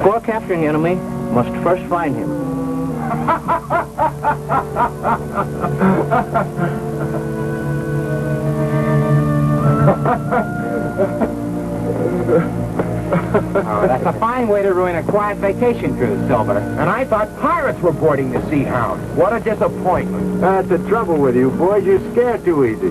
Before capturing the enemy, must first find him. Oh, that's a fine way to ruin a quiet vacation cruise, Silver. And I thought pirates were boarding the Sea Hound. What a disappointment. That's the trouble with you boys. You scare too easy.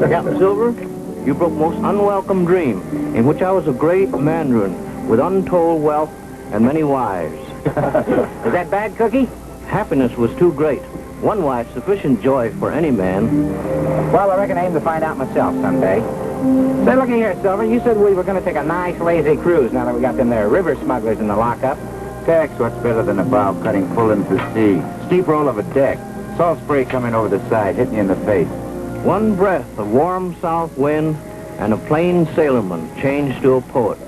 Captain Silver, you broke most unwelcome dream, in which I was a great mandarin with untold wealth and many wives. Is that bad, Cookie? Happiness was too great. One wife, sufficient joy for any man. Well, I reckon I aim to find out myself someday. Say, looky here, Silver. You said we were going to take a nice, lazy cruise now that we got them there river smugglers in the lockup. Tex, what's better than a bow cutting full into the sea? Steep roll of a deck. Salt spray coming over the side, hitting you in the face. One breath of warm south wind, and a plain sailorman changed to a poet.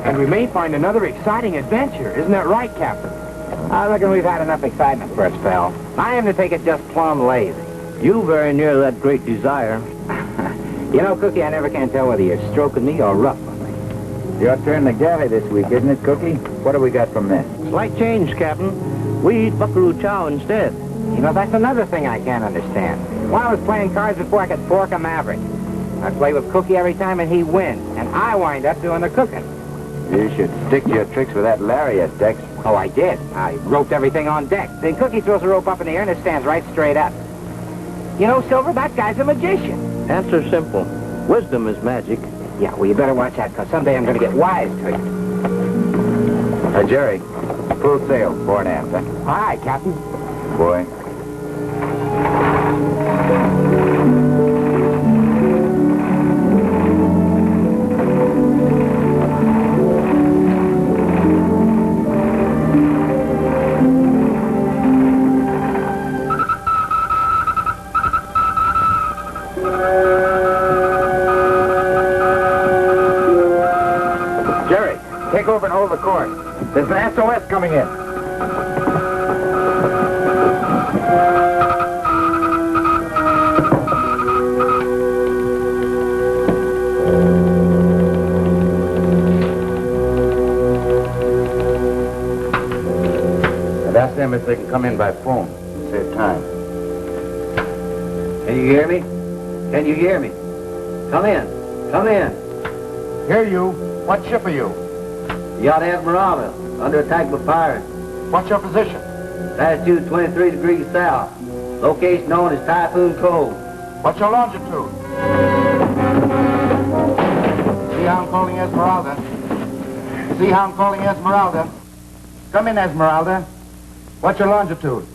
And we may find another exciting adventure. Isn't that right, Captain? I reckon we've had enough excitement for a spell. I am to take it just plumb lazy. You very near that great desire. You know, Cookie, I never can tell whether you're stroking me or ruffling me. Your turn to galley this week, isn't it, Cookie? What do we got from this? Slight change, Captain. We eat buckaroo chow instead. You know, that's another thing I can't understand. When I was playing cards before, I could fork a maverick. I play with Cookie every time and he wins, and I wind up doing the cooking. You should stick to your tricks with that lariat, Tex. Oh, I did. I roped everything on deck. Then Cookie throws the rope up in the air and it stands right straight up. You know, Silver, that guy's a magician. Answer simple. Wisdom is magic. Yeah, well, you better watch that, because someday I'm going to get wise to you. Jerry, full sail, fore and aft, huh? All right, Captain. Boy. Take over and hold the course. There's an SOS coming in. And ask them if they can come in by phone. Save time. Can you hear me? Can you hear me? Come in. Come in. Hear you. What ship are you? Yacht Admiral, under attack by pirates. What's your position? Latitude 23 degrees south. Location known as Typhoon Cove. What's your longitude? Sea Hound calling Esmeralda. Sea Hound calling Esmeralda. Come in, Esmeralda. What's your longitude?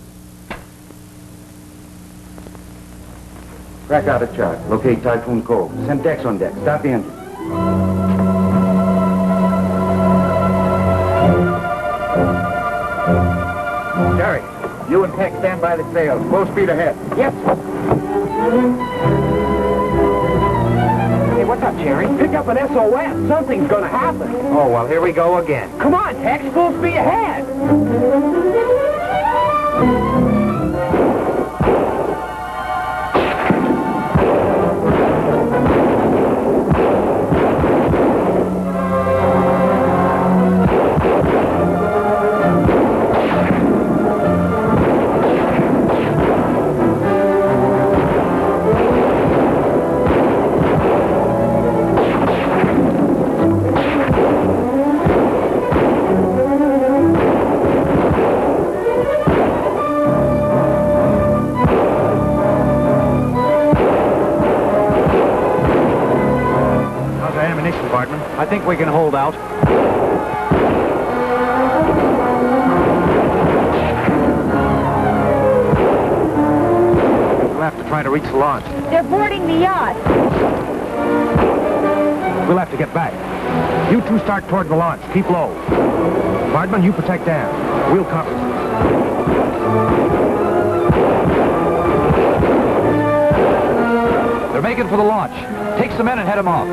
Crack out a chart. Locate Typhoon Cove. Send decks on deck. Stop the engine. Jerry, you and Tex stand by the sails. Full speed ahead. Yes. Hey, what's up, Jerry? Pick up an SOS. Something's going to happen. Oh, well, here we go again. Come on, Tex. Full speed ahead. I think we can hold out. We'll have to try to reach the launch. They're boarding the yacht. We'll have to get back. You two start toward the launch. Keep low. Hardman, you protect Dan. We'll compensate. They're making for the launch. Take some men and head them off.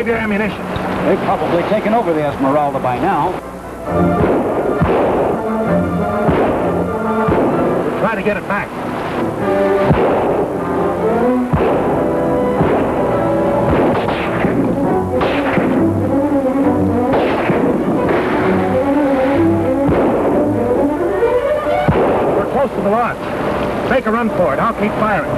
your ammunition? They've probably taken over the Esmeralda by now. We'll try to get it back. We're close to the launch. Make a run for it. I'll keep firing.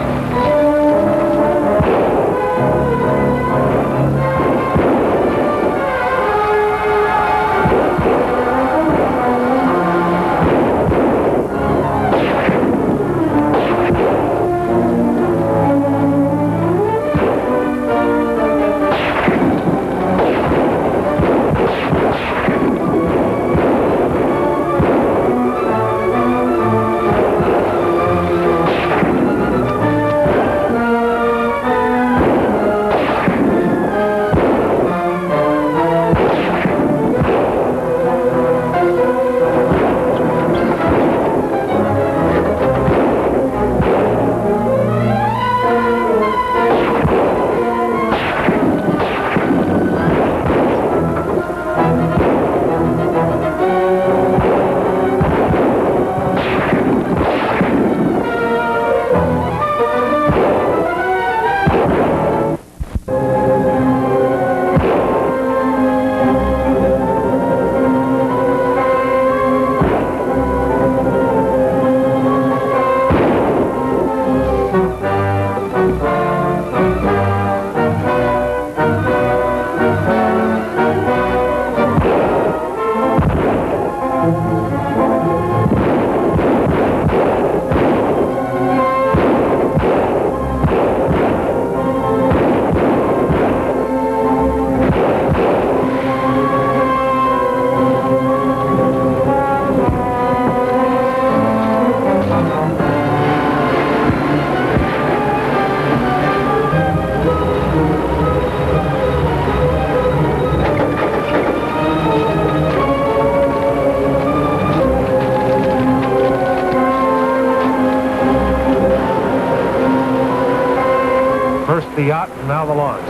The yacht and now the launch.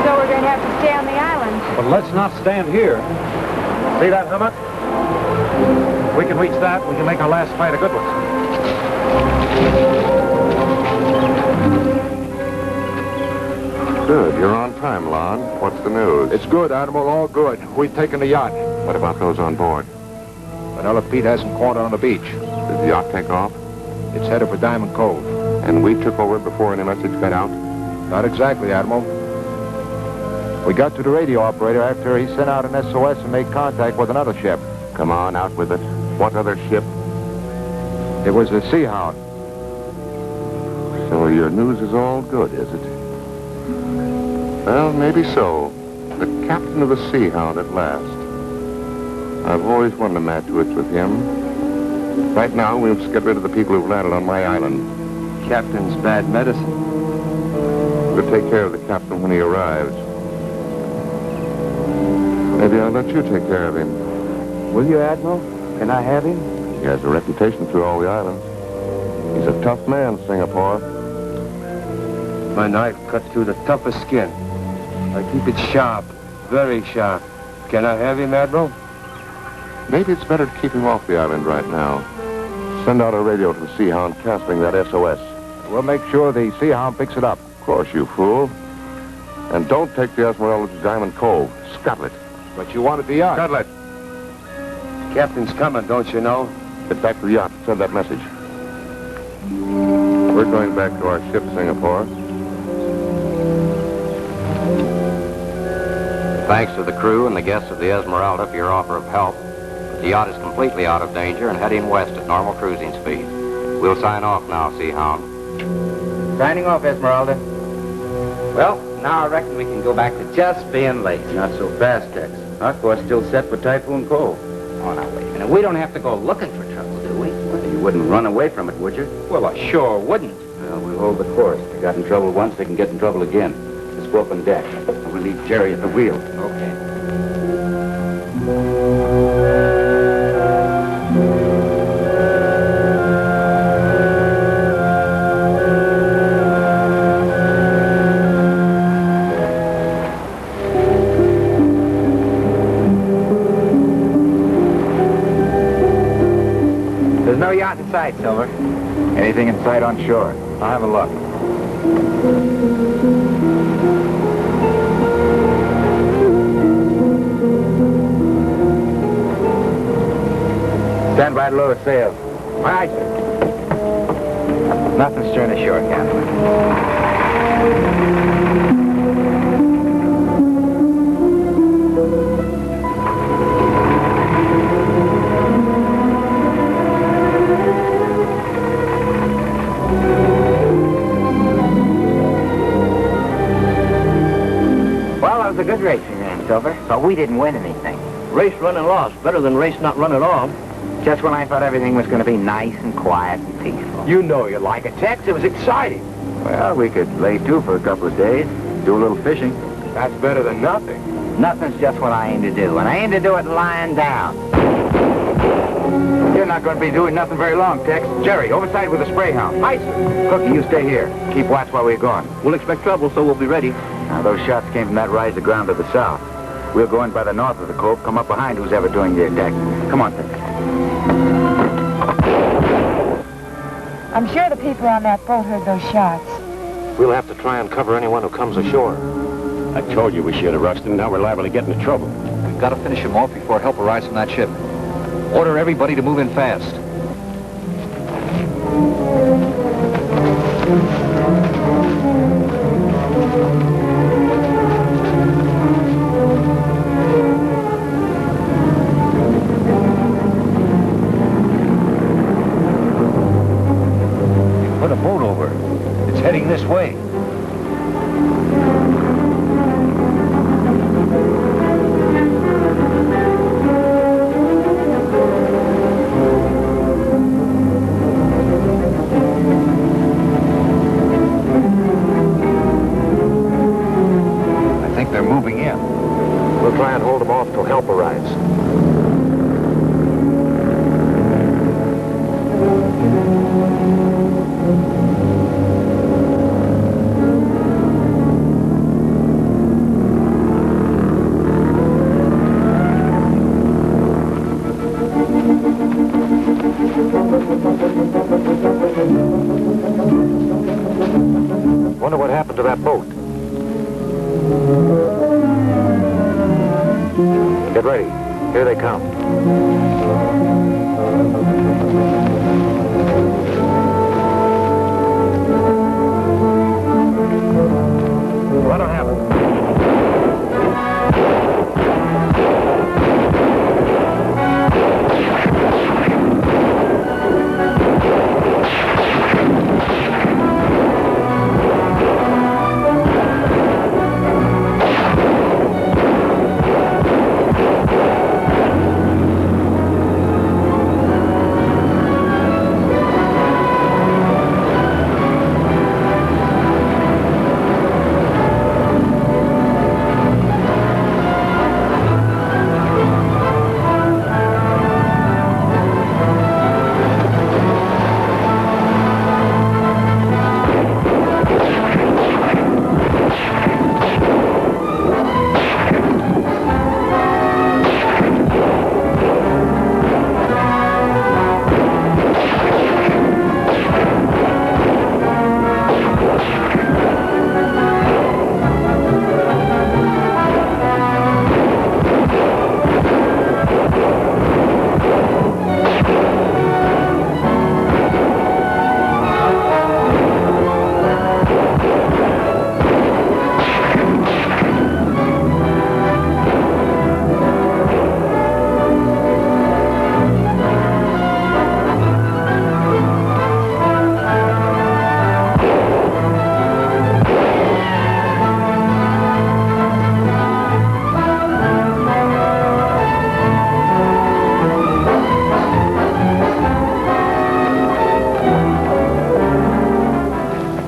So we're going to have to stay on the island. But let's not stand here. See that hummock? If we can reach that, we can make our last fight a good one. Good. You're on time, Lon. What's the news? It's good, Admiral, all good. We've taken the yacht. What about those on board? Vanilla Pete hasn't quartered on the beach. Did the yacht take off? It's headed for Diamond Cove. And we took over before any message got out? Not exactly, Admiral. We got to the radio operator after he sent out an SOS and made contact with another ship. Come on, out with it. What other ship? It was the Sea Hound. So your news is all good, is it? Well, maybe so. The captain of the Sea Hound at last. I've always wanted a match with him. Right now, we must get rid of the people who've landed on my island. Captain's bad medicine. We'll take care of the captain when he arrives. Maybe I'll let you take care of him. Will you, Admiral? Can I have him? He has a reputation through all the islands. He's a tough man, Singapore. My knife cuts through the toughest skin. I keep it sharp, very sharp. Can I have him, Admiral? Maybe it's better to keep him off the island right now. Send out a radio to the Sea Hound canceling that SOS. We'll make sure the Sea Hound picks it up. Of course, you fool. And don't take the Esmeralda to Diamond Cove. Scuttle it. But you wanted the yacht. Scuttle it. Captain's coming, don't you know? Get back to the yacht. Send that message. We're going back to our ship, Singapore. Thanks to the crew and the guests of the Esmeralda for your offer of help. The yacht is completely out of danger and heading west at normal cruising speed. We'll sign off now, Sea Hound. Signing off, Esmeralda. Well, now I reckon we can go back to just being late. Not so fast, Tex. Our course still set for Typhoon Cove. Oh, now, wait a minute. We don't have to go looking for trouble, do we? Well, you wouldn't run away from it, would you? Well, I sure wouldn't. Well, we'll hold the course. They got in trouble once, they can get in trouble again. Let's go up on deck. We'll leave Jerry at the wheel. Okay. in sight on shore. I'll have a look. Stand by to lower sails. Aye, sir. Nothing stern ashore, Captain. Well, that was a good race we ran, Silver, but we didn't win anything. Race run and lost. Better than race not run at all. Just when I thought everything was going to be nice and quiet and peaceful. You know you like it, Tex. It was exciting. Well, we could lay to for a couple of days, do a little fishing. That's better than nothing. Nothing's just what I aim to do, and I aim to do it lying down. You're not going to be doing nothing very long, Tex. Jerry, overside with the spray hound. Aye, sir. Cookie, you stay here. Keep watch while we're gone. We'll expect trouble, so we'll be ready. Now, those shots came from that rise of ground to the south. We'll go in by the north of the cove, come up behind who's ever doing the attacking. Come on, Tex. I'm sure the people on that boat heard those shots. We'll have to try and cover anyone who comes ashore. I told you we should have rushed him. Now we're liable to get into trouble. We've got to finish him off before help arrives from that ship. Order everybody to move in fast. Put a boat over. It's heading this way. I think they're moving in. We'll try and hold them off till help arrives. Wonder what happened to that boat. Get ready. Here they come. What'll happen?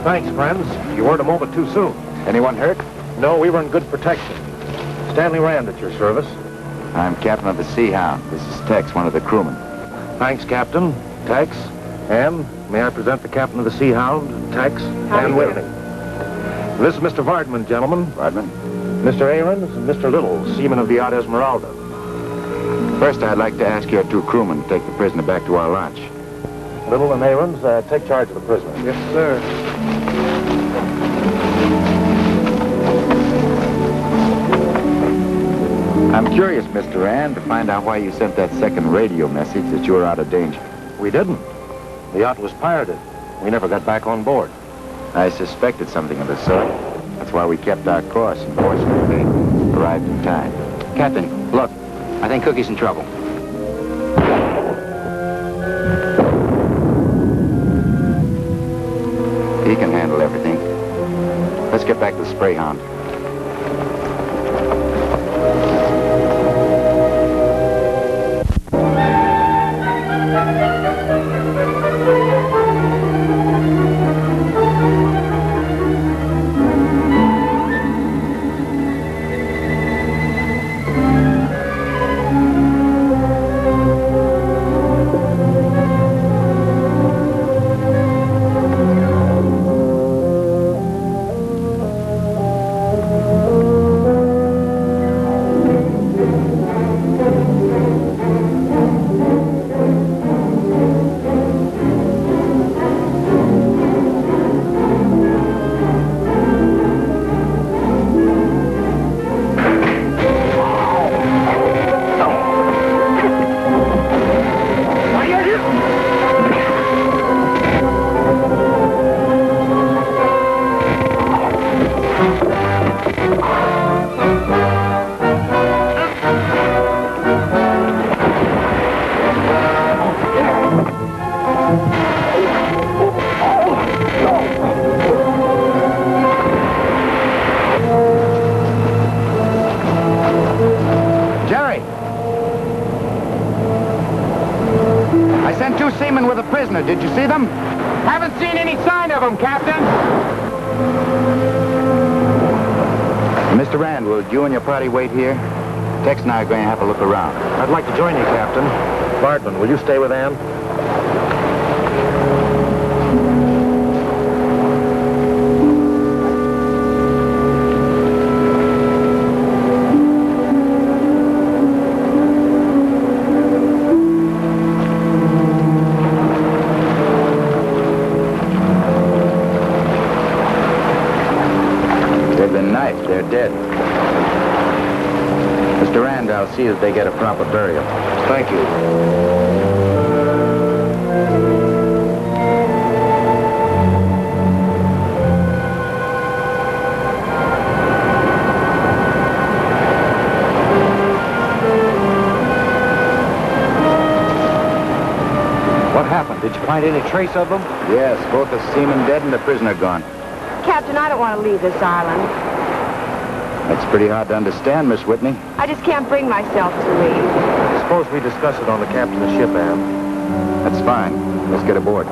Thanks, friends. You weren't a moment too soon. Anyone hurt? No, we were in good protection. Stanley Rand at your service. I'm captain of the Sea Hound. This is Tex, one of the crewmen. Thanks, Captain. Tex. And may I present the captain of the Sea Hound, Tex, and Whitney. This is Mr. Vardman, gentlemen. Vardman? Mr. Ahrens and Mr. Little, seaman of the yacht Esmeralda. First, I'd like to ask your two crewmen to take the prisoner back to our launch. Little and Aarons, take charge of the prisoner. Yes, sir. I'm curious, Mr. Rand, to find out why you sent that second radio message that you were out of danger. We didn't. The yacht was pirated. We never got back on board. I suspected something of the sort. That's why we kept our course, and fortunately arrived in time. Captain, look. I think Cookie's in trouble. He can handle everything. Let's get back to the spray hound. Did you see them? Haven't seen any sign of them, Captain. Mr. Rand, will you and your party wait here? Tex and I are going to have a look around. I'd like to join you, Captain. Bardman, will you stay with Ann? They're dead. Mr. Rand, I'll see that they get a proper burial. Thank you. What happened? Did you find any trace of them? Yes, both the seamen dead and the prisoner gone. Captain, I don't want to leave this island. That's pretty hard to understand, Miss Whitney. I just can't bring myself to leave. Suppose we discuss it on the captain's ship, Ann. That's fine. Let's get aboard.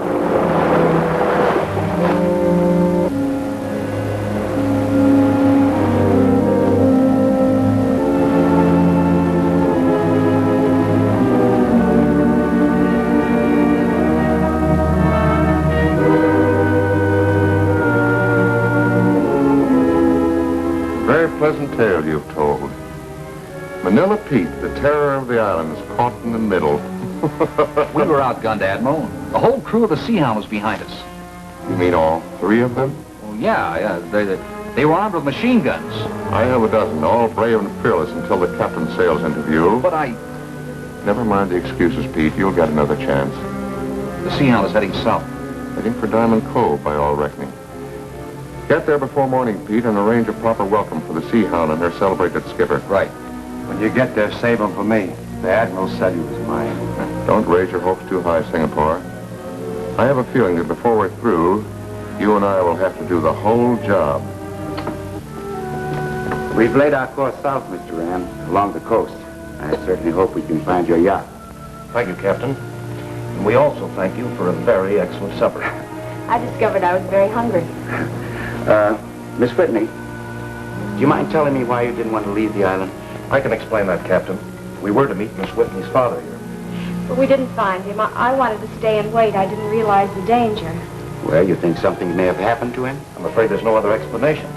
Pleasant tale you've told. Manila Pete, the terror of the island, is caught in the middle. We were outgunned, Admiral. The whole crew of the Sea Hound was behind us. You mean all three of them? Well, yeah. They were armed with machine guns. I have a dozen, all brave and fearless until the captain sails into view. But Never mind the excuses, Pete. You'll get another chance. The Sea Hound is heading south. Heading for Diamond Cove, by all reckoning. Get there before morning, Pete, and arrange a proper welcome for the Sea Hound and her celebrated skipper. Right. When you get there, save him for me. The Admiral said he was mine. Don't raise your hopes too high, Singapore. I have a feeling that before we're through, you and I will have to do the whole job. We've laid our course south, Mr. Rand, along the coast. I certainly hope we can find your yacht. Thank you, Captain. And we also thank you for a very excellent supper. I discovered I was very hungry. Miss Whitney, do you mind telling me why you didn't want to leave the island? I can explain that, Captain. We were to meet Miss Whitney's father here. But we didn't find him. I wanted to stay and wait. I didn't realize the danger. Well, you think something may have happened to him? I'm afraid there's no other explanation.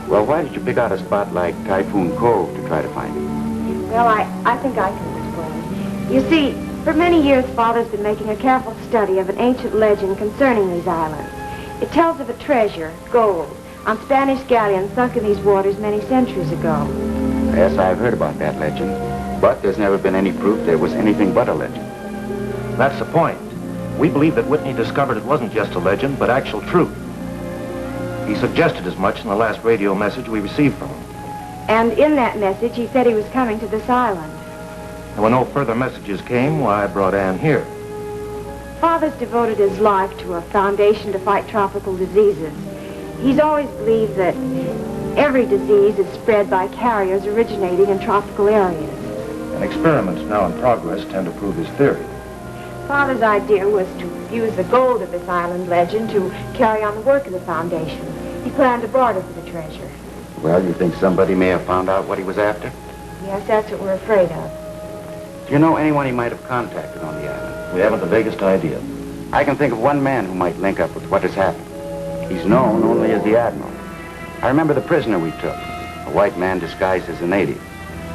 Well, why did you pick out a spot like Typhoon Cove to try to find him? Well, I think I can explain. You see, For many years, Father's been making a careful study of an ancient legend concerning these islands. It tells of a treasure, gold, on Spanish galleons sunk in these waters many centuries ago. Yes, I've heard about that legend. But there's never been any proof there was anything but a legend. That's the point. We believe that Whitney discovered it wasn't just a legend, but actual truth. He suggested as much in the last radio message we received from him. And in that message, he said he was coming to this island. And when no further messages came, why, I brought Anne here. Father's devoted his life to a foundation to fight tropical diseases. He's always believed that every disease is spread by carriers originating in tropical areas. And experiments now in progress tend to prove his theory. Father's idea was to use the gold of this island legend to carry on the work of the foundation. He planned to barter for the treasure. Well, you think somebody may have found out what he was after? Yes, that's what we're afraid of. Do you know anyone he might have contacted on the island? We haven't the vaguest idea. I can think of one man who might link up with what has happened. He's known only as the Admiral. I remember the prisoner we took, a white man disguised as a native.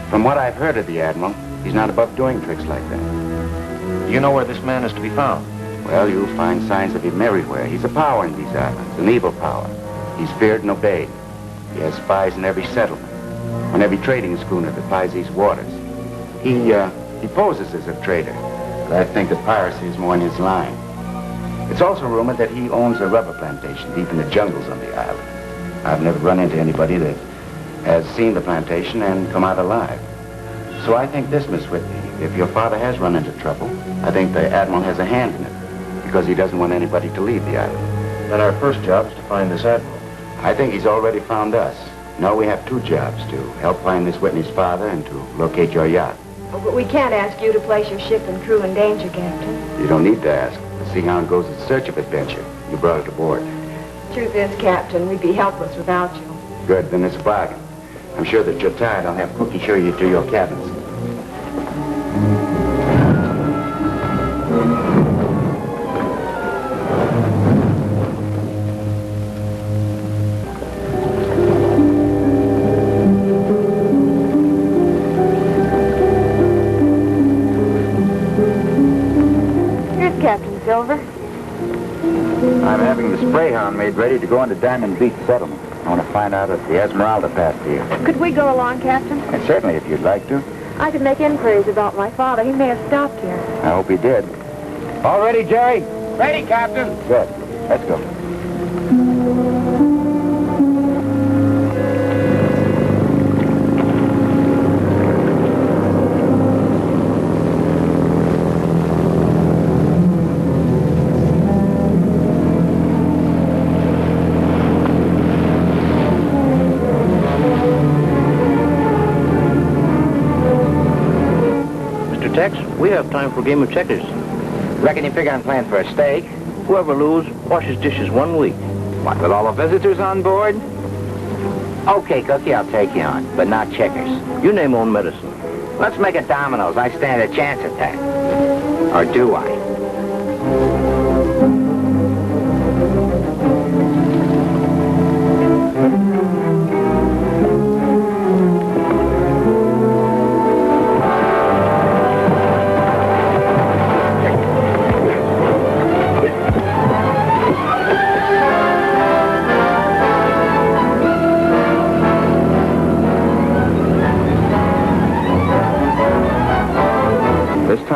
From what I've heard of the Admiral, he's not above doing tricks like that. Do you know where this man is to be found? Well, you'll find signs of him everywhere. He's a power in these islands, an evil power. He's feared and obeyed. He has spies in every settlement, on every trading schooner that plies these waters. He poses as a trader, but I think that piracy is more in his line. It's also rumored that he owns a rubber plantation deep in the jungles on the island. I've never run into anybody that has seen the plantation and come out alive. So I think this, Miss Whitney, if your father has run into trouble, I think the Admiral has a hand in it, because he doesn't want anybody to leave the island. Then our first job is to find this Admiral. I think he's already found us. No, we have two jobs, to help find Miss Whitney's father and to locate your yacht. Oh, but we can't ask you to place your ship and crew in danger, Captain. You don't need to ask. The Sea Hound goes in search of adventure. You brought it aboard. Truth is, Captain, we'd be helpless without you. Good, then it's a bargain. I'm sure that you're tired. I'll have Cookie show you to your cabins. Silver? I'm having the spray hound made ready to go into Diamond Beach settlement. I want to find out if the Esmeralda passed here. Could we go along, Captain? And certainly, if you'd like to. I could make inquiries about my father. He may have stopped here. I hope he did. All ready, Jerry? Ready, Captain. Good. Let's go. We have time for a game of checkers. Reckon you figure on playing for a stake? Whoever loses, washes dishes 1 week. What, with all the visitors on board? Okay, Cookie, I'll take you on, but not checkers. You name own medicine. Let's make it dominoes. I stand a chance at that. Or do I?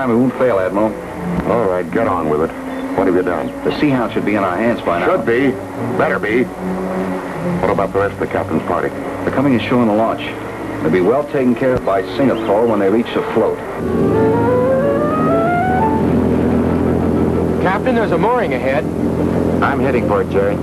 We won't fail, Admiral. All right, get on with it. What have you done? The Sea Hound should be in our hands by now. Should be. Better be. What about the rest of the captain's party? They're coming ashore in the launch. They'll be well taken care of by Singapore when they reach the float. Captain, there's a mooring ahead. I'm heading for it, Jerry.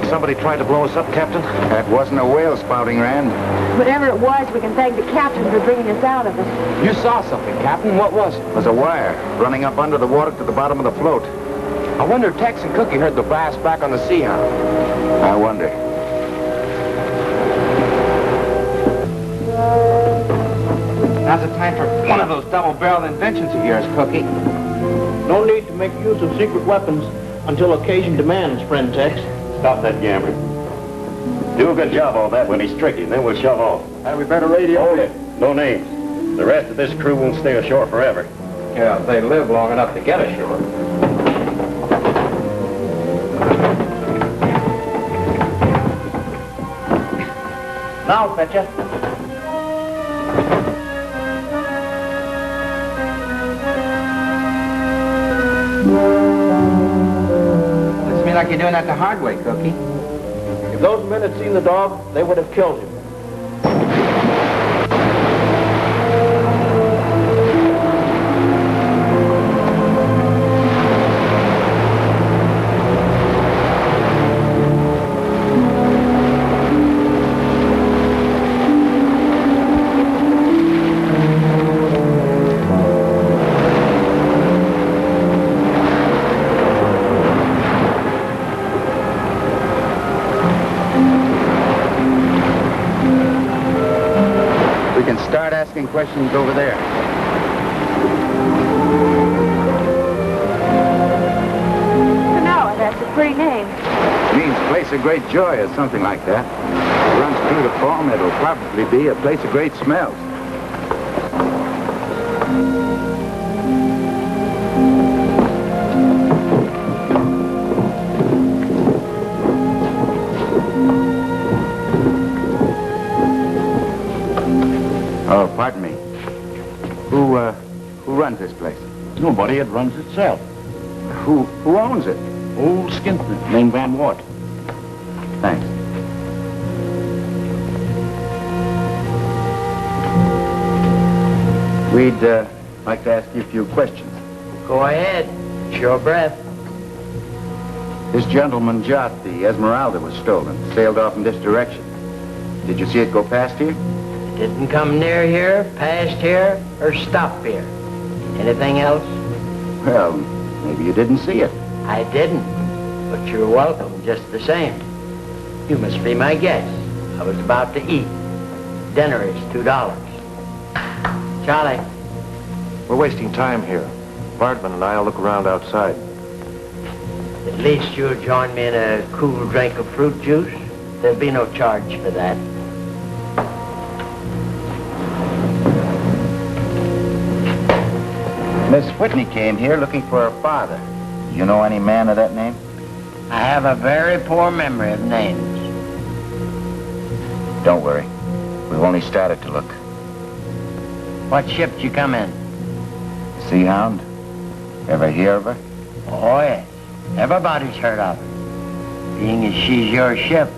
Somebody tried to blow us up, Captain? That wasn't a whale spouting, Rand. Whatever it was, we can thank the captain for bringing us out of it. You saw something, Captain. What was it? It was a wire running up under the water to the bottom of the float. I wonder if Tex and Cookie heard the blast back on the Sea Hound. I wonder. Now's the time for one of those double-barreled inventions of yours, Cookie. No need to make use of secret weapons until occasion demands, friend Tex. Stop that gambling. Do a good job all that when he's tricky, and then we'll shove off. We better radio. Hold it. No names. The rest of this crew won't stay ashore forever. Yeah, if they live long enough to get ashore. Now, Fetcher. Looks to me like you're doing that the hard way, Cookie. If those men had seen the dog, they would have killed him. Start asking questions over there. Canoa, that's a pretty name. Means place of great joy or something like that. It runs true to form, it'll probably be a place of great smells. Oh, pardon me. Who runs this place? Nobody. It runs itself. Who owns it? Old skinflint named Van Wart. Thanks. We'd like to ask you a few questions. Go ahead. It's your breath. This gentleman's yacht, the Esmeralda, was stolen. Sailed off in this direction. Did you see it go past here? Didn't come near here, past here, or stop here. Anything else? Well, maybe you didn't see it. I didn't, but you're welcome just the same. You must be my guest. I was about to eat. Dinner is $2. Charlie. We're wasting time here. Bardman and I'll look around outside. At least you'll join me in a cool drink of fruit juice. There'll be no charge for that. Miss Whitney came here looking for her father. You know any man of that name? I have a very poor memory of names. Don't worry. We've only started to look. What ship did you come in? Sea Hound? Ever hear of her? Oh, yes. Everybody's heard of her. Being as she's your ship,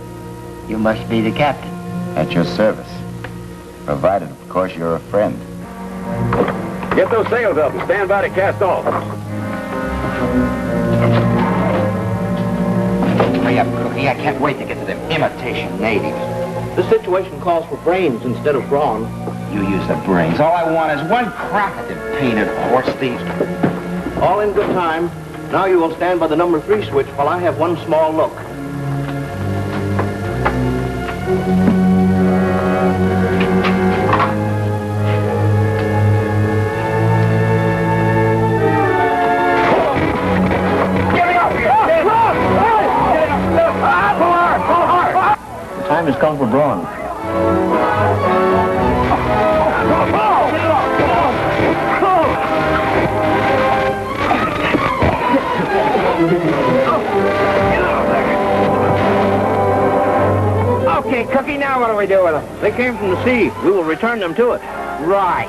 you must be the captain. At your service. Provided, of course, you're a friend. Get those sails up and stand by to cast off. Hurry up, Cookie. I can't wait to get to them imitation natives. This situation calls for brains instead of brawn. You use the brains. All I want is one crack at them painted horse thieves. All in good time. Now you will stand by the number 3 switch while I have one small look. The time has come for brawn. Okay, Cookie, now what do we do with them? They came from the sea. We will return them to it. Right.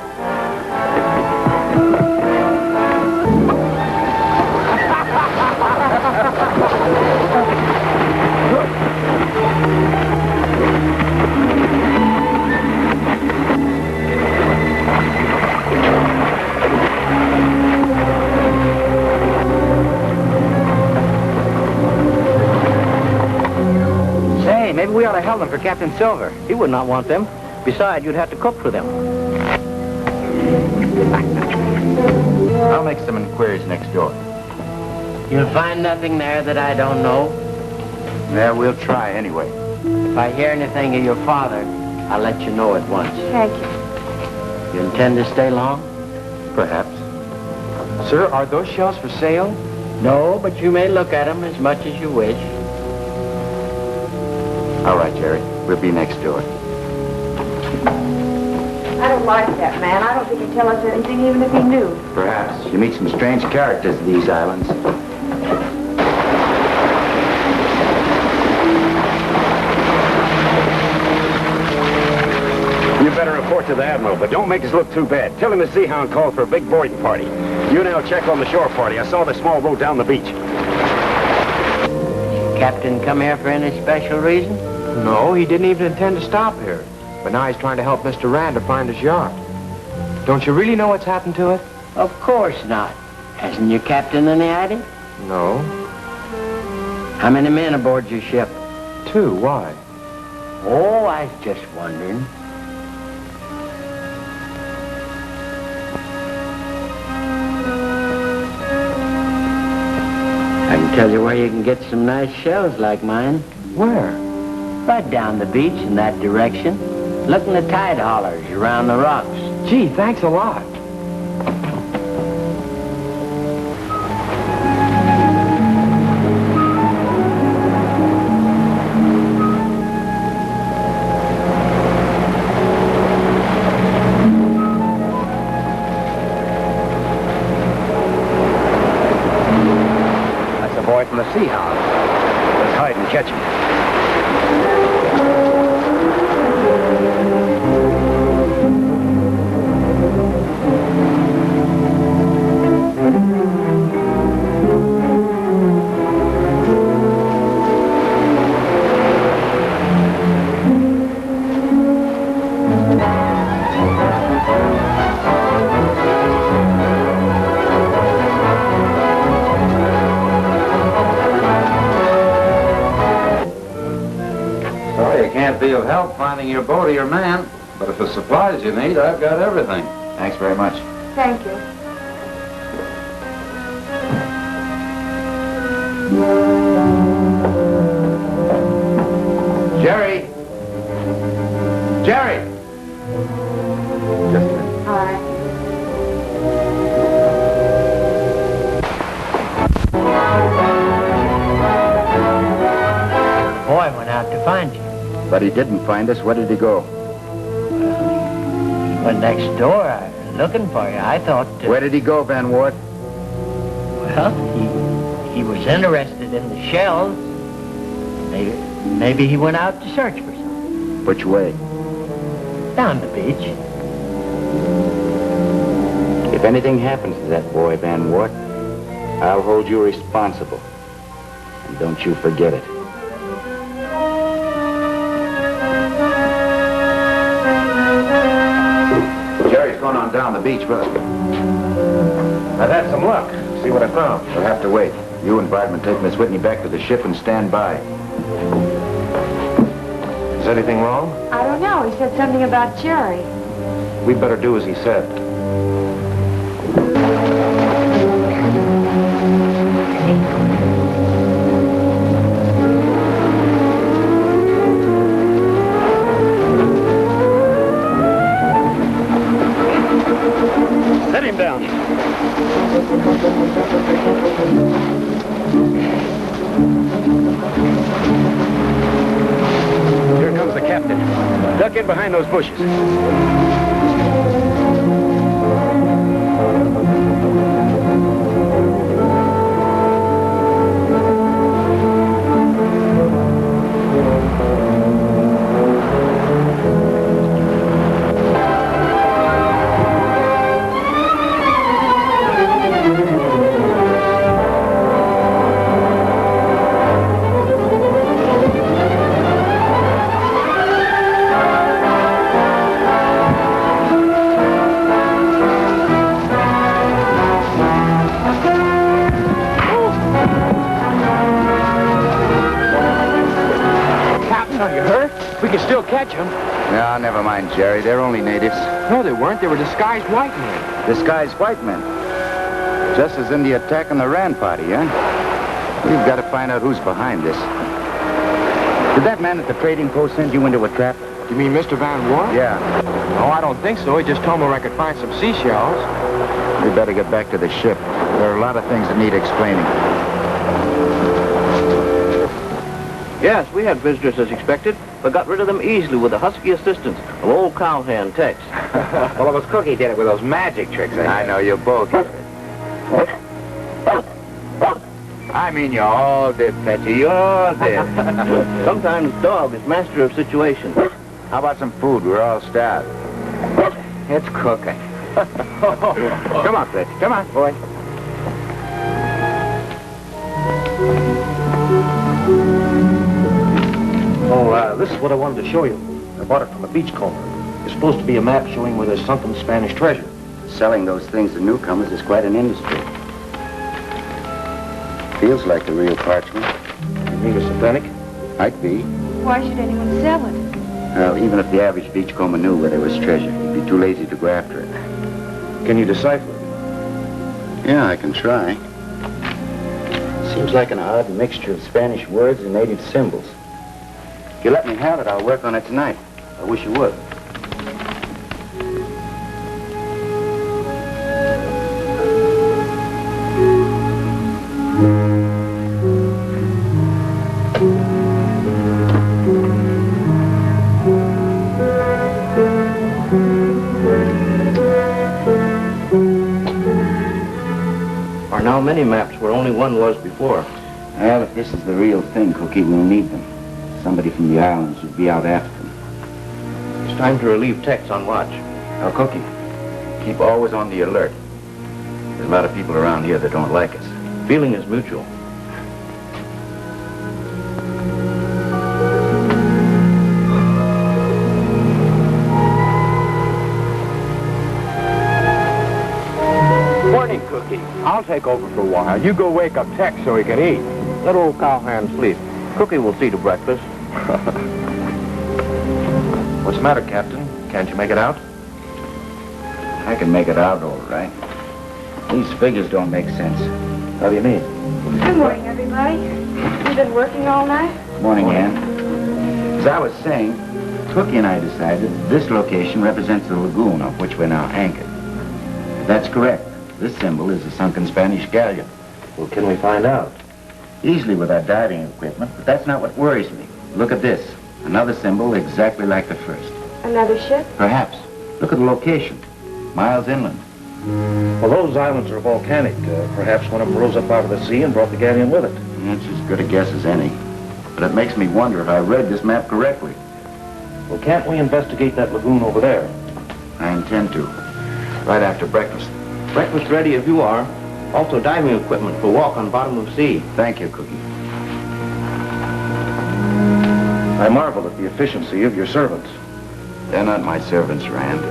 Say, maybe we ought to held them for Captain Silver. He would not want them. Besides, you'd have to cook for them. I'll make some inquiries next door. You'll find nothing there that I don't know. Yeah, we'll try anyway. If I hear anything of your father, I'll let you know at once. Thank you. You intend to stay long? Perhaps. Sir, are those shells for sale? No, but you may look at them as much as you wish. All right, Jerry. We'll be next door. I don't like that man. I don't think he'd tell us anything even if he knew. Perhaps. You meet some strange characters in these islands. You better report to the Admiral, but don't make us look too bad. Tell him the Sea Hound called for a big boarding party. You now check on the shore party. I saw the small boat down the beach. Captain come here for any special reason? No, he didn't even intend to stop here. But now he's trying to help Mr. Rand to find his yacht. Don't you really know what's happened to it? Of course not. Hasn't your captain any idea? No. How many men aboard your ship? 2. Why? Oh, I was just wondering. I can tell you where you can get some nice shells like mine. Where? Right down the beach in that direction. Look in the tide hollers around the rocks. Gee, thanks a lot. That's a boy from the Sea Hound. Let's hide and catch him. Be of help finding your boat or your man, but if the supplies you need, I've got everything. Thanks very much. Thank you. Jerry! Jerry! Just a minute. All right. Boy went out to find you. But he didn't find us. Where did he go? Went next door. I was looking for you. I thought... Where did he go, Van Wart? Well, he was interested in the shells. Maybe he went out to search for some. Which way? Down the beach. If anything happens to that boy, Van Wart, I'll hold you responsible. And don't you forget it. Jerry's going on down the beach with us. I've had some luck. See what I found. We'll have to wait. You and Bartman take Miss Whitney back to the ship and stand by. Is anything wrong? I don't know. He said something about Jerry. We'd better do as he said. Set him down. Here comes the captain. Duck in behind those bushes. Catch them. No, never mind, Jerry. They're only natives. No, they weren't. They were disguised white men. Disguised white men. Just as in the attack on the Rand party, huh? We've got to find out who's behind this. Did that man at the trading post send you into a trap? You mean Mr. Van Wart? Yeah. No, I don't think so. He just told me where I could find some seashells. We better get back to the ship. There are a lot of things that need explaining. Yes, we had visitors as expected, but got rid of them easily with the husky assistance of old cowhand Tex. Well, it was Cookie did it with those magic tricks. I know you both did it. I mean, you all did, Petty. You all did. Sometimes dog is master of situations. How about some food? We're all starved. It's cooking. Come on, Petty. Come on, boy. Oh, this is what I wanted to show you. I bought it from a beachcomber. It's supposed to be a map showing where there's sunken Spanish treasure. Selling those things to newcomers is quite an industry. Feels like the real parchment. You mean it's authentic? Might be. Why should anyone sell it? Well, even if the average beachcomber knew where there was treasure, he'd be too lazy to go after it. Can you decipher it? Yeah, I can try. Seems like an odd mixture of Spanish words and native symbols. If you let me have it, I'll work on it tonight. I wish you would. Are now many maps where only one was before. Well, if this is the real thing, Cookie, we'll need them. Somebody from the islands would be out after them. It's time to relieve Tex on watch. Now, Cookie, keep always on the alert. There's a lot of people around here that don't like us. Feeling is mutual. Morning, Cookie. I'll take over for a while. You go wake up Tex so he can eat. Let old cowhand sleep. Cookie will see to breakfast. What's the matter, Captain? Can't you make it out? I can make it out all right. These figures don't make sense. How do you mean? Good morning, everybody. You've been working all night? Morning, Ann. As I was saying, Cookie and I decided this location represents the lagoon on which we're now anchored. That's correct. This symbol is a sunken Spanish galleon. Well, can we find out? Easily with our diving equipment, but that's not what worries me. Look at this. Another symbol exactly like the first. Another ship? Perhaps. Look at the location. Miles inland. Well, those islands are volcanic. Perhaps one of them rose up out of the sea and brought the galleon with it. That's as good a guess as any. But it makes me wonder if I read this map correctly. Well, can't we investigate that lagoon over there? I intend to. Right after breakfast. Breakfast ready if you are. Also diving equipment for walk on bottom of sea. Thank you, Cookie. I marvel at the efficiency of your servants. They're not my servants, Rand.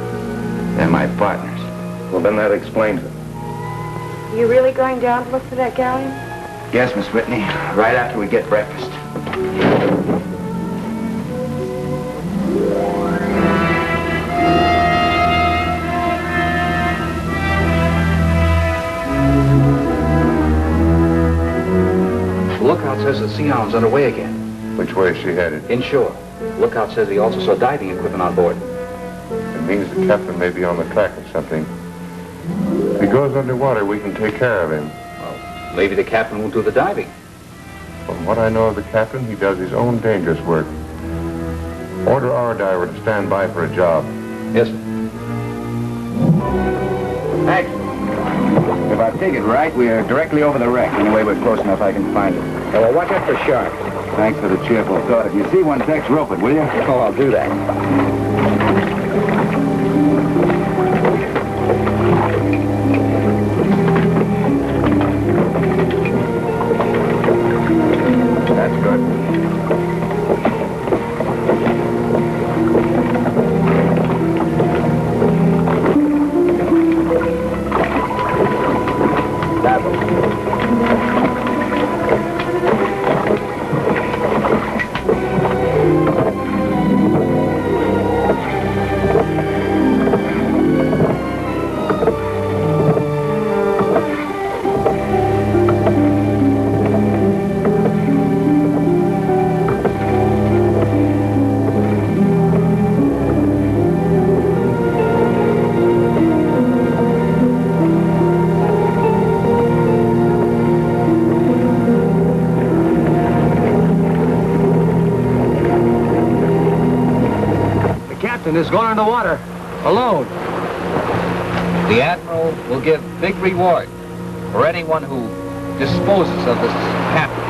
They're my partners. Well, then that explains it. You really going down to look for that galleon? Yes, Miss Whitney. Right after we get breakfast. Lookout says the Sea Hound's underway again. Which way is she headed? Inshore. Lookout says he also saw diving equipment on board. It means the captain may be on the track of something. If he goes underwater, we can take care of him. Well, maybe the captain won't do the diving. From what I know of the captain, he does his own dangerous work. Order our diver to stand by for a job. Yes, sir. Thanks. If I take it right, we are directly over the wreck. Anyway, we're close enough I can find it. Well, watch out for sharks. Thanks for the cheerful thought. If you see one, Tex, rope it, will you? Oh, I'll do that. That's good. captain is gone underwater, alone. The Admiral will give big reward for anyone who disposes of this captain.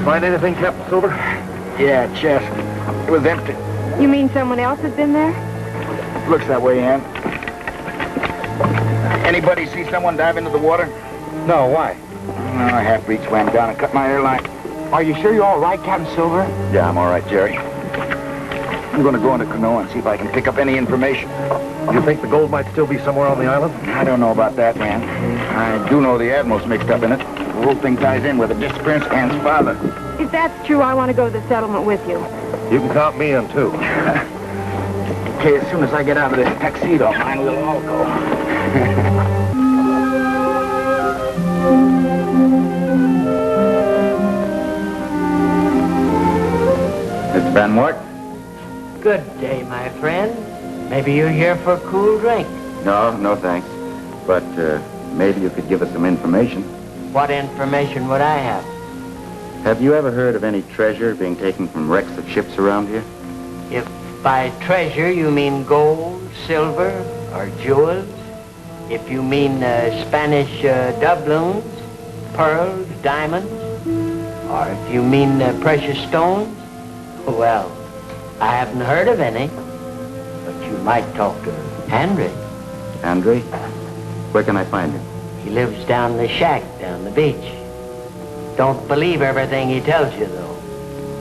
Find anything, Captain Silver? Yeah, chest. It was empty. You mean someone else has been there? Looks that way, Ann. Anybody see someone dive into the water? No, why? No, a half-breed swam down and cut my airline. Are you sure you're all right, Captain Silver? Yeah, I'm all right, Jerry. I'm going to go in the canoe and see if I can pick up any information. You think the gold might still be somewhere on the island? I don't know about that, man. I do know the Admiral's mixed up in it. The whole thing ties in with the disappearance of Ann's father. If that's true, I want to go to the settlement with you. You can count me in, too. Okay, as soon as I get out of this tuxedo of mine, we'll all go. Mr. Van Wart? Good day, my friend. Maybe you're here for a cool drink. No, thanks. But maybe you could give us some information. What information would I have? Have you ever heard of any treasure being taken from wrecks of ships around here? If by treasure you mean gold, silver, or jewels, if you mean Spanish doubloons, pearls, diamonds, or if you mean precious stones, well, I haven't heard of any. But you might talk to Andre. Andre? Where can I find him? He lives down the shack, down the beach. Don't believe everything he tells you, though.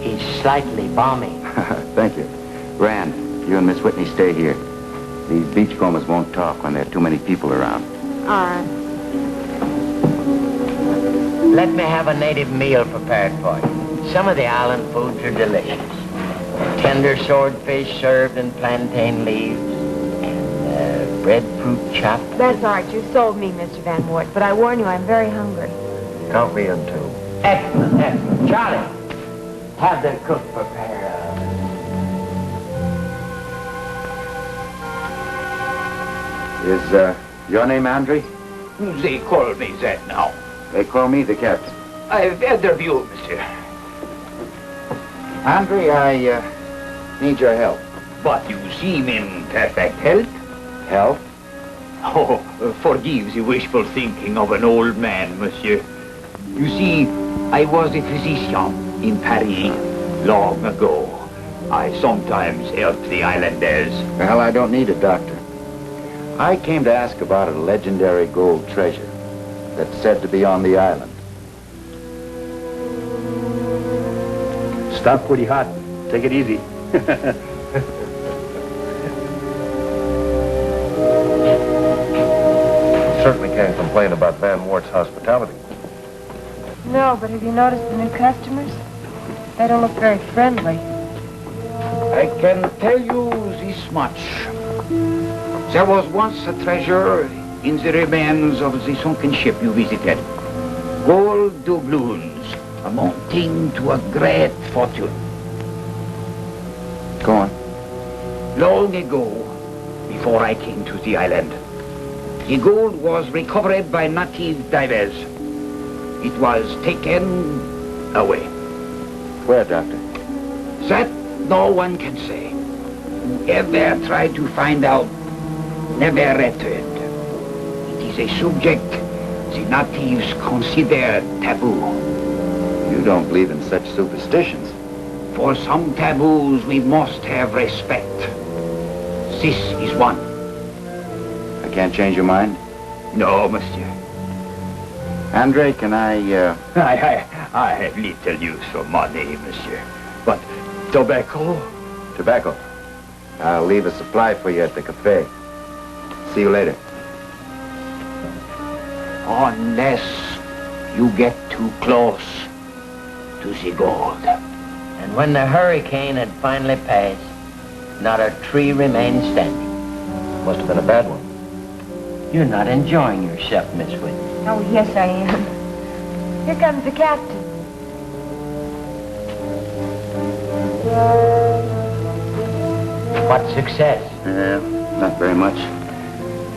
He's slightly balmy. Thank you. Rand, you and Miss Whitney stay here. These beachcombers won't talk when there are too many people around. All right. Let me have a native meal prepared for you. Some of the island foods are delicious. Tender swordfish served in plantain leaves, and breadfruit chop. That's all right. You sold me, Mr. Van Wart, but I warn you, I'm very hungry. Count me in, too. Excellent, excellent. Charlie, have the cook prepare. Is your name Andre? They call me that now. They call me the captain. I've had their view, monsieur. Andre, I need your help. But you seem in perfect health. Health? Oh, forgive the wishful thinking of an old man, monsieur. You see, I was a physician in Paris long ago. I sometimes help the islanders. Well, I don't need a doctor. I came to ask about a legendary gold treasure that's said to be on the island. Stuff pretty hot. Take it easy. Certainly can't complain about Van Wart's hospitality. No, but have you noticed the new customers? They don't look very friendly. I can tell you this much. There was once a treasure in the remains of the sunken ship you visited. Gold doubloons amounting to a great fortune. Go on. Long ago, before I came to the island, the gold was recovered by native divers. It was taken away. Where, Doctor? That no one can say. Whoever tried to find out never returned. It is a subject the natives consider taboo. You don't believe in such superstitions. For some taboos we must have respect. This is one. I can't change your mind? No, monsieur. Andre, can I I have little use for money, monsieur. But tobacco? Tobacco. I'll leave a supply for you at the cafe. See you later. Unless you get too close to the gold. And when the hurricane had finally passed, not a tree remained standing. Must have been a bad one. You're not enjoying yourself, Miss Whitney. Oh, yes, I am. Here comes the captain. What success? Not very much.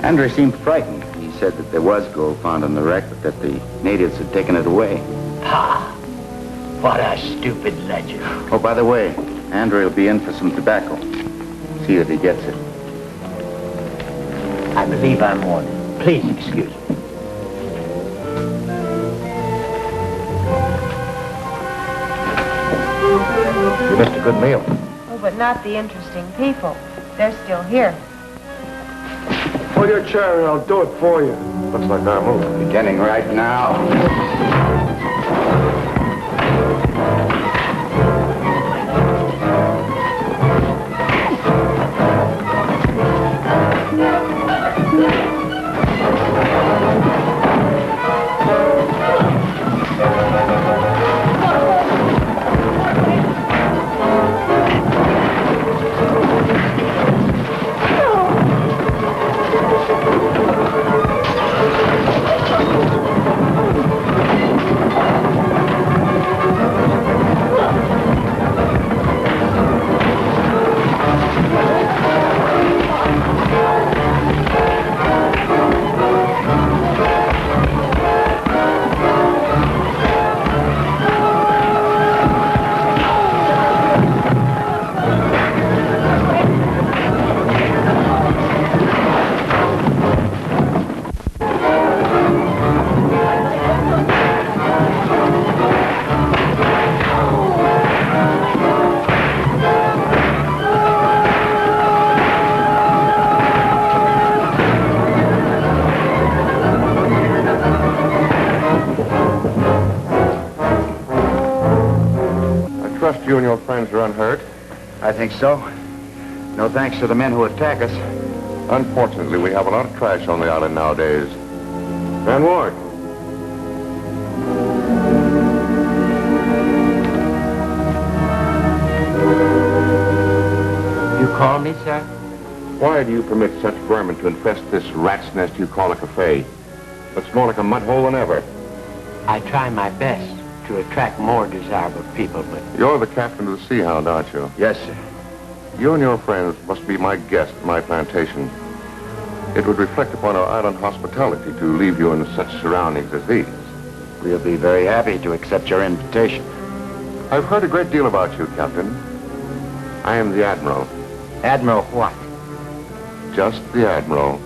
Andre seemed frightened. He said that there was gold found on the wreck, but that the natives had taken it away. Ha! What a stupid legend. Oh, by the way, Andre will be in for some tobacco. See that he gets it. I believe I'm wanted. Please excuse me. You missed a good meal. Oh, but not the interesting people. They're still here. Pull your chair and I'll do it for you. Looks like our move. Beginning right now. You and your friends are unhurt? I think so. No thanks to the men who attack us. Unfortunately, we have a lot of trash on the island nowadays. Van Wart. You call me, sir? Why do you permit such vermin to infest this rat's nest you call a cafe? Looks more like a mud hole than ever. I try my best to attract more desirable people, but... You're the captain of the Sea Hound, aren't you? Yes, sir. You and your friends must be my guests at my plantation. It would reflect upon our island hospitality to leave you in such surroundings as these. We'll be very happy to accept your invitation. I've heard a great deal about you, Captain. I am the Admiral. Admiral what? Just the Admiral.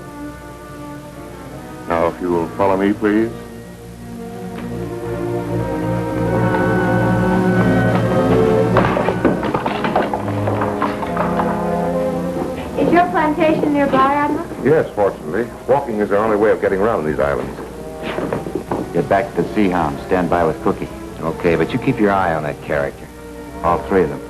if you will follow me, please. Is your plantation nearby, Admiral? Yes, fortunately. Walking is our only way of getting around these islands. Get back to the Sea Hound. Stand by with Cookie. Okay, but you keep your eye on that character. All three of them.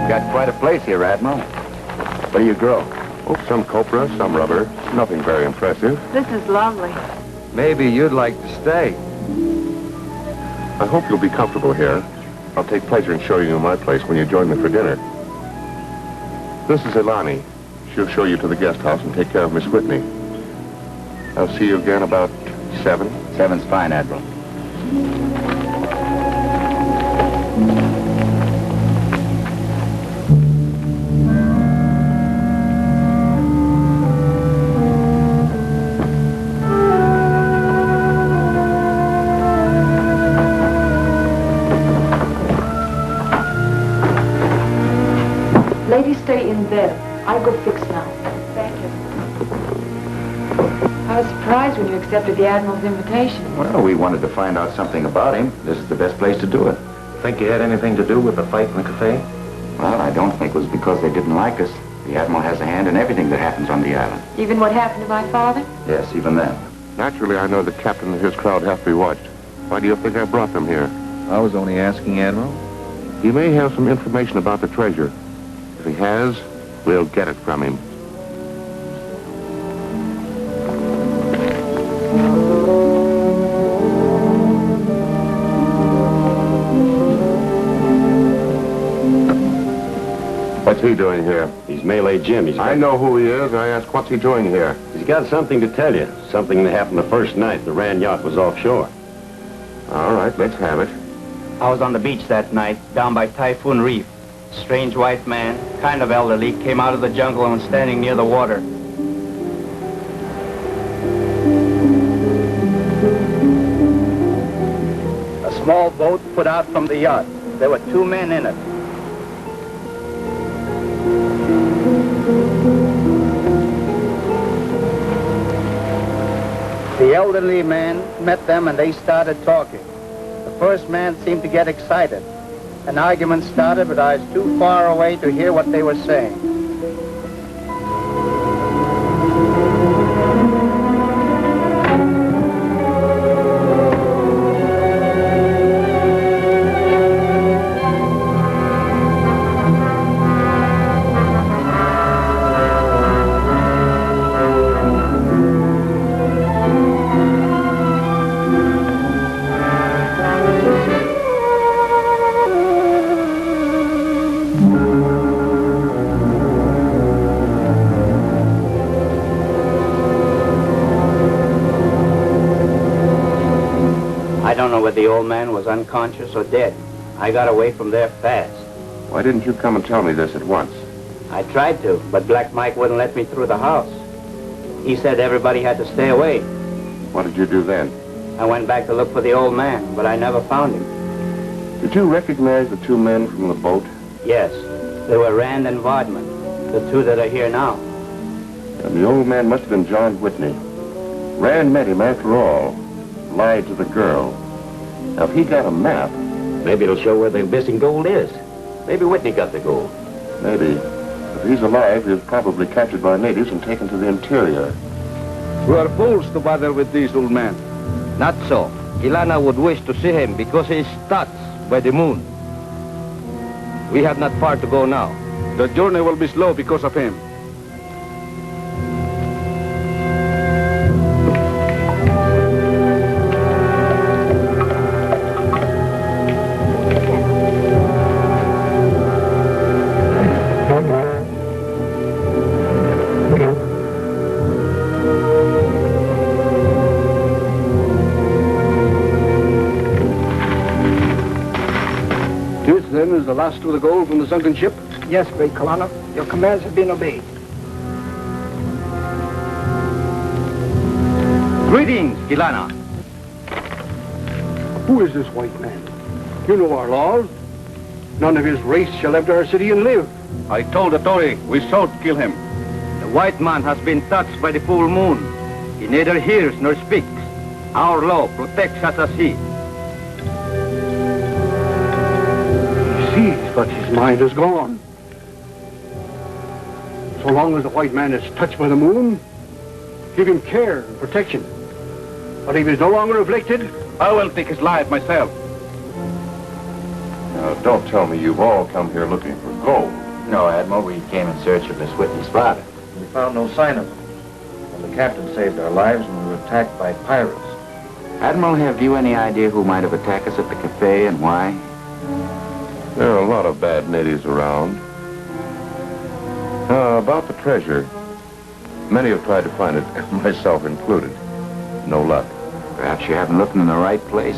Got quite a place here, Admiral. What do you grow? Oh, some copra, some rubber. Nothing very impressive. This is lovely. Maybe you'd like to stay. I hope you'll be comfortable here. I'll take pleasure in showing you my place when you join me for dinner. This is Ilani. She'll show you to the guest house and take care of Miss Whitney. I'll see you again about 7. 7's fine, Admiral. Ladies, stay in bed. I go fix now. Thank you. I was surprised when you accepted the Admiral's invitation. Well, we wanted to find out something about him. This is the best place to do it. Think you had anything to do with the fight in the cafe? Well, I don't think it was because they didn't like us. The Admiral has a hand in everything that happens on the island. Even what happened to my father? Yes, even then. Naturally, I know the captain and his crowd have to be watched. Why do you think I brought them here? I was only asking, Admiral. He may have some information about the treasure. If he has, we'll get it from him. What's he doing here? He's Malay Jim. I know who he is. I asked, what's he doing here? He's got something to tell you. Something that happened the first night the Rand yacht was offshore. All right, let's have it. I was on the beach that night, down by Typhoon Reef. Strange white man, kind of elderly, came out of the jungle and was standing near the water. A small boat put out from the yacht. There were 2 men in it. The elderly man met them and they started talking. The first man seemed to get excited. An argument started, but I was too far away to hear what they were saying. I don't know whether the old man was unconscious or dead. I got away from there fast. Why didn't you come and tell me this at once? I tried to, but Black Mike wouldn't let me through the house. He said everybody had to stay away. What did you do then? I went back to look for the old man, but I never found him. Did you recognize the 2 men from the boat? Yes, they were Rand and Vodman, the 2 that are here now. And the old man must have been John Whitney. Rand met him after all. Lied to the girl. Now, if he got a map... Maybe it'll show where the missing gold is. Maybe Whitney got the gold. Maybe. If he's alive, he was probably captured by natives and taken to the interior. We are fools to bother with these old men. Not so. Ilana would wish to see him because he is touched by the moon. We have not far to go now. The journey will be slow because of him. Then is the last of the gold from the sunken ship? Yes, great Colonel. Your commands have been obeyed. Greetings, Ilana. Who is this white man? You know our laws. None of his race shall enter our city and live. I told the Tory we sought to kill him. The white man has been touched by the full moon. He neither hears nor speaks. Our law protects us as he. He sees, but his mind is gone. So long as the white man is touched by the moon, give him care and protection. But if he's no longer afflicted, I will take his life myself. Now, don't tell me you've all come here looking for gold. No, Admiral, we came in search of Miss Whitney's father. We found no sign of him. Well, the captain saved our lives when we were attacked by pirates. Admiral, have you any idea who might have attacked us at the cafe and why? There are a lot of bad natives around. About the treasure. Many have tried to find it, myself included. No luck. Perhaps you haven't looked in the right place.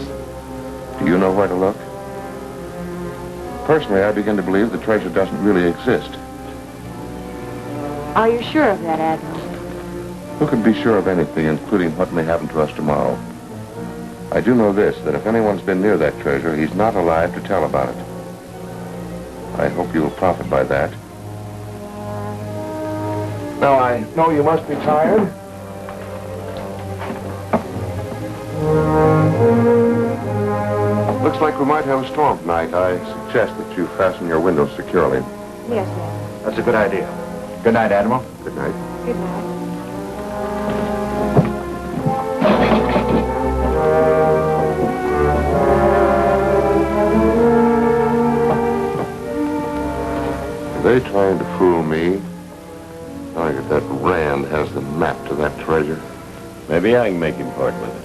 Do you know where to look? Personally, I begin to believe the treasure doesn't really exist. Are you sure of that, Admiral? Who can be sure of anything, including what may happen to us tomorrow? I do know this, that if anyone's been near that treasure, he's not alive to tell about it. I hope you'll profit by that. now I know you must be tired. Looks like we might have a storm tonight. I suggest that you fasten your windows securely. Yes, sir. That's a good idea. Good night, Admiral. Good night. Good night. Are they trying to fool me? I think that Rand has the map to that treasure. Maybe I can make him part with it.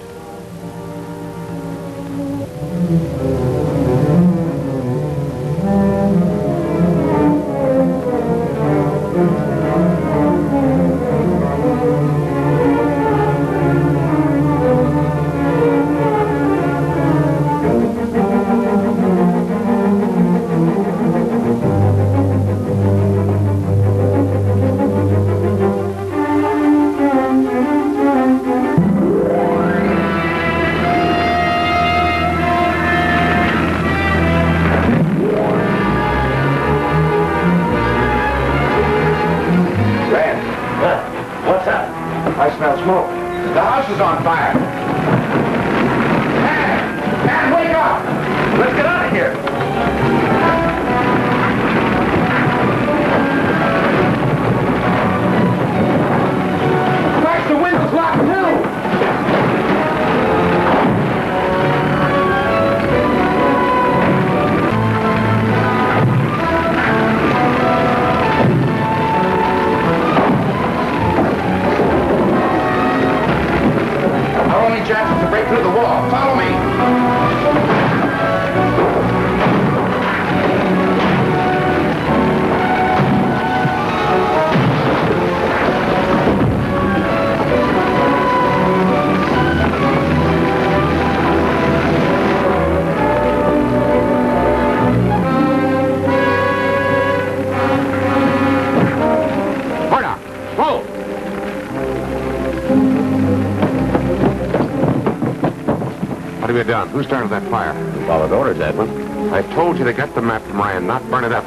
Done. Who started that fire? You followed orders, Admiral. I told you to get the map from Ryan, not burn it up.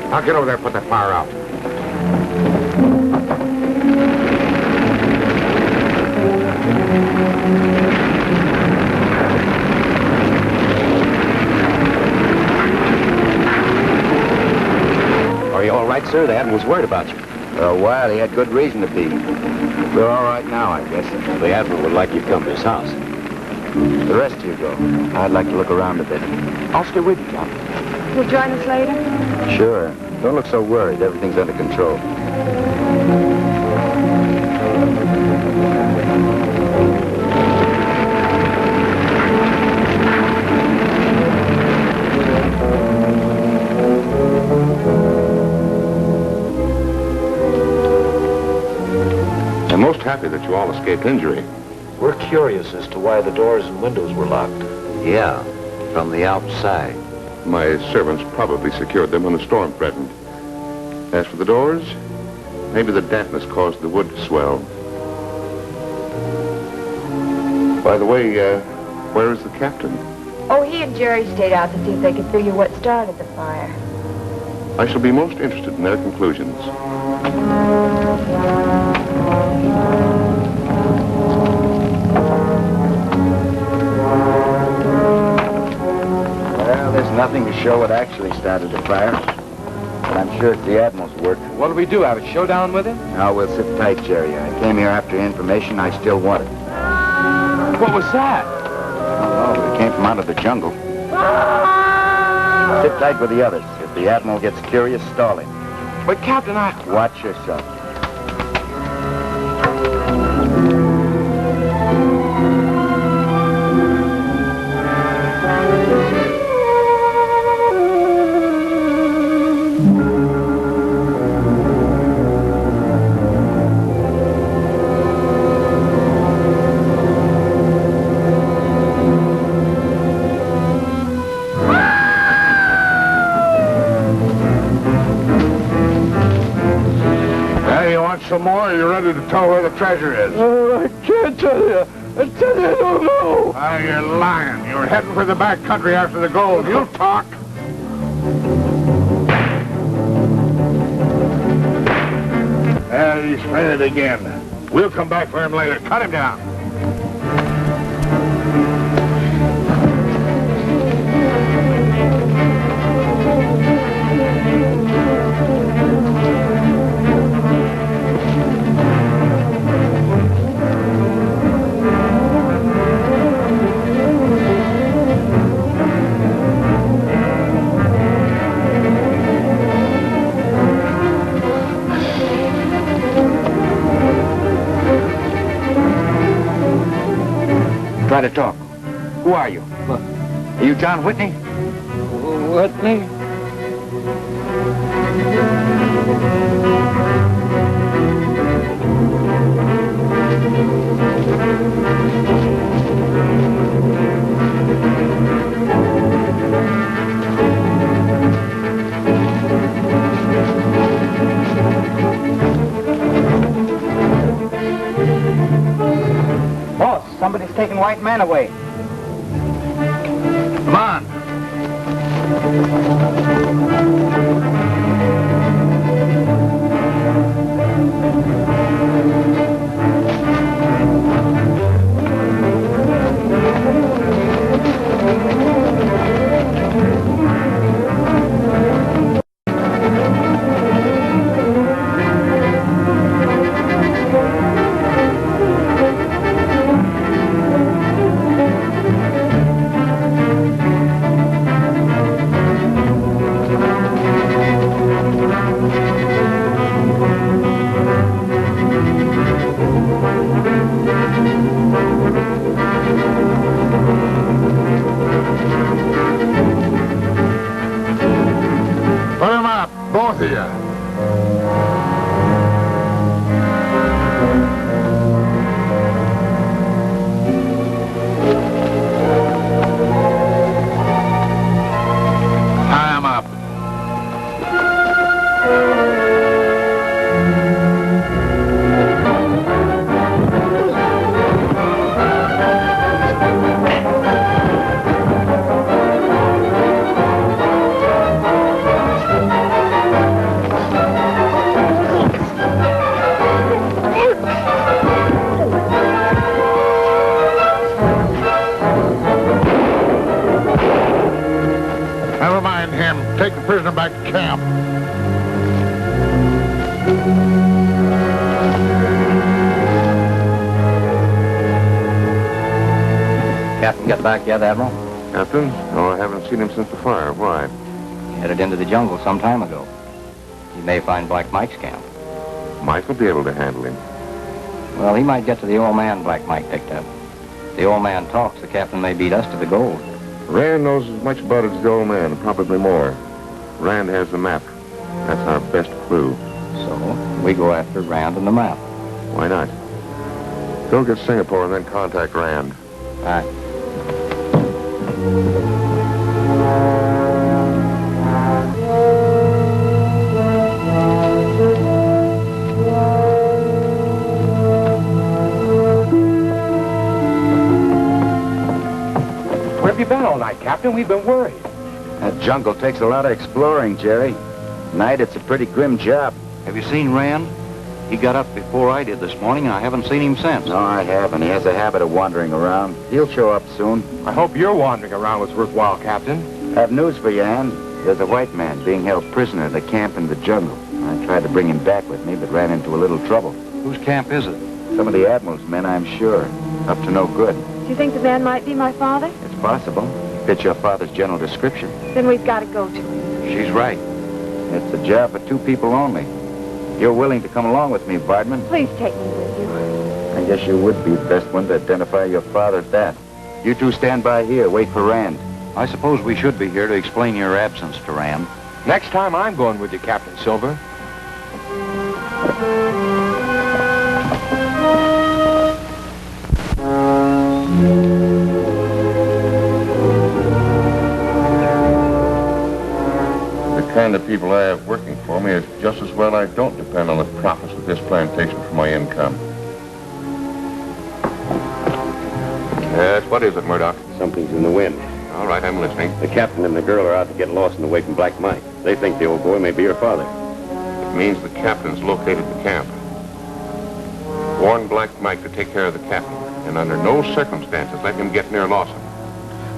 Now get over there and put that fire out. Are you all right, sir? The Admiral's worried about you. For a while, he had good reason to be. We're all right now, I guess. The Admiral would like you to come to his house. The rest of you go. I'd like to look around a bit. I'll stay with you, Captain. You'll join us later? Sure. Don't look so worried. Everything's under control. I'm most happy that you all escaped injury. We're curious as to why the doors and windows were locked. Yeah, from the outside. My servants probably secured them when the storm threatened. As for the doors, maybe the dampness caused the wood to swell. By the way, where is the captain? Oh, he and Jerry stayed out to see if they could figure what started the fire. I shall be most interested in their conclusions. Well, there's nothing to show what actually started the fire. But I'm sure it's the Admiral's work. What'll we do, have a showdown with him? Now, we'll sit tight, Jerry. I came here after information I still wanted. What was that? I don't know, but it came from out of the jungle. Sit tight with the others. If the Admiral gets curious, stall him. But, Captain, Watch yourself. Some more, are you ready to tell where the treasure is? I can't tell you. I tell you, I don't know. Ah, you're lying. You were heading for the back country after the gold. You'll talk. He's fainted again. We'll come back for him later. Cut him down. Try to talk. Who are you? What? Are you John Whitney? Whitney? Boss, somebody's taking white man away. Come on. Both of you. Tie him up. Never mind him. Take the prisoner back to camp. Captain get back yet, Admiral? Captain? No, I haven't seen him since the fire. Why? He headed into the jungle some time ago. You may find Black Mike's camp. Mike will be able to handle him. Well, he might get to the old man Black Mike picked up. If the old man talks, the captain may beat us to the gold. Rand knows as much about it as the old man, probably more. Rand has the map. That's our best clue. So, we go after Rand and the map. Why not? Go get Singapore and then contact Rand. All right. Where have you been all night, Captain, we've been worried. That jungle takes a lot of exploring, Jerry. Night, it's a pretty grim job. Have you seen Rand? He got up before I did this morning, and I haven't seen him since. No, I haven't. He has a habit of wandering around. He'll show up soon. I hope your wandering around was worthwhile, Captain. I have news for you, Ann. There's a white man being held prisoner at a camp in the jungle. I tried to bring him back with me, but ran into a little trouble. Whose camp is it? Some of the Admiral's men, I'm sure. Up to no good. Do you think the man might be my father? It's possible. Fit your father's general description. Then we've got to go to him. She's right. It's a job for 2 people only. You're willing to come along with me, Bardman? Please take me with you. I guess you would be the best one to identify your father at that. You two stand by here, wait for Rand. I suppose we should be here to explain your absence to Rand. Next time I'm going with you, Captain Silver. The kind of people I have working for me, it's just as well I don't depend on the profits of this plantation for my income. Yes, what is it, Murdoch? Something's in the wind. All right, I'm listening. The captain and the girl are out to get lost and away from Black Mike. They think the old boy may be your father. It means the captain's located the camp. Warn Black Mike to take care of the captain, and under no circumstances let him get near Lawson.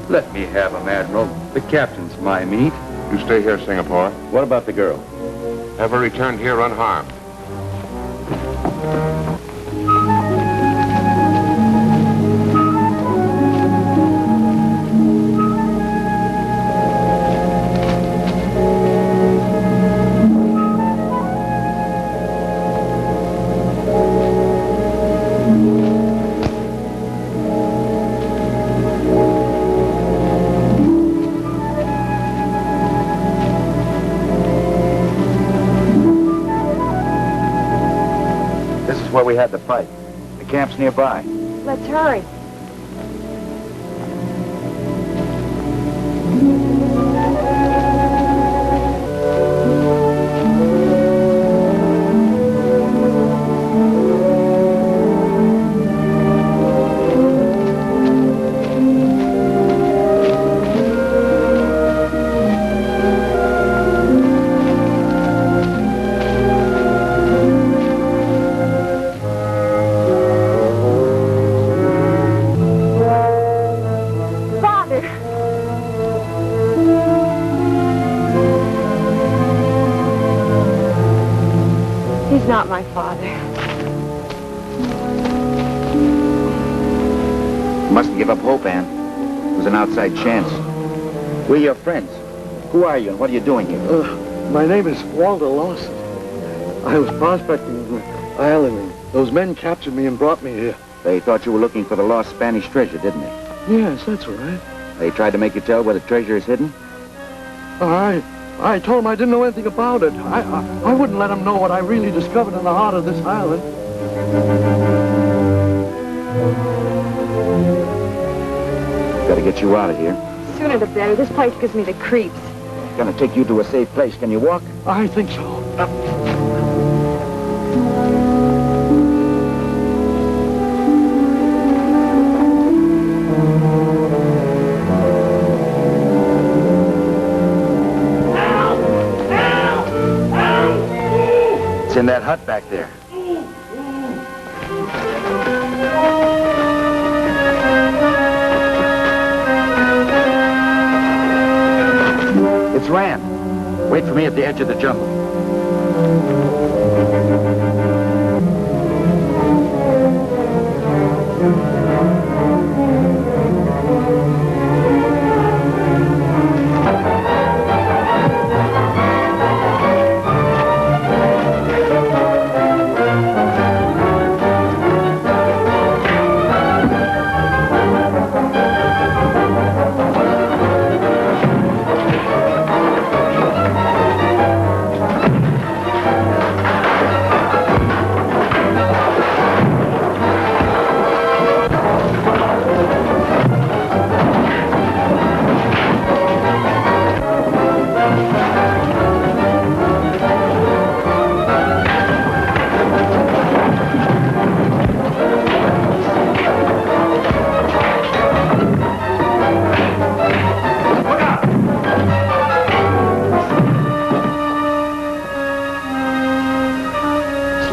Let me have him, Admiral. The captain's my meat. You stay here, Singapore. What about the girl? Have her returned here unharmed. Where we had the fight. The camp's nearby. Let's hurry. Not my father. Mustn't give up hope, Ann. It was an outside chance. We're your friends. Who are you and what are you doing here? My name is Walter Lawson. I was prospecting the island, and those men captured me and brought me here. They thought you were looking for the lost Spanish treasure, didn't they? Yes, that's right. They tried to make you tell where the treasure is hidden? I told them I didn't know anything about it. I wouldn't let them know what I really discovered in the heart of this island. Gotta get you out of here. Sooner the better. This place gives me the creeps. Gonna take you to a safe place. Can you walk? I think so. It's in that hut back there. It's Rand. Wait for me at the edge of the jungle.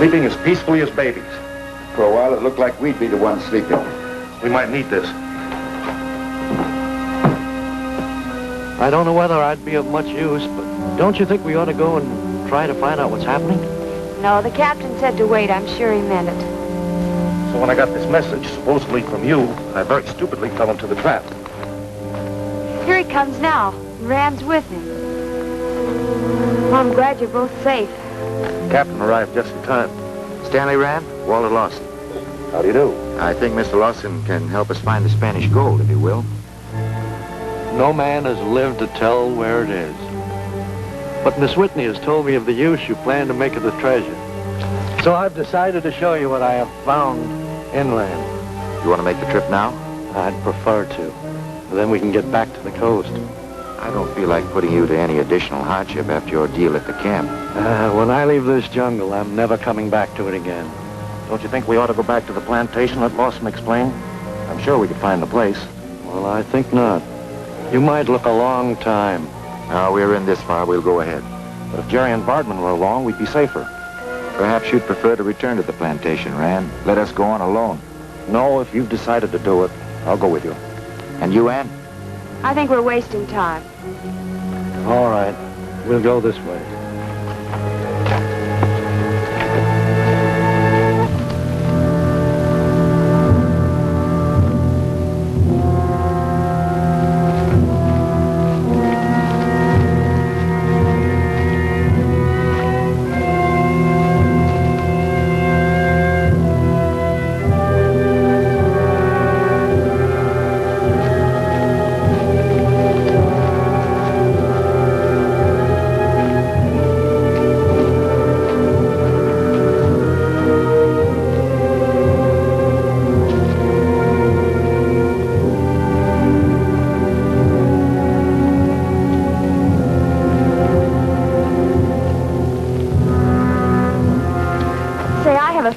Sleeping as peacefully as babies. For a while, it looked like we'd be the ones sleeping. We might need this. I don't know whether I'd be of much use, but don't you think we ought to go and try to find out what's happening? No, the captain said to wait. I'm sure he meant it. So when I got this message, supposedly from you, I very stupidly fell into the trap. Here he comes now. Rand's with him. Well, I'm glad you're both safe. Captain arrived just in time. Stanley Rand, Walter Lawson. How do you do? I think Mr. Lawson can help us find the Spanish gold, if he will. No man has lived to tell where it is. But Miss Whitney has told me of the use you plan to make of the treasure. So I've decided to show you what I have found inland. You want to make the trip now? I'd prefer to. Then we can get back to the coast. I don't feel like putting you to any additional hardship after your deal at the camp. When I leave this jungle, I'm never coming back to it again. Don't you think we ought to go back to the plantation, let Lawson explain? I'm sure we could find the place. Well, I think not. You might look a long time. Now we're in this far, we'll go ahead. But if Jerry and Bardman were along, we'd be safer. Perhaps you'd prefer to return to the plantation, Rand. Let us go on alone. No, if you've decided to do it, I'll go with you. And you, Ann? I think we're wasting time. All right. We'll go this way.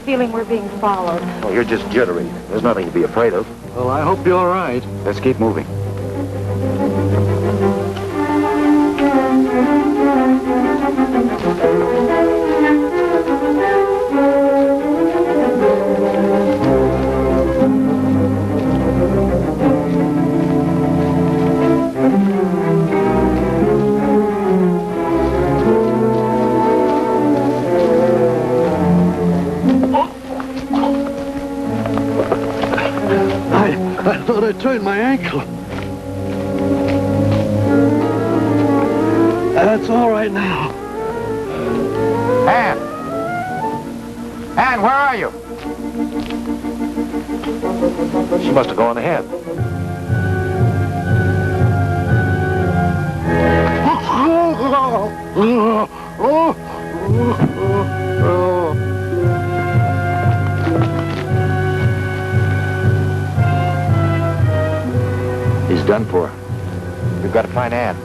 Feeling we're being followed. Oh, you're just jittery. There's nothing to be afraid of. Well, I hope you're right. Let's keep moving. I thought I turned my ankle. That's all right now. Ann! Ann, where are you? She must have gone ahead. He's done for. We've got to find Ann.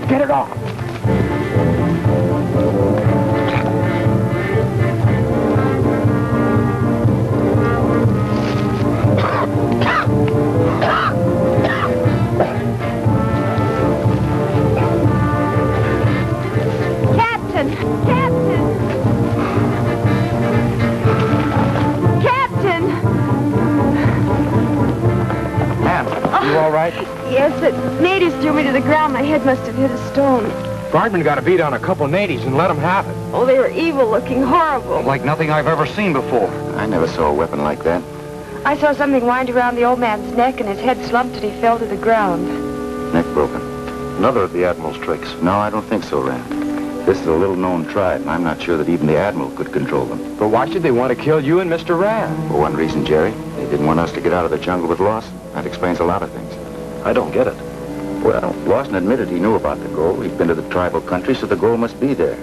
Get it off. Captain! Captain! Captain! Ann, you all right? Yes, the natives threw me to the ground. My head must have hit a stone. Bardman got a beat on a couple natives and let them have it. Oh, they were evil-looking, horrible. Like nothing I've ever seen before. I never saw a weapon like that. I saw something wind around the old man's neck, and his head slumped and he fell to the ground. Neck broken. Another of the Admiral's tricks. No, I don't think so, Rand. This is a little-known tribe, and I'm not sure that even the Admiral could control them. But why should they want to kill you and Mr. Rand? For one reason, Jerry. They didn't want us to get out of the jungle with Lawson. That explains a lot of things. I don't get it. Well, Lawson admitted he knew about the gold. He'd been to the tribal country, so the gold must be there.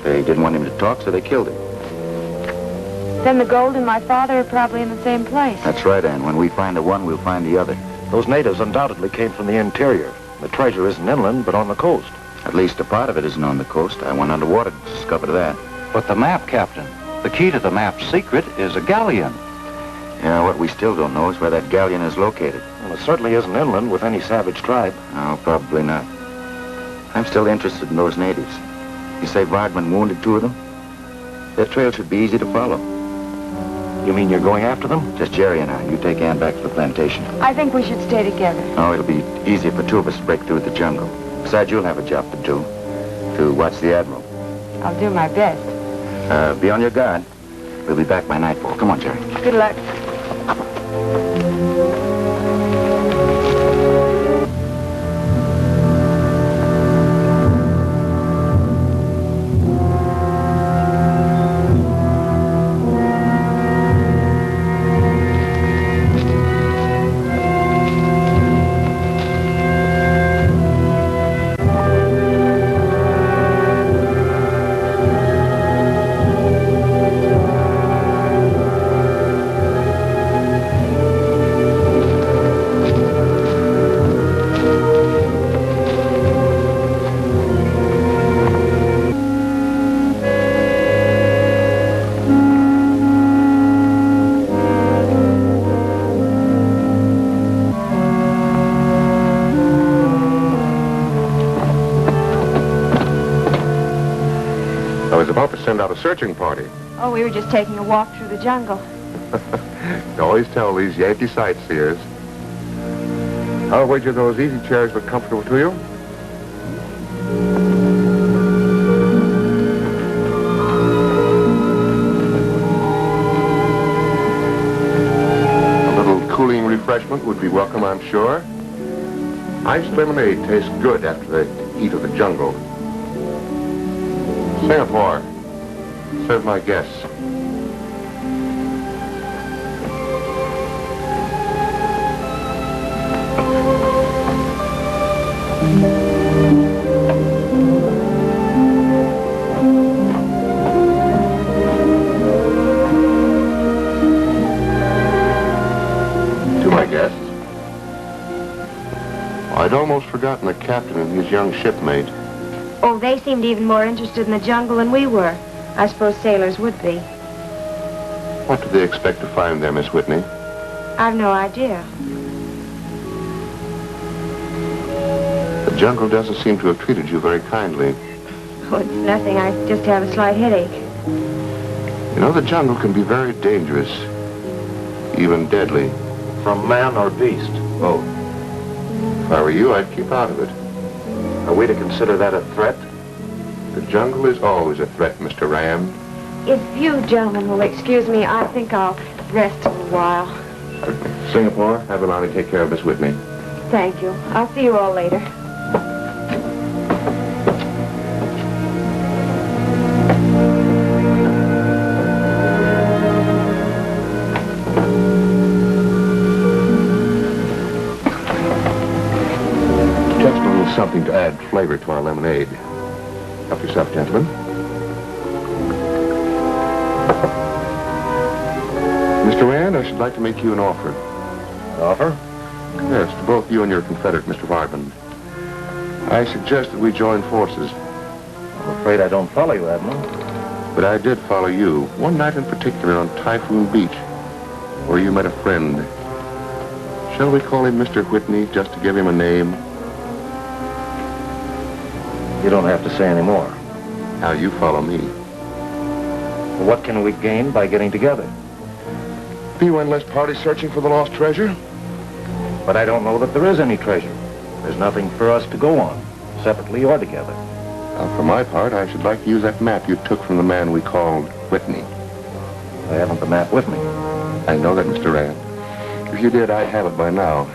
They didn't want him to talk, so they killed him. Then the gold and my father are probably in the same place. That's right, Anne. When we find the one, we'll find the other. Those natives undoubtedly came from the interior. The treasure isn't inland, but on the coast. At least a part of it isn't on the coast. I went underwater to discover that. But the map, Captain. The key to the map's secret is a galleon. Yeah, what we still don't know is where that galleon is located. Well, it certainly isn't inland with any savage tribe. No, probably not. I'm still interested in those natives. You say Vargman wounded 2 of them? Their trail should be easy to follow. You mean you're going after them? Just Jerry and I. You take Ann back to the plantation. I think we should stay together. Oh, it'll be easier for 2 of us to break through the jungle. Besides, you'll have a job to do. To watch the Admiral. I'll do my best. Be on your guard. We'll be back by nightfall. Come on, Jerry. Good luck. Send out a searching party. Oh, we were just taking a walk through the jungle. You always tell these Yankee sightseers. I'll wager those easy chairs were comfortable to you. A little cooling refreshment would be welcome, I'm sure. Iced lemonade tastes good after the heat of the jungle. Singapore. Serve my guests. To my guests. I'd almost forgotten the captain and his young shipmate. Oh, they seemed even more interested in the jungle than we were. I suppose sailors would be. What do they expect to find there, Miss Whitney? I've no idea. The jungle doesn't seem to have treated you very kindly. Oh, it's nothing. I just have a slight headache. You know, the jungle can be very dangerous, even deadly. From man or beast? Both. If I were you, I'd keep out of it. Are we to consider that a threat? The jungle is always a threat, Mr. Ram. If you gentlemen will excuse me, I think I'll rest a while. Singapore, have Alani take care of Miss Whitney. Thank you. I'll see you all later. Just a little something to add flavor to our lemonade. Help yourself, gentlemen. Mr. Rand, I should like to make you an offer. An offer? Yes, to both you and your confederate, Mr. Vargman. I suggest that we join forces. I'm afraid I don't follow you, Admiral. But I did follow you, one night in particular on Typhoon Beach, where you met a friend. Shall we call him Mr. Whitney, just to give him a name? You don't have to say any more. Now you follow me. Well, what can we gain by getting together? Be one less party searching for the lost treasure. But I don't know that there is any treasure. There's nothing for us to go on, separately or together. Now, for my part, I should like to use that map you took from the man we called Whitney. I haven't the map with me. I know that, Mr. Rand. If you did, I'd have it by now.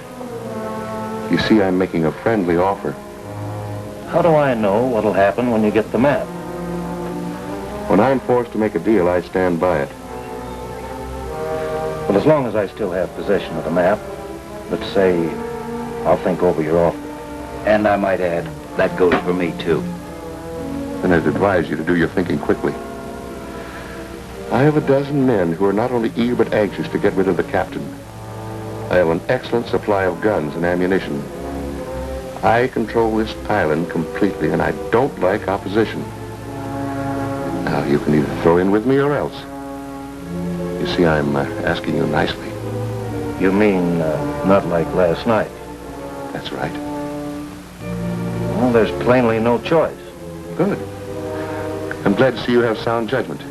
You see, I'm making a friendly offer. How do I know what'll happen when you get the map? When I'm forced to make a deal, I stand by it. Well, as long as I still have possession of the map, let's say I'll think over your offer. And I might add, that goes for me, too. then I'd advise you to do your thinking quickly. I have a dozen men who are not only eager but anxious to get rid of the captain. I have an excellent supply of guns and ammunition. I control this island completely, and I don't like opposition. Now, you can either throw in with me or else. You see, I'm asking you nicely. You mean not like last night? That's right. Well, there's plainly no choice. Good. I'm glad to see you have sound judgment.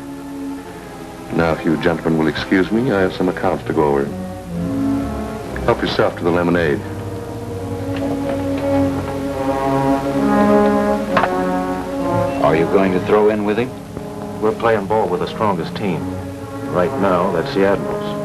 Now, if you gentlemen will excuse me, I have some accounts to go over. Help yourself to the lemonade. Are you going to throw in with him? We're playing ball with the strongest team. Right now, that's the Admiral's.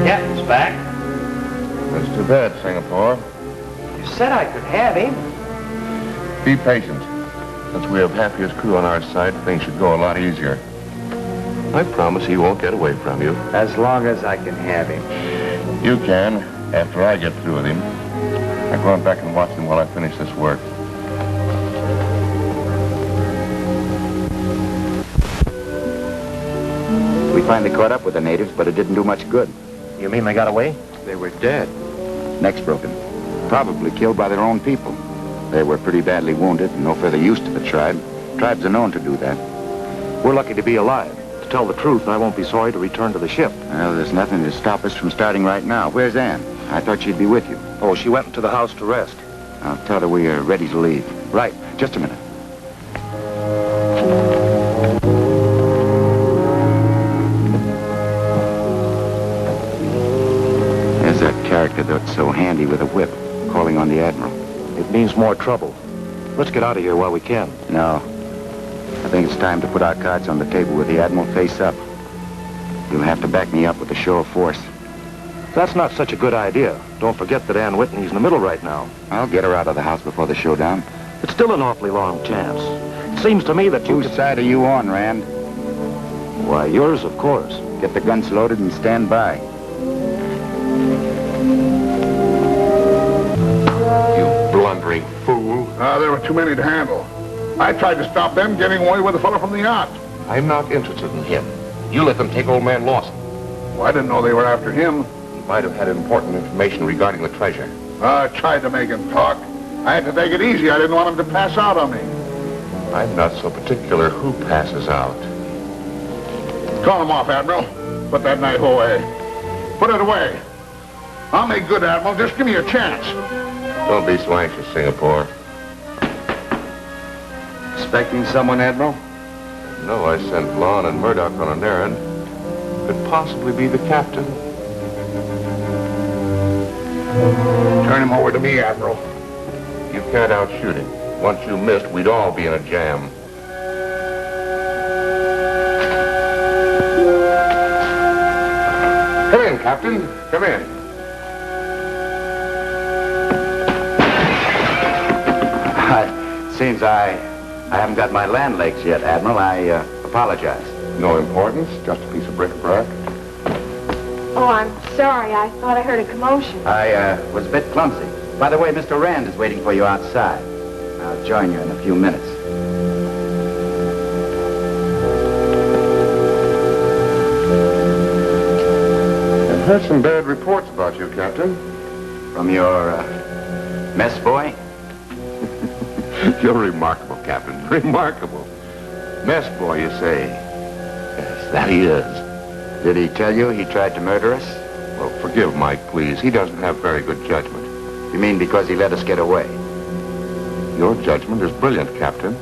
Captain's back. That's too bad, Singapore. You said I could have him. Be patient. Since we have half his crew on our side, things should go a lot easier. I promise he won't get away from you. As long as I can have him. You can, after I get through with him. I'm going back and watch him while I finish this work. We finally caught up with the natives, but it didn't do much good. You mean they got away? They were dead. Necks broken. Probably killed by their own people. They were pretty badly wounded and no further use to the tribe. Tribes are known to do that. We're lucky to be alive. To tell the truth, I won't be sorry to return to the ship. Well, there's nothing to stop us from starting right now. Where's Anne? I thought she'd be with you. Oh, she went into the house to rest. I'll tell her we are ready to leave. Right. Just a minute. There's that character that's so handy with a whip, calling on the Admiral. It means more trouble. Let's get out of here while we can. No. I think it's time to put our cards on the table with the Admiral face up. You'll have to back me up with a show of force. That's not such a good idea. Don't forget that Ann Whitney's in the middle right now. I'll get her out of the house before the showdown. It's still an awfully long chance. It seems to me that you... Whose side are you on, Rand? Why, yours, of course. Get the guns loaded and stand by. Blundering fool. There were too many to handle. I tried to stop them getting away with the fellow from the yacht. I'm not interested in him. You let them take old man Lawson. Well, I didn't know they were after him. He might have had important information regarding the treasure. I tried to make him talk. I had to take it easy. I didn't want him to pass out on me. I'm not so particular who passes out. Call him off, Admiral. Put that knife away. Put it away. I'll make good, Admiral. Just give me a chance. Don't be so anxious, Singapore. Expecting someone, Admiral? No, I sent Lon and Murdoch on an errand. Could possibly be the captain. Turn him over to me, Admiral. You can't outshoot him. Once you missed, we'd all be in a jam. Come in, Captain. Come in. Seems I haven't got my land legs yet, Admiral. I apologize. No importance. Just a piece of bric-a-brac. Oh, I'm sorry. I thought I heard a commotion. I was a bit clumsy. By the way, Mr. Rand is waiting for you outside. I'll join you in a few minutes. I've heard some bad reports about you, Captain. From your mess boy? You're remarkable, Captain. Remarkable. Mess boy, you say? Yes, that he is. Did he tell you he tried to murder us? Well, forgive Mike, please. He doesn't have very good judgment. You mean because he let us get away? Your judgment is brilliant, Captain.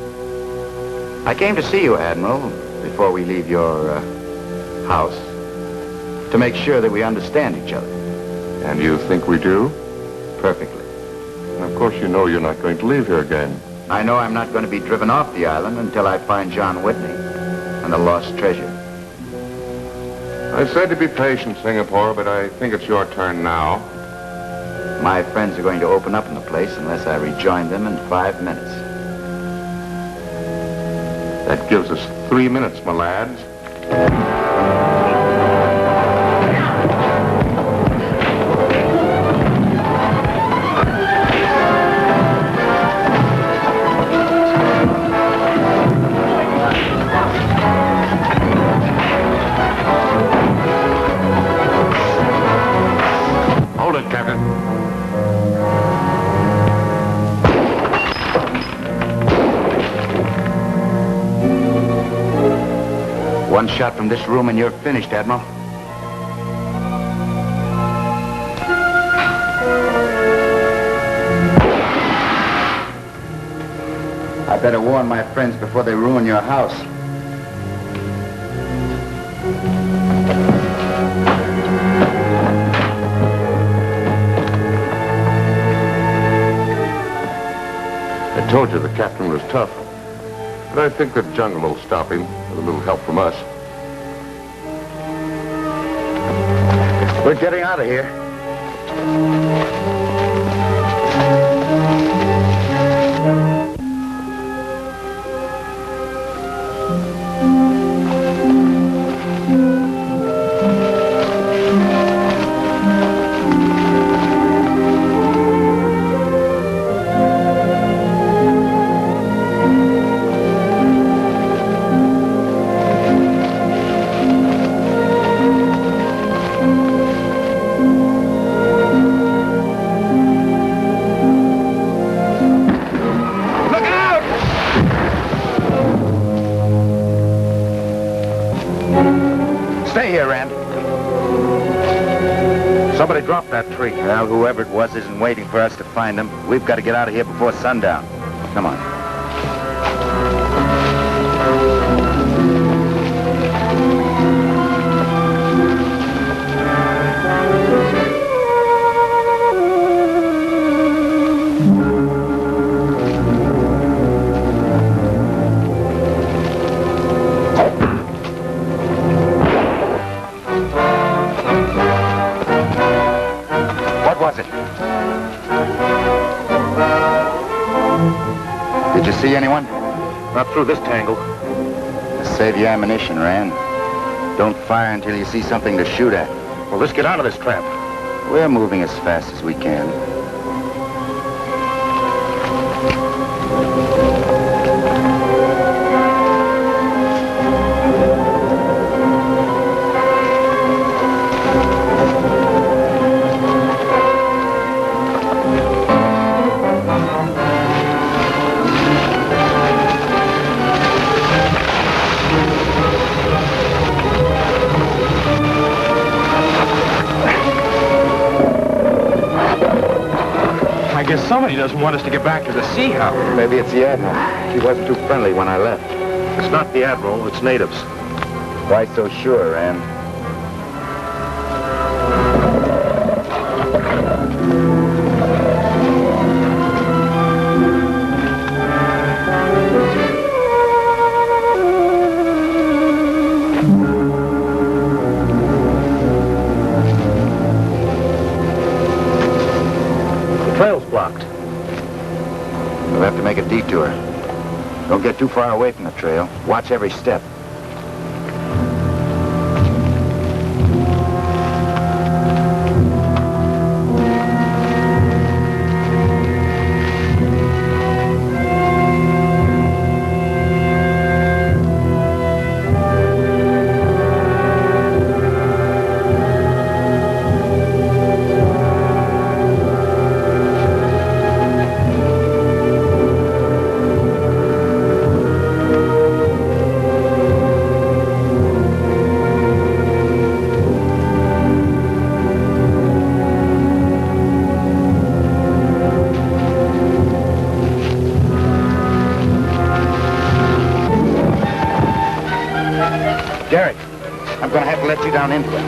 I came to see you, Admiral, before we leave your house, to make sure that we understand each other. And you think we do? Perfectly. And of course you know you're not going to leave here again. I know I'm not going to be driven off the island until I find John Whitney and the lost treasure. I said to be patient, Singapore, but I think it's your turn now. My friends are going to open up in the place unless I rejoin them in 5 minutes. That gives us 3 minutes, my lads. Hold it, Captain. One shot from this room and you're finished, Admiral. I better warn my friends before they ruin your house. I told you the captain was tough. But I think the jungle will stop him with a little help from us. We're getting out of here. Stay here, Rand. Somebody dropped that tree. Well, whoever it was isn't waiting for us to find him. We've got to get out of here before sundown. Come on. Did you see anyone? Not through this tangle. Save your ammunition, Rand. Don't fire until you see something to shoot at. Well, let's get out of this trap. We're moving as fast as we can. I guess somebody doesn't want us to get back to the Sea Hound. Maybe it's the Admiral. He wasn't too friendly when I left. It's not the Admiral, it's natives. Why so sure, Rand? Trail's blocked. We'll have to make a detour. Don't get too far away from the trail. Watch every step. Derek, I'm going to have to let you down into it.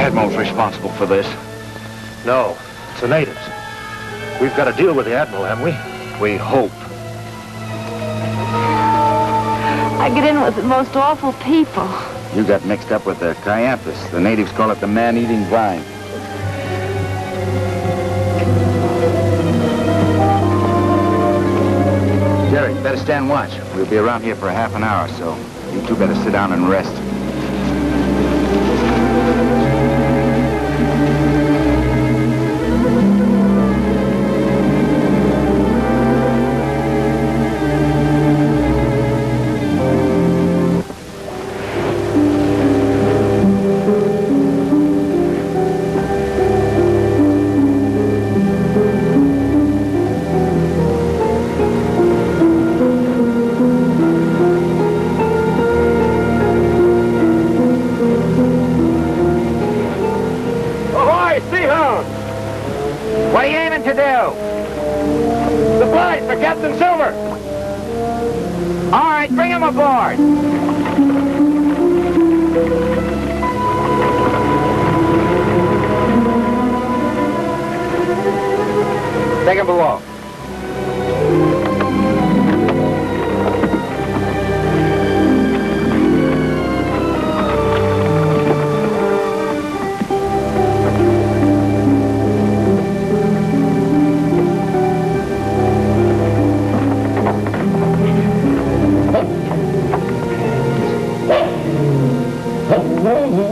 Admiral's responsible for this. No, it's the natives. We've got to deal with the Admiral, haven't we? We hope. I get in with the most awful people. You got mixed up with the Caiaphas. The natives call it the man-eating vine. Jerry, better stand watch. We'll be around here for half an hour, so you two better sit down and rest. What are you aiming to do? Supplies for Captain Silver. All right, bring him aboard. Take him below.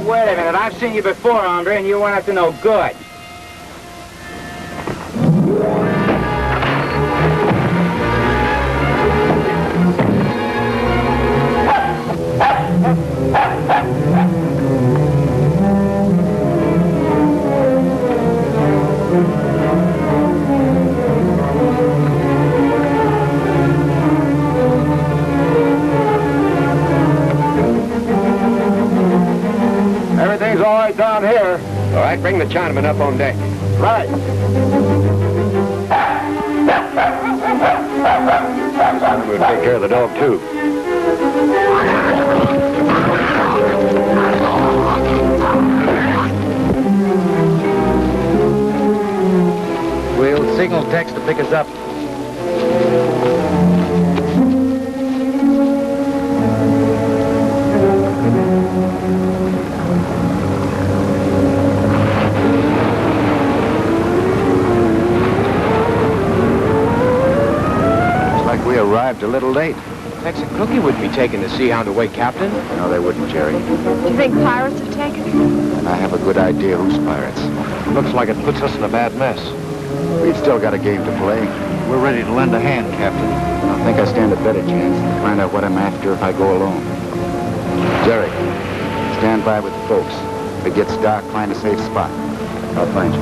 Wait a minute, I've seen you before, Andre, and you weren't up to no good. Everything's all right down here. All right, bring the Chinaman up on deck. Right. We'll take care of the dog, too. We'll signal Tex to pick us up. We arrived a little late. Tex and Cookie would be taking the Sea Hound away, Captain. No, they wouldn't, Jerry. You think pirates have taken her? I have a good idea who's pirates. Looks like it puts us in a bad mess. We've still got a game to play. We're ready to lend a hand, Captain. I think I stand a better chance to find out what I'm after if I go alone. Jerry, stand by with the folks. If it gets dark, find a safe spot. I'll find you.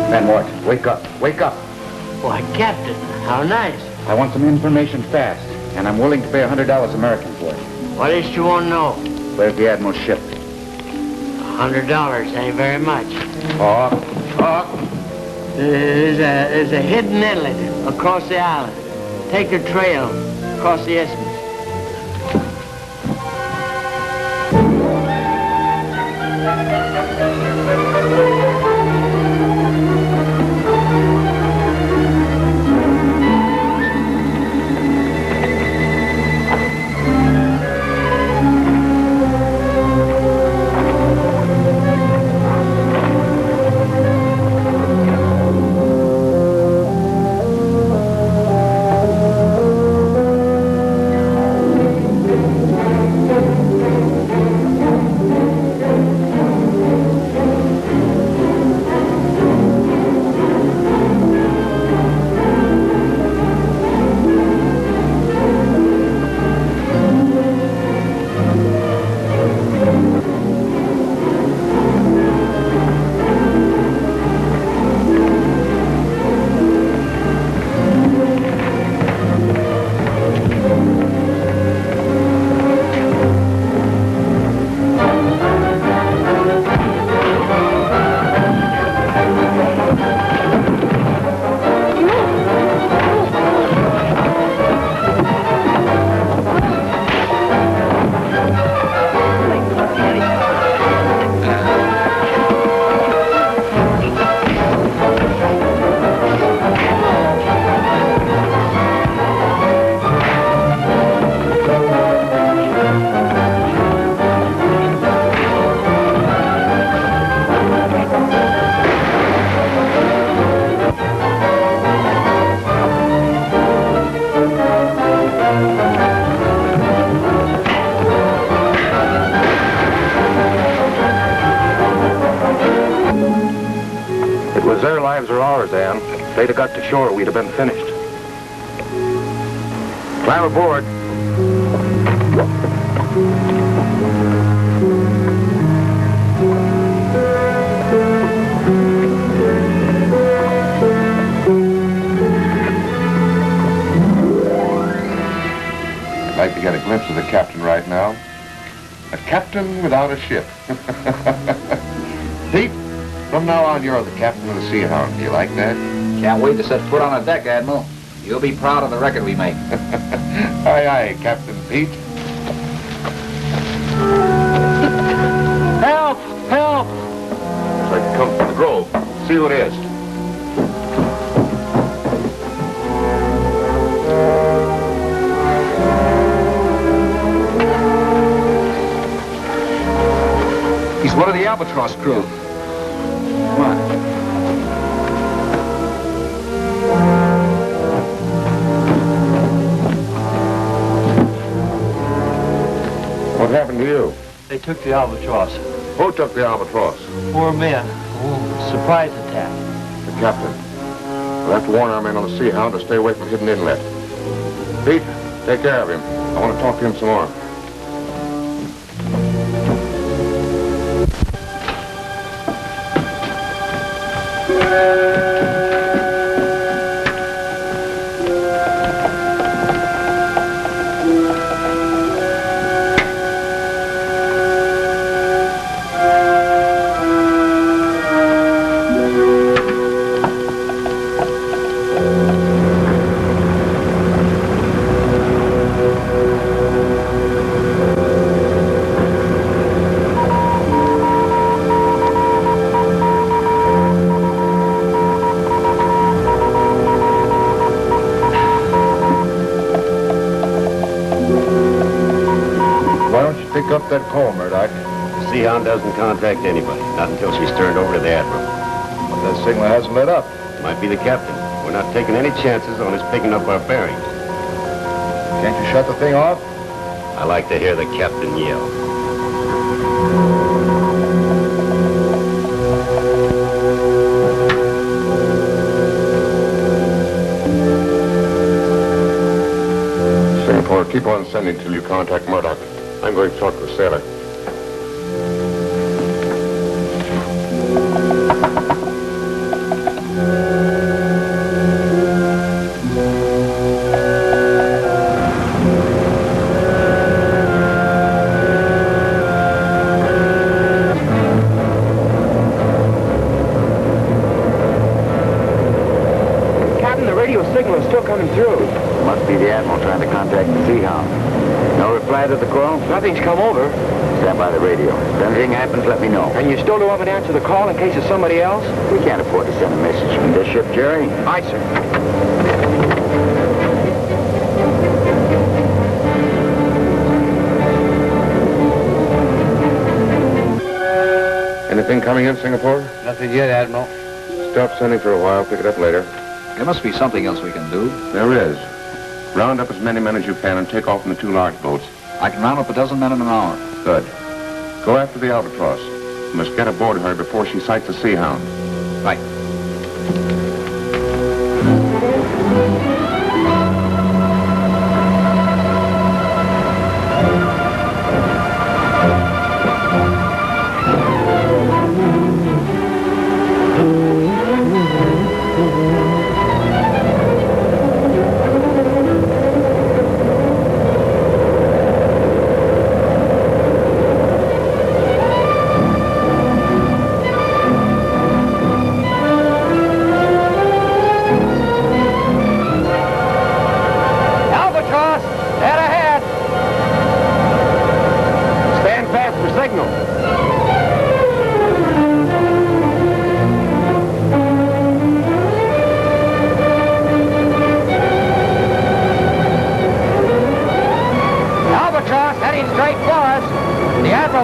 Van Wart, wake up, wake up. Why, Captain, how nice. I want some information fast, and I'm willing to pay $100 American for it. What is you want to know? Where's the Admiral's ship? $100 ain't very much. Talk. There's a hidden inlet across the island. Take the trail across the isthmus. It was their lives or ours, Ann. If they'd have got to shore, we'd have been finished. Climb aboard. I'd like to get a glimpse of the captain right now. A captain without a ship. Pete, from now on, you're the captain of the Sea Hound. Do you like that? Can't wait to set foot on a deck, Admiral. You'll be proud of the record we make. Aye, aye, Captain Pete. Help! Help! Looks like it comes from the grove. See who it is. He's one of the Albatross crew. Come on. What happened to you? They took the Albatross. Who took the Albatross? 4 men. Oh, surprise attack. The captain. We'll have to warn our men on the Sea Hound to stay away from Hidden Inlet. Pete, take care of him. I want to talk to him some more. Up that call, Murdoch. The Sea Hound doesn't contact anybody, not until she's turned over to the Admiral. But that signal hasn't lit up. Might be the captain. We're not taking any chances on his picking up our bearings. Can't you shut the thing off? I like to hear the captain yell. Singapore, keep on sending till you contact Murdoch. I'm going to talk to the sailor. Captain, the radio signal is still coming through. Must be the Admiral trying to contact the Sea Hound. No reply to the call? Nothing's come over. Stand by the radio. If anything happens, let me know. And you still don't have an answer to the call in case it's somebody else? We can't afford to send a message from this ship, Jerry. Aye, sir. Anything coming in, Singapore? Nothing yet, Admiral. Stop sending for a while. Pick it up later. There must be something else we can do. There is. Round up as many men as you can and take off in the 2 large boats. I can round up a dozen men in an hour. Good. Go after the Albatross. You must get aboard her before she sights the Sea Hound. Right.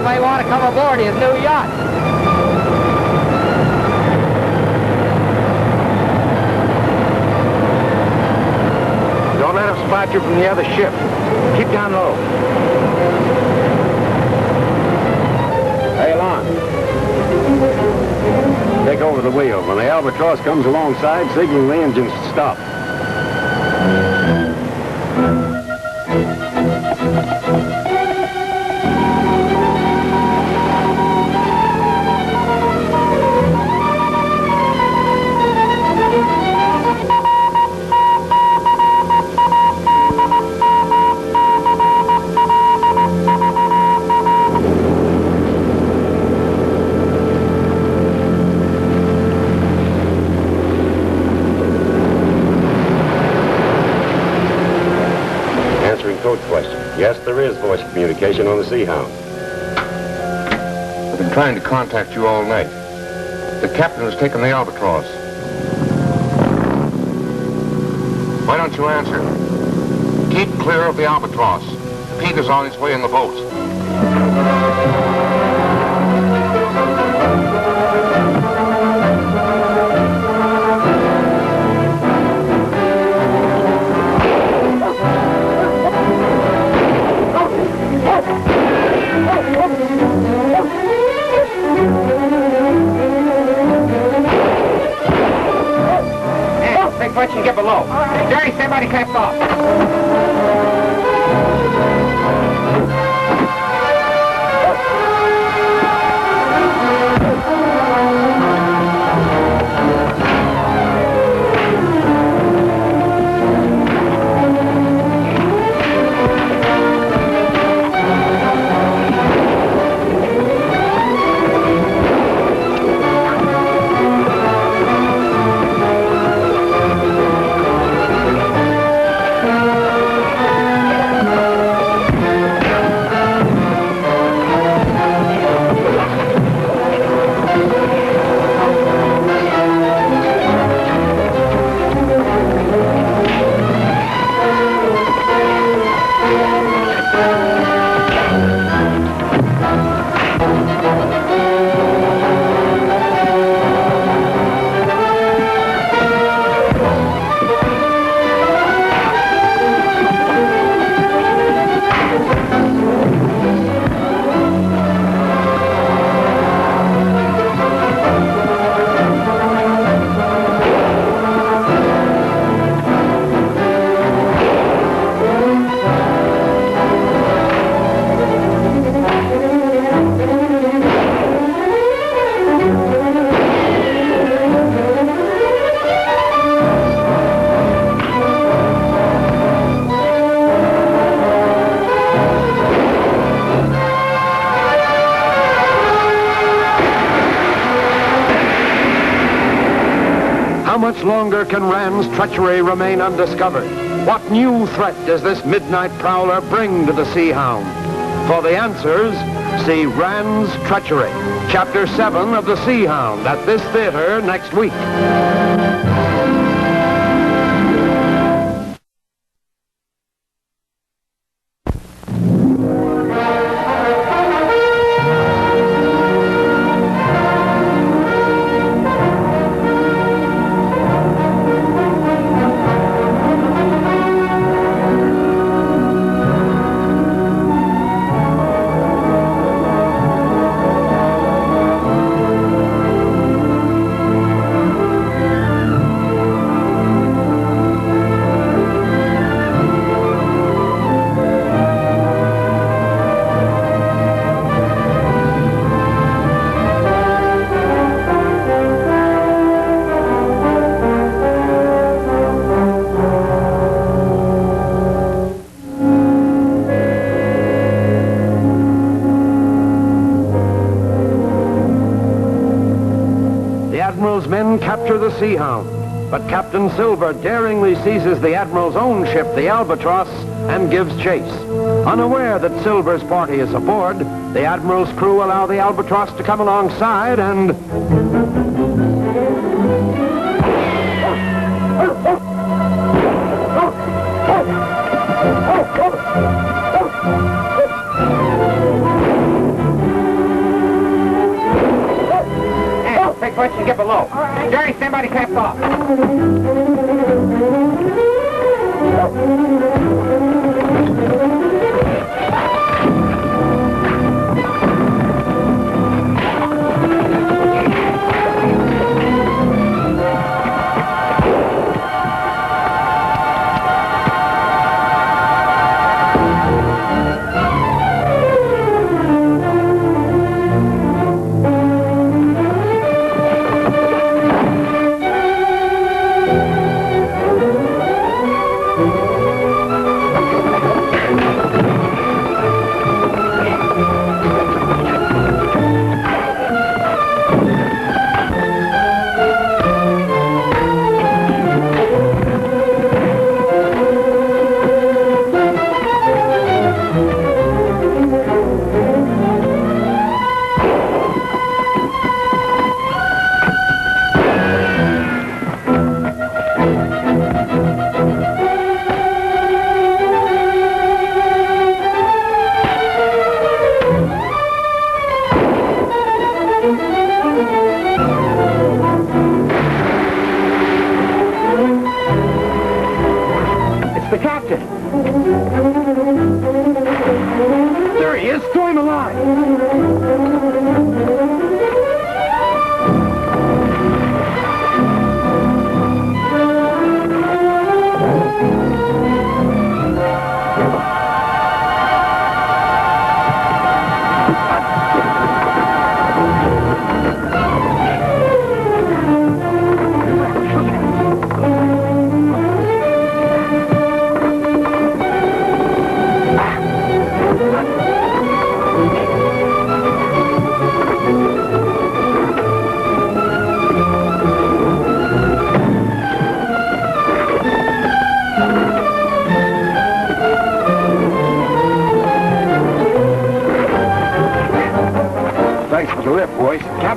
May want to come aboard his new yacht. Don't let him spot you from the other ship. Keep down low. Sail on. Take a over the wheel. When the Albatross comes alongside, signal the engines to stop. Code question. Yes, there is voice communication on the Sea Hound. I've been trying to contact you all night. The captain has taken the Albatross. Why don't you answer? Keep clear of the Albatross. Pete is on his way in the boat. Big Butch and get below. Jerry, stand by to cast off. How much longer can Rand's treachery remain undiscovered? What new threat does this midnight prowler bring to the Sea Hound? For the answers, see Rand's Treachery, Chapter 7 of the Sea Hound at this theater next week. Admiral's men capture the Sea Hound, but Captain Silver daringly seizes the Admiral's own ship, the Albatross, and gives chase. Unaware that Silver's party is aboard, the Admiral's crew allow the Albatross to come alongside and... Take watch and get below. Jerry, stand by to cast off.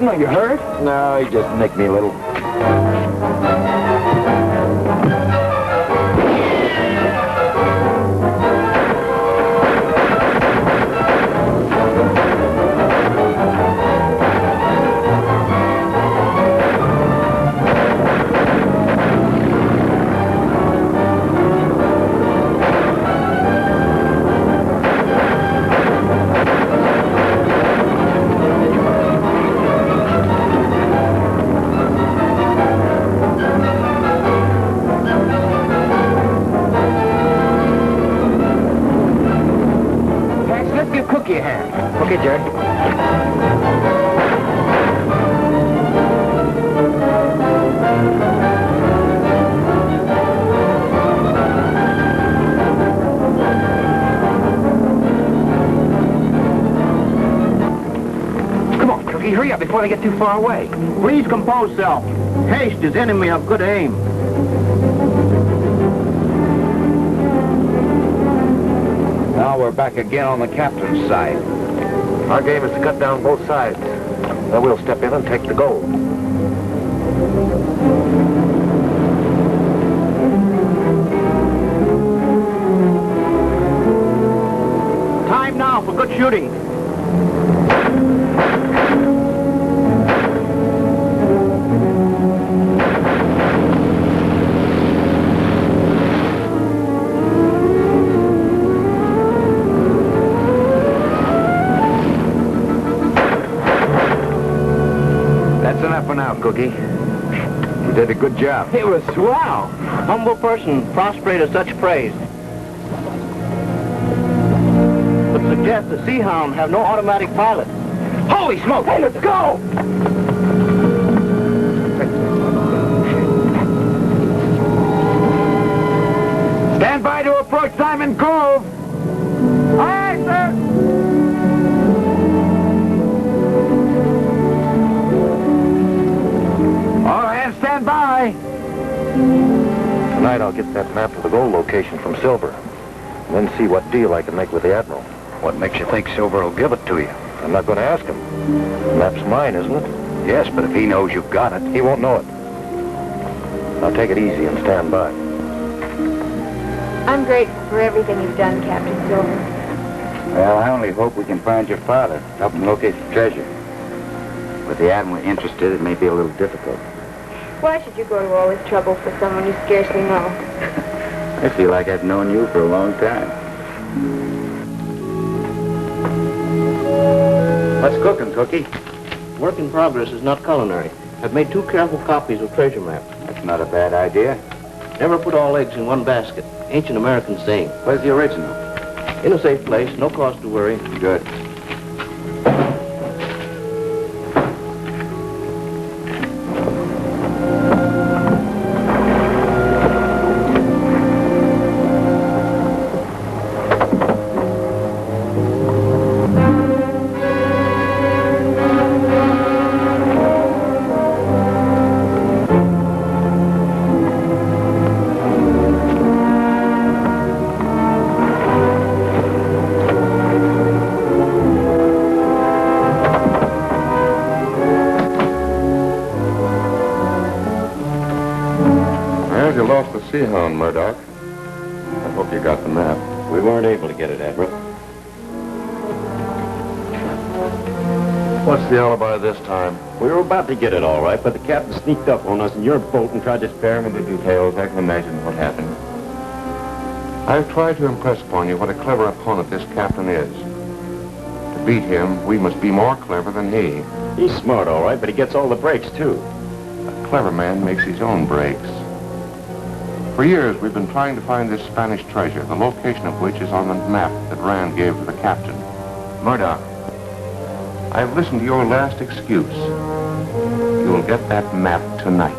Admiral, you hurt? No, he just nicked me a little. Cookie a hand. Okay, Jerry. Come on, Cookie, hurry up before they get too far away. Please compose self. Haste is enemy of good aim. Now we're back again on the captain's side. Our game is to cut down both sides. Then we'll step in and take the gold. Time now for good shooting. That's enough for now, Cookie. You did a good job. It was swell. Humble person prostrate such praise. But suggest the Sea Hound have no automatic pilot. Holy smoke! Hey, let's go! Stand by to approach Diamond Cove. Aye, sir. All hands stand by. Tonight I'll get that map of the gold location from Silver, and then see what deal I can make with the Admiral. What makes you think Silver will give it to you? I'm not going to ask him. The map's mine, isn't it? Yes, but if he knows you've got it... He won't know it. Now take it easy and stand by. I'm grateful for everything you've done, Captain Silver. Well, I only hope we can find your father, help him locate the treasure. With the Admiral interested, it may be a little difficult. Why should you go to all this trouble for someone you scarcely know? I feel like I've known you for a long time. What's cooking, Cookie? Work in progress is not culinary. I've made 2 careful copies of treasure map. That's not a bad idea. Never put all eggs in one basket. Ancient American saying. Where's the original? In a safe place, no cause to worry. Good. You lost the Sea Hound, Murdoch. I hope you got the map. We weren't able to get it, Admiral. What's the alibi this time? We were about to get it all right, but the captain sneaked up on us in your boat and tried to spare him into details. I can imagine what happened. I've tried to impress upon you what a clever opponent this captain is. To beat him, we must be more clever than he. He's smart, all right, but he gets all the breaks, too. A clever man makes his own breaks. For years, we've been trying to find this Spanish treasure, the location of which is on the map that Rand gave to the captain. Murdoch, I've listened to your last excuse. You'll get that map tonight.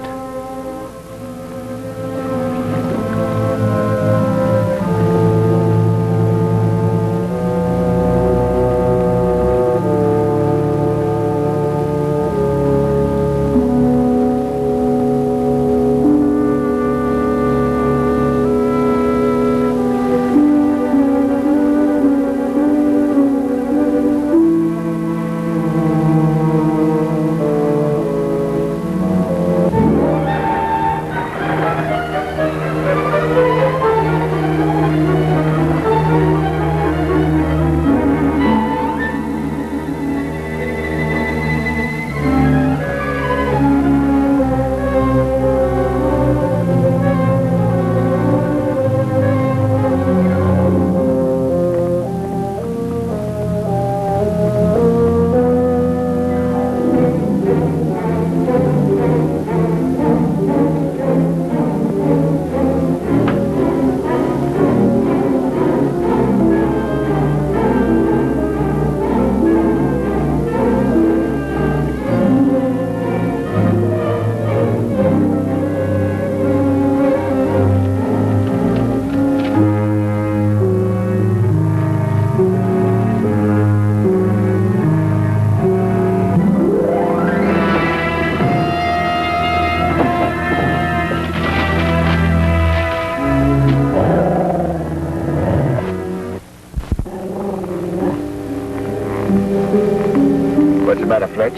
matter, Fletch?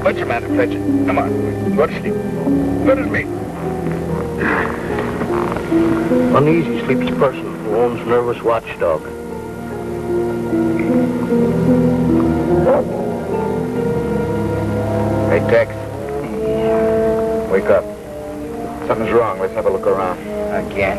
What's the matter, Fletcher? Come on. Go to sleep. Go to sleep. Uneasy sleeps a person who owns nervous watchdog. Hey, Tex. Wake up. Something's wrong. Let's have a look around. Again.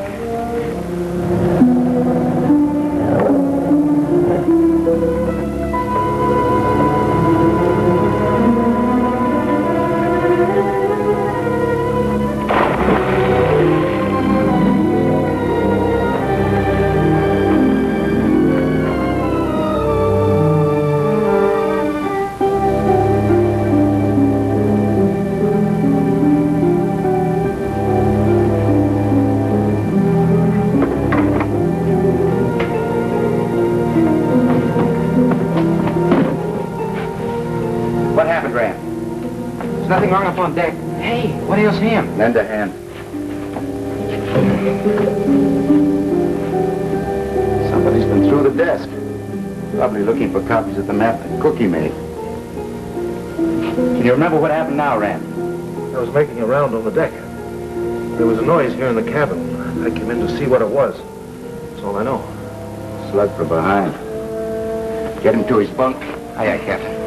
What happened, Ram? There's nothing wrong up on deck. Hey, what ails him? Lend a hand. Somebody's been through the desk. Probably looking for copies of the map that Cookie made. Can you remember what happened now, Ram? I was making a round on the deck. There was a noise here in the cabin. I came in to see what it was. That's all I know. Slug from behind. Get him to his bunk. Aye, aye, Captain.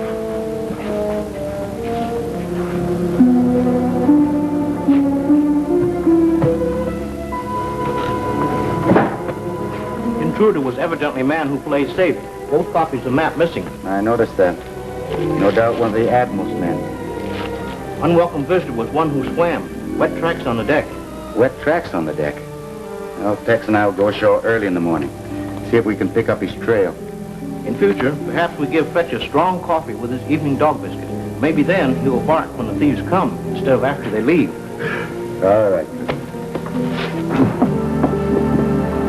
Intruder was evidently a man who plays safe. Both copies of the map missing. I noticed that. No doubt one of the Admiral's men. Unwelcome visitor was one who swam. Wet tracks on the deck. Wet tracks on the deck. Well, Tex and I will go ashore early in the morning. See if we can pick up his trail. In future, perhaps we give Fletcher strong coffee with his evening dog biscuit. Maybe then he will bark when the thieves come, instead of after they leave. All right.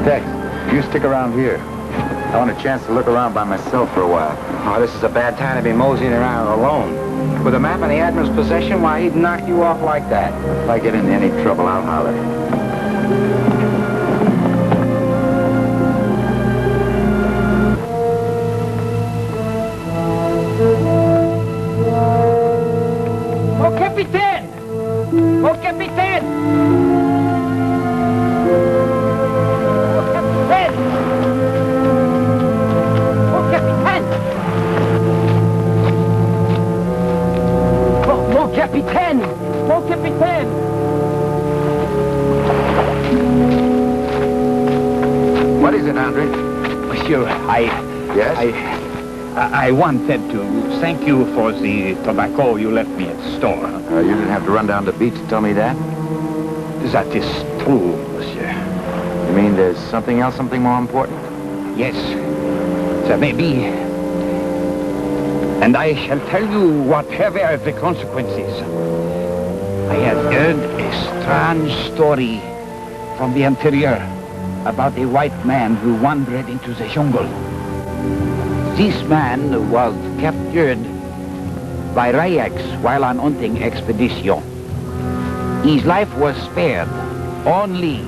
Tex, you stick around here. I want a chance to look around by myself for a while. Oh, this is a bad time to be moseying around alone. With a map in the Admiral's possession, why, he'd knock you off like that. If I get into any trouble, I'll holler. Oh, Captain! Oh, Captain! Oh, Captain! Oh, Captain! Oh, Captain! Oh, Captain! What is it, Andre? Monsieur, Yes? I wanted to thank you for the tobacco you left me at the store. You didn't have to run down the beach to tell me that? That is true, monsieur. You mean there's something else, something more important? Yes, there may be. And I shall tell you whatever the consequences. I have heard a strange story from the interior about a white man who wandered into the jungle. This man was captured by Ryaks while on hunting expedition. His life was spared only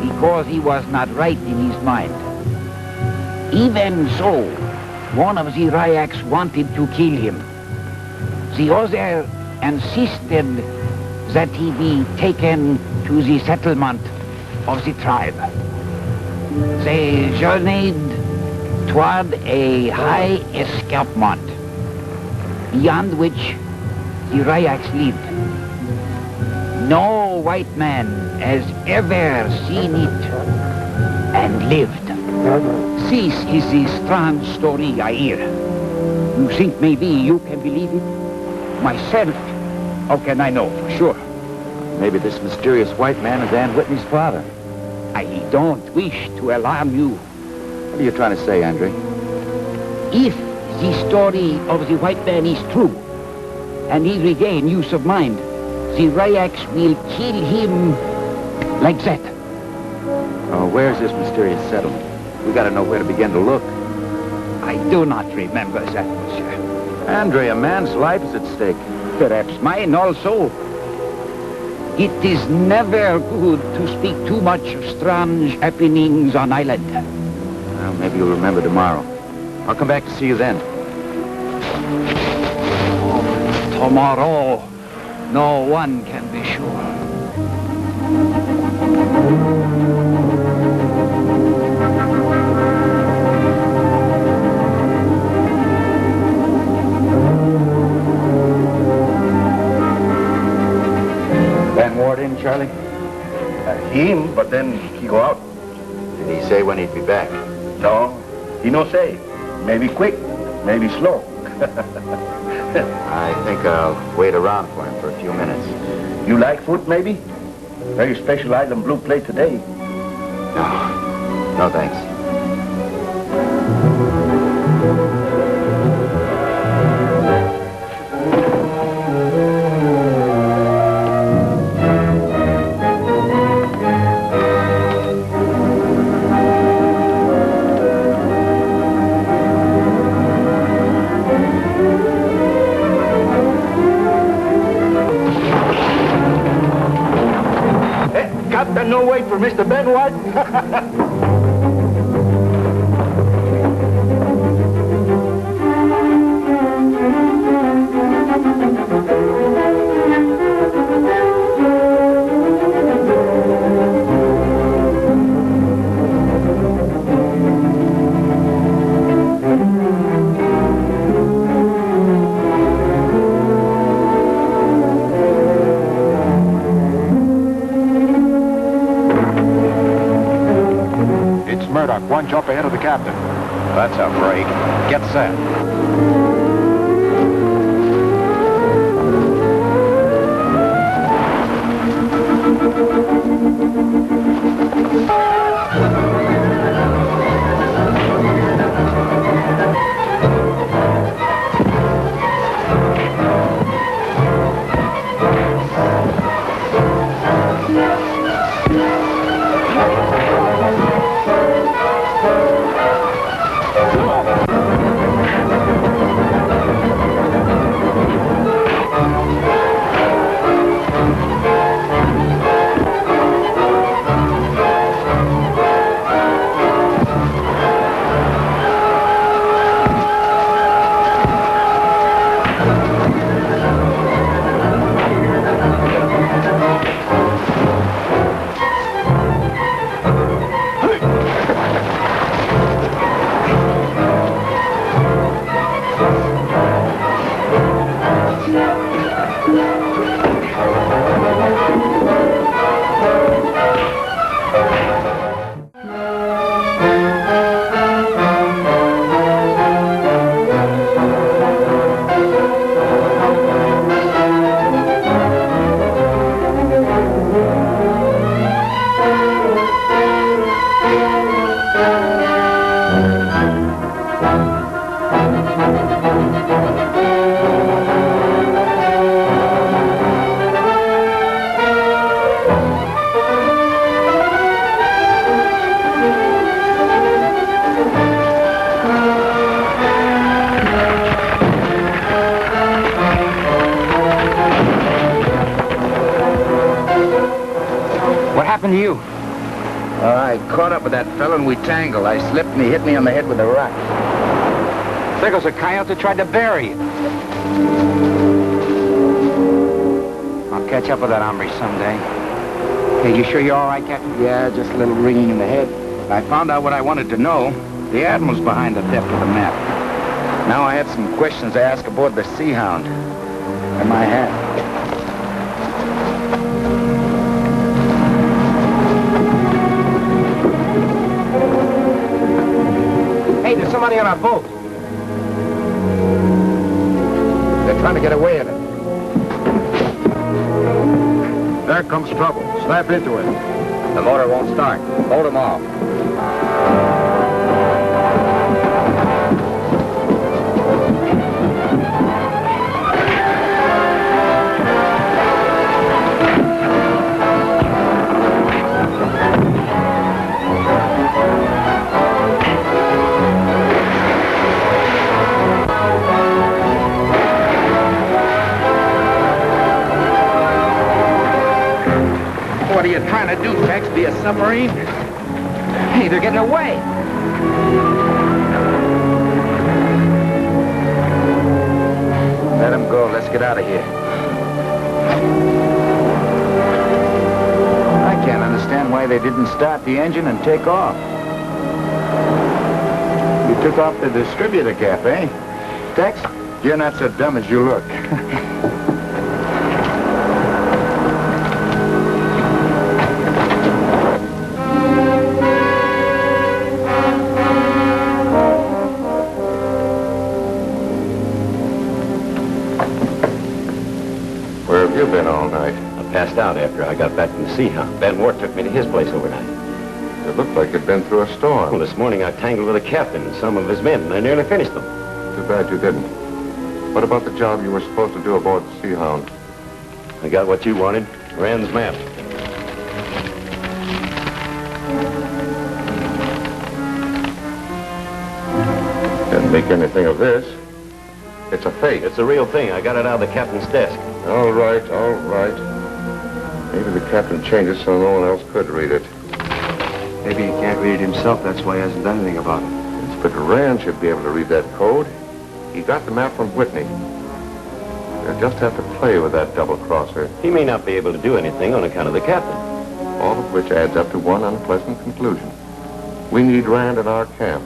because he was not right in his mind. Even so, one of the Ryaks wanted to kill him. The other insisted that he be taken to the settlement of the tribe. They journeyed toward a high escarpment, beyond which the Ryaks lived. No white man has ever seen it and lived. This is the strange story I hear. You think maybe you can believe it? Myself, how can I know for sure? Maybe this mysterious white man is Ann Whitney's father. I don't wish to alarm you. What are you trying to say, Andre? If the story of the white man is true, and he regain use of mind, the Ryaks will kill him like that. Oh, where's this mysterious settlement? We gotta know where to begin to look. I do not remember that, monsieur. Andre, a man's life is at stake. Perhaps mine also. It is never good to speak too much of strange happenings on island. Well, maybe you'll remember tomorrow. I'll come back to see you then. Tomorrow, no one can be sure. Van Ward in, Charlie? Him, but then he go out. Did he say when he'd be back? No, he no say. Maybe quick, maybe slow. I think I'll wait around for him for a few minutes. You like food, maybe? Very special item blue plate today. No. No, thanks. Captain, no wait for Mr. Benward. One jump ahead of the captain. That's a break. Get set. happened to you? I caught up with that fellow and we tangled. I slipped and he hit me on the head with a rock. There goes a coyote that tried to bury you. I'll catch up with that hombre someday. Hey, you sure you're all right, Captain? Yeah, just a little ringing in the head. I found out what I wanted to know. The Admiral's behind the theft of the map. Now I have some questions to ask aboard the Sea Hound. And my hat. Hey, there's somebody on our boat. They're trying to get away in it. There comes trouble. Snap into it. The motor won't start. Hold them off. What are you trying to do, Tex? Be a submarine? Hey, they're getting away. Let him go. Let's get out of here. I can't understand why they didn't start the engine and take off. You took off the distributor cap, eh? Tex, you're not so dumb as you look. Where have you been all night? I passed out after I got back from the Sea Hound. Van Wart took me to his place overnight. It looked like you'd been through a storm. Well, this morning I tangled with the captain and some of his men, and I nearly finished them. Too bad you didn't. What about the job you were supposed to do aboard the Sea Hound? I got what you wanted. Rand's map. Didn't make anything of this. It's a fake. It's the real thing. I got it out of the captain's desk. All right, all right. Maybe the captain changed it so no one else could read it. Maybe he can't read it himself. That's why he hasn't done anything about it. Inspector Rand should be able to read that code. He got the map from Whitney. They'll just have to play with that double-crosser. He may not be able to do anything on account of the captain. All of which adds up to one unpleasant conclusion. We need Rand in our camp.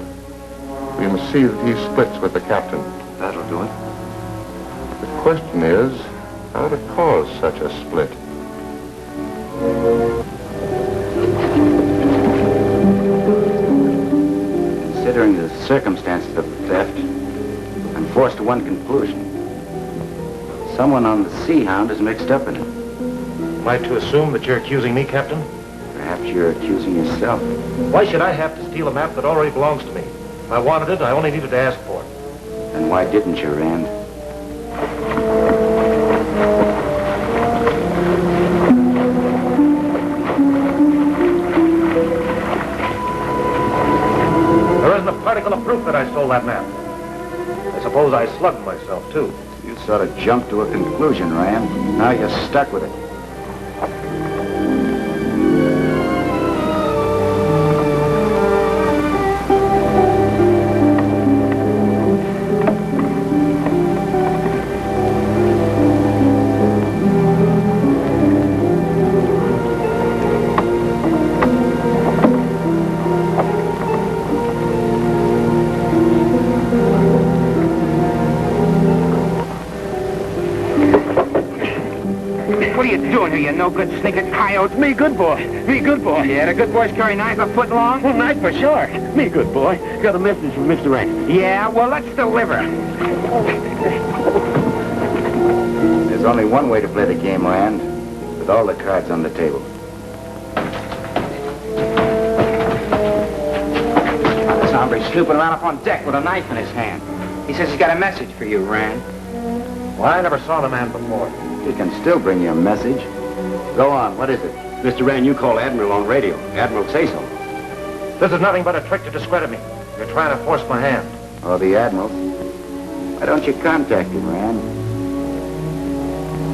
We must see that he splits with the captain. That'll do it. The question is, how to cause such a split? Considering the circumstances of the theft, I'm forced to one conclusion. Someone on the Sea Hound is mixed up in it. Am I to assume that you're accusing me, Captain? Perhaps you're accusing yourself. Why should I have to steal a map that already belongs to me? If I wanted it, I only needed to ask for it. Then why didn't you, Rand? There isn't a particle of proof that I stole that map. I suppose I slugged myself, too. You sort of jumped to a conclusion, Rand. Now you're stuck with it. You no good sneaking coyotes. Me good boy. Me good boy. Yeah, the good boys carry knives a foot long? Well, knife for sure. Me good boy. Got a message from Mr. Rand. Yeah, well, let's deliver. There's only one way to play the game, Rand. With all the cards on the table. This hombre's snooping around up on deck with a knife in his hand. He says he's got a message for you, Rand. Well, I never saw the man before. He can still bring you a message. Go on, what is it? Mr. Rand, you call Admiral on radio. Admiral say so. This is nothing but a trick to discredit me. You're trying to force my hand. Oh, the Admiral? Why don't you contact him, Rand?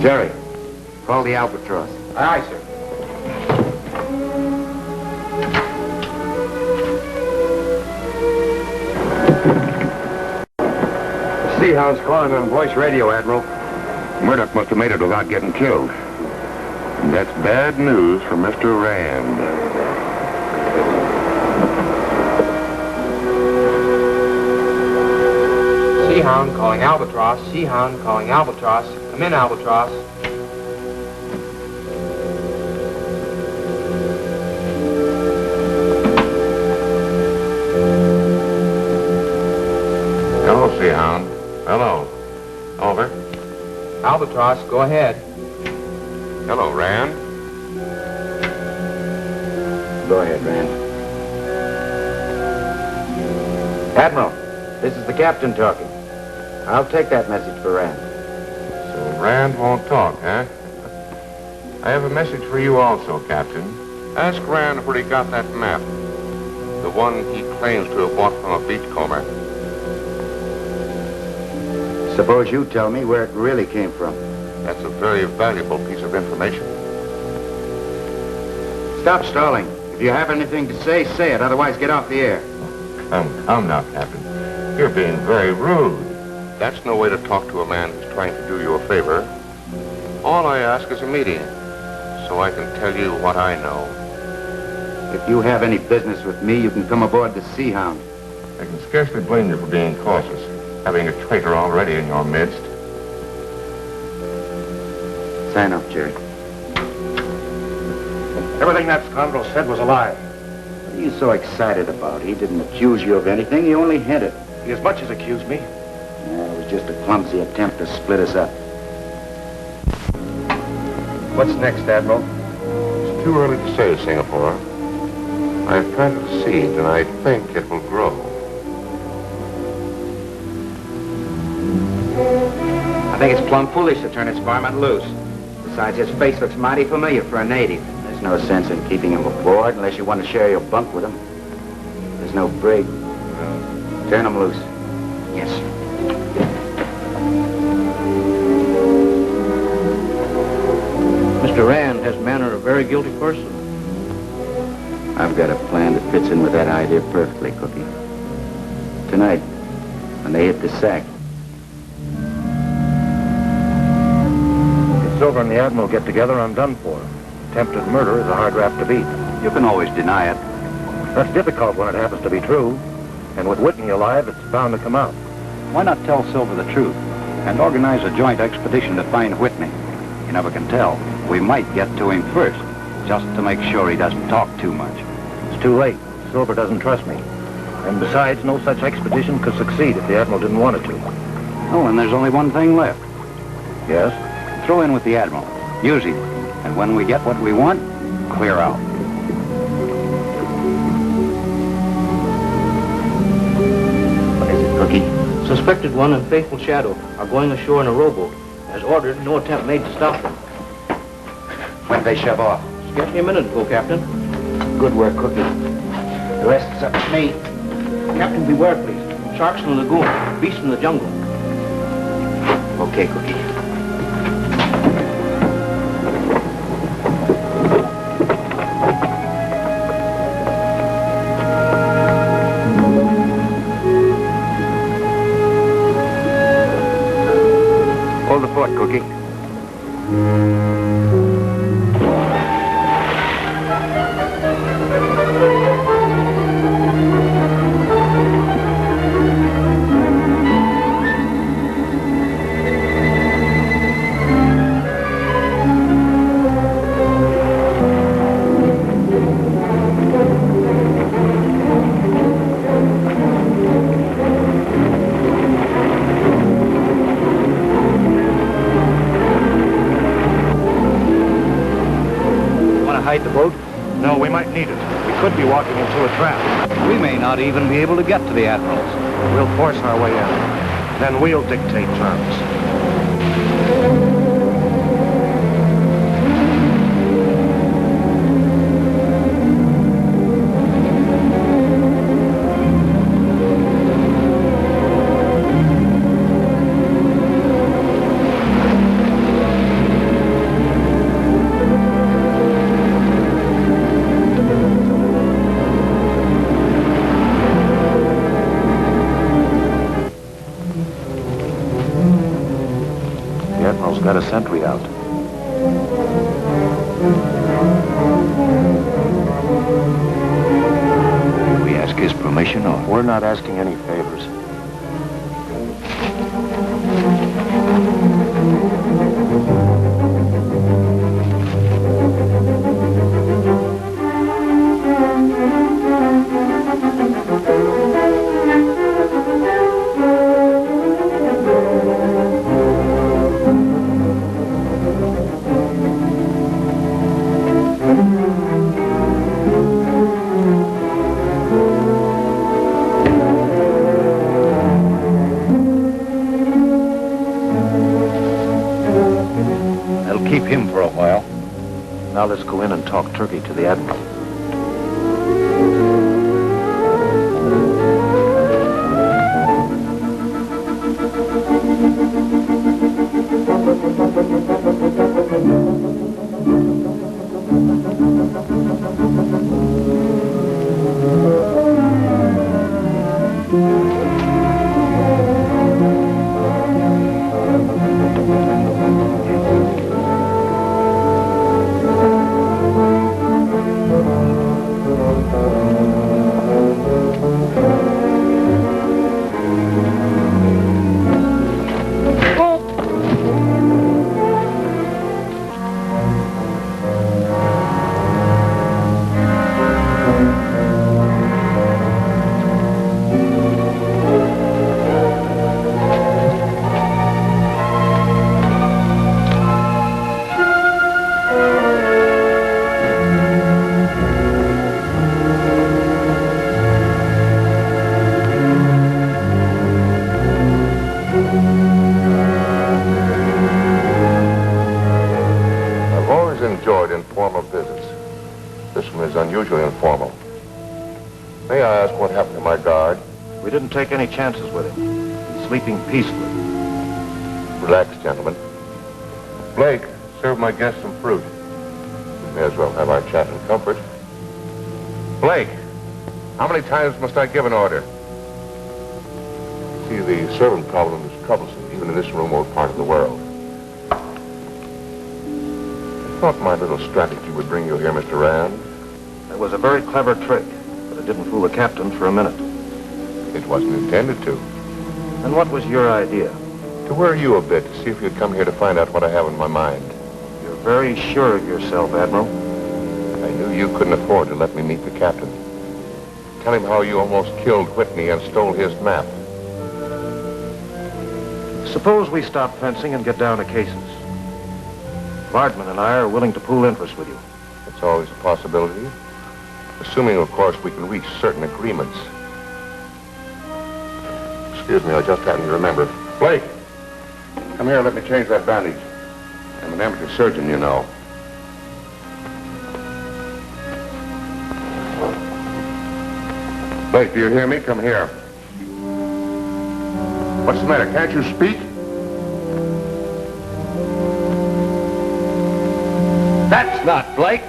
Jerry, call the Albatross. Aye, sir. The Sea Hound's calling on voice radio, Admiral. Murdoch must have made it without getting killed. And that's bad news for Mr. Rand. Sea Hound calling Albatross. Sea Hound calling Albatross. Come in, Albatross. Hello, Sea Hound. Hello. Over. Albatross, go ahead. Hello, Rand. Go ahead, Rand. Admiral, this is the captain talking. I'll take that message for Rand. So Rand won't talk, huh? I have a message for you also, Captain. Ask Rand where he got that map. The one he claims to have bought from a beachcomber. Suppose you tell me where it really came from. That's a very valuable piece of information. Stop stalling. If you have anything to say, say it. Otherwise, get off the air. Come now, Captain. You're being very rude. That's no way to talk to a man who's trying to do you a favor. All I ask is a meeting, so I can tell you what I know. If you have any business with me, you can come aboard the Sea Hound. I can scarcely blame you for being cautious, having a traitor already in your midst. Sign up, Jerry. Everything that scoundrel said was a lie. What are you so excited about? He didn't accuse you of anything. He only hinted. He as much as accused me. Yeah, it was just a clumsy attempt to split us up. What's next, Admiral? It's too early to say, Singapore. I've planted a seed, and I think it will grow. I think it's plumb foolish to turn its varmint loose. Besides, his face looks mighty familiar for a native. There's no sense in keeping him aboard unless you want to share your bunk with him. There's no brig. Turn him loose. Yes, sir. Mr. Rand has manner of a very guilty person. I've got a plan that fits in with that idea perfectly, Cookie. Tonight, when they hit the sack. If Silver and the Admiral get together, I'm done for. Attempted murder is a hard rap to beat. You can always deny it. That's difficult when it happens to be true. And with Whitney alive, it's bound to come out. Why not tell Silver the truth and organize a joint expedition to find Whitney? You never can tell. We might get to him first, just to make sure he doesn't talk too much. It's too late. Silver doesn't trust me. And besides, no such expedition could succeed if the Admiral didn't want it to. Oh, and there's only one thing left. Yes? Throw in with the Admiral. Use him. And when we get what we want, clear out. What is it, Cookie? Suspected one and faithful Chateau are going ashore in a rowboat. As ordered, no attempt made to stop them. When they shove off? Scarcely a minute ago, Captain. Good work, Cookie. The rest is up to me. Captain, beware, please. Sharks in the lagoon, beasts in the jungle. Okay, Cookie. Hold the fort, Cookie. Hide the boat? No, we might need it. We could be walking into a trap. We may not even be able to get to the Admiral's. We'll force our way in. Then we'll dictate terms. Got a sentry out. Did we ask his permission, or? We're not asking any favors. Keep him for a while. Now let's go in and talk turkey to the Admiral. This one is unusually informal. May I ask what happened to my guard? We didn't take any chances with him. He's sleeping peacefully. Relax, gentlemen. Blake, serve my guests some fruit. We may as well have our chat in comfort. Blake, how many times must I give an order? See, the servant problem is troublesome, even in this remote part of the world. I thought my little strategy would bring you here, Mr. Rand. It was a very clever trick, but it didn't fool the captain for a minute. It wasn't intended to. And what was your idea? To worry you a bit, to see if you'd come here to find out what I have in my mind. You're very sure of yourself, Admiral. I knew you couldn't afford to let me meet the captain. Tell him how you almost killed Whitney and stole his map. Suppose we stop fencing and get down to cases. Lardman and I are willing to pool interest with you. It's always a possibility. Assuming, of course, we can reach certain agreements. Excuse me, I just happened to remember. Blake, come here, let me change that bandage. I'm an amateur surgeon, you know. Blake, do you hear me? Come here. What's the matter? Can't you speak? That's not Blake.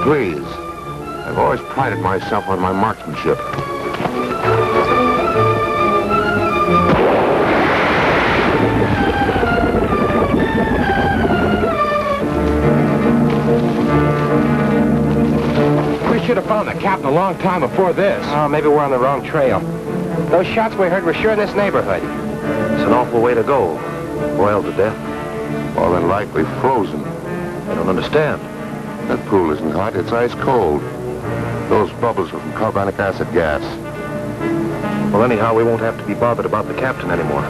Please. I've always prided myself on my marksmanship. We should have found the captain a long time before this. Oh, maybe we're on the wrong trail. Those shots we heard were sure in this neighborhood. It's an awful way to go. Boiled to death. Or then likely frozen. I don't understand. That pool isn't hot, it's ice cold. Those bubbles are from carbonic acid gas. Well, anyhow, we won't have to be bothered about the captain anymore.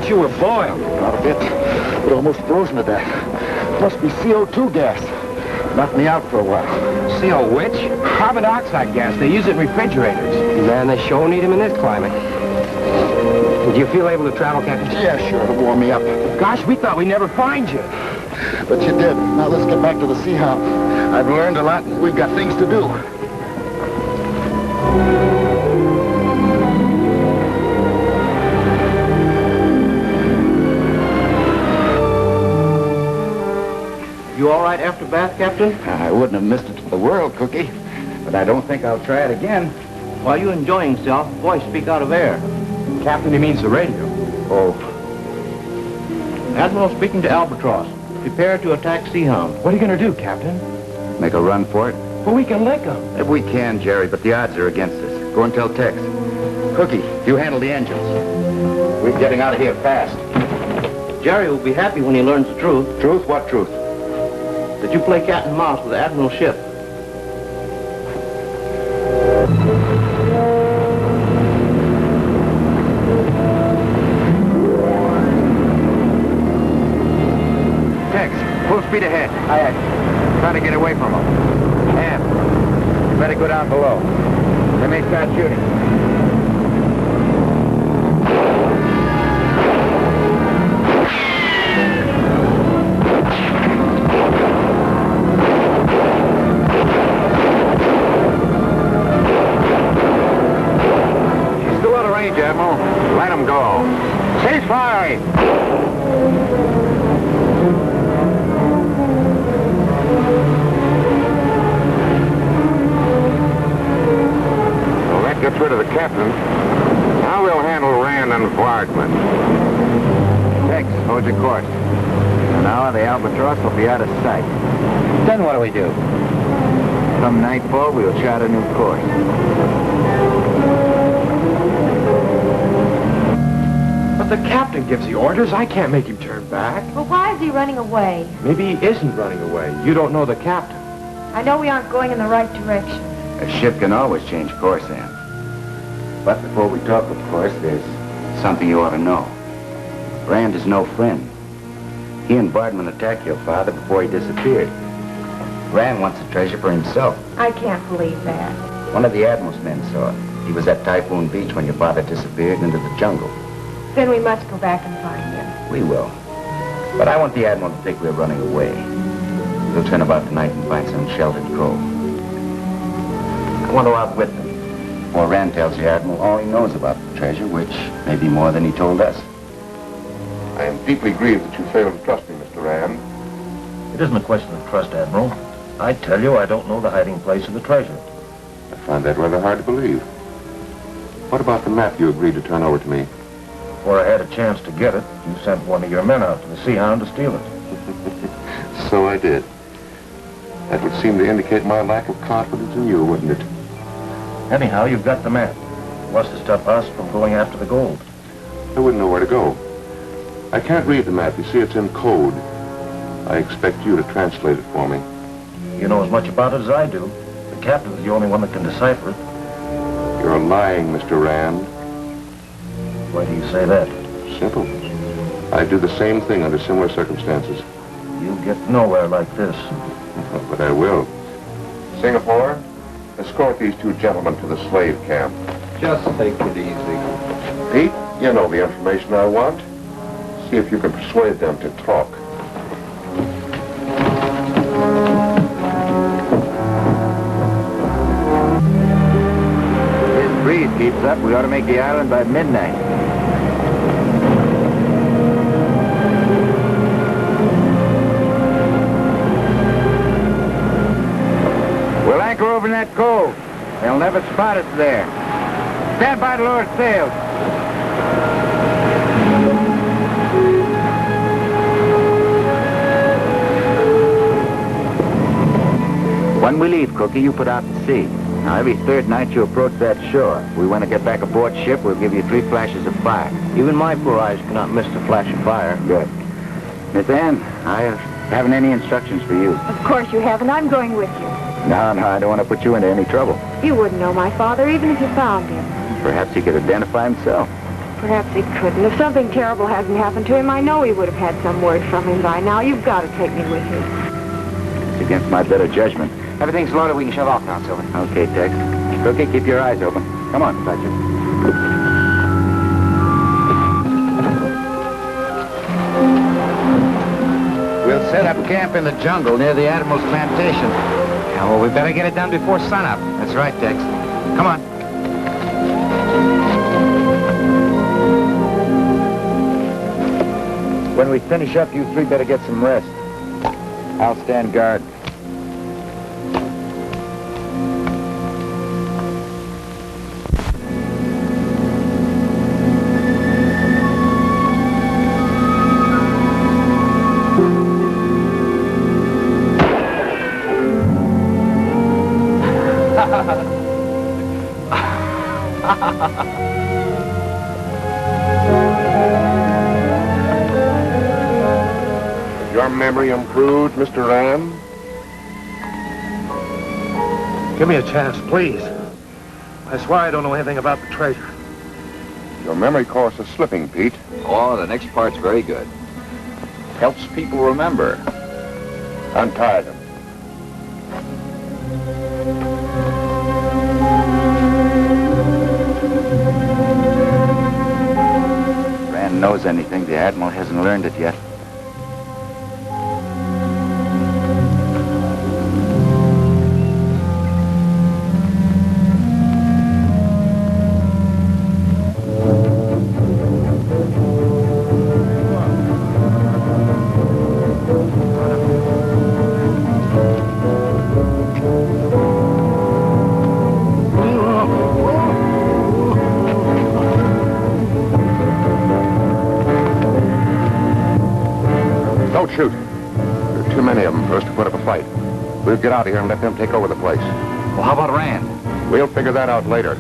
You were boiled. Not a bit. But almost frozen to death. Must be CO2 gas. Knocked me out for a while. CO which? Carbon dioxide gas. They use it in refrigerators. Man, they sure need them in this climate. Do you feel able to travel, Captain? Yeah, sure. It'll warm me up. Gosh, we thought we'd never find you. But you did. Now let's get back to the Sea Hound. I've learned a lot, and we've got things to do. You all right after bath, Captain? I wouldn't have missed it for the world, Cookie. But I don't think I'll try it again. Why, you enjoying yourself? Boy, speak out of air. Captain, he means the radio. Oh. Admiral speaking to Albatross. Prepare to attack Sea Hound. What are you going to do, Captain? Make a run for it? But we can lick them. If we can, Jerry, but the odds are against us. Go and tell Tex. Cookie, you handle the engines. We're getting out of here fast. Jerry will be happy when he learns the truth. Truth? What truth? That you play cat and mouse with the Admiral's ship. Tex, full speed ahead. Aye, aye. Trying to get away from them. Ham, you better go down below. They may start shooting. She's still out of range, Admiral. Let him go. Cease firing! Well, that gets rid of the captain. Now we'll handle Rand and Vargman. Tex, hold your course. An hour, the Albatross will be out of sight. Then what do we do? Come nightfall, we'll chart a new course. But the captain gives the orders. I can't make him turn back. Well, why is he running away? Maybe he isn't running away. You don't know the captain. I know we aren't going in the right direction. A ship can always change course, Ann. But before we talk, of course, there's something you ought to know. Rand is no friend. He and Bardman attacked your father before he disappeared. Rand wants the treasure for himself. I can't believe that. One of the Admiral's men saw it. He was at Typhoon Beach when your father disappeared into the jungle. Then we must go back and find him. We will. But I want the Admiral to think we're running away. We'll turn about tonight and find some sheltered cove. I want to outwit them. Before Rand tells the Admiral all he knows about the treasure, which may be more than he told us. I am deeply grieved that you failed to trust me, Mr. Rand. It isn't a question of trust, Admiral. I tell you, I don't know the hiding place of the treasure. I find that rather hard to believe. What about the map you agreed to turn over to me? Before I had a chance to get it, you sent one of your men out to the Sea Hound to steal it. So I did. That would seem to indicate my lack of confidence in you, wouldn't it? Anyhow, you've got the map. What's to stop us from going after the gold? I wouldn't know where to go. I can't read the map. You see, it's in code. I expect you to translate it for me. You know as much about it as I do. The captain's the only one that can decipher it. You're lying, Mr. Rand. Why do you say that? Simple. I'd do the same thing under similar circumstances. You'll get nowhere like this. But I will. Singapore, escort these two gentlemen to the slave camp. Just take it easy. Pete, you know the information I want. See if you can persuade them to talk. If this breeze keeps up, we ought to make the island by midnight. We'll anchor over in that cove. They'll never spot us there. Stand by to lower sails. When we leave, Cookie, you put out to sea. Now, every third night you approach that shore. If we want to get back aboard ship, we'll give you 3 flashes of fire. Even my poor eyes cannot miss the flash of fire. Good. Miss Ann, I haven't any instructions for you. Of course you haven't. I'm going with you. No, I don't want to put you into any trouble. You wouldn't know my father even if you found him. Perhaps he could identify himself. Perhaps he couldn't. If something terrible hasn't happened to him, I know he would have had some word from him by now. You've got to take me with you. It's against my better judgment. Everything's loaded. We can shove off now, Silver. Okay, Tex. Cookie, keep your eyes open. Come on, Fletcher. We'll set up camp in the jungle near the Admiral's plantation. Yeah, well, we better get it done before sunup. That's right, Tex. Come on. When we finish up, you 3 better get some rest. I'll stand guard. Your memory improved, Mr. Rand? Give me a chance, please. I swear I don't know anything about the treasure. Your memory course is slipping, Pete. Oh, the next part's very good. Helps people remember. Untie them. Rand knows anything. The Admiral hasn't learned it yet. Don't shoot. There are too many of them for us to put up a fight. We'll get out of here and let them take over the place. Well, how about Rand? We'll figure that out later.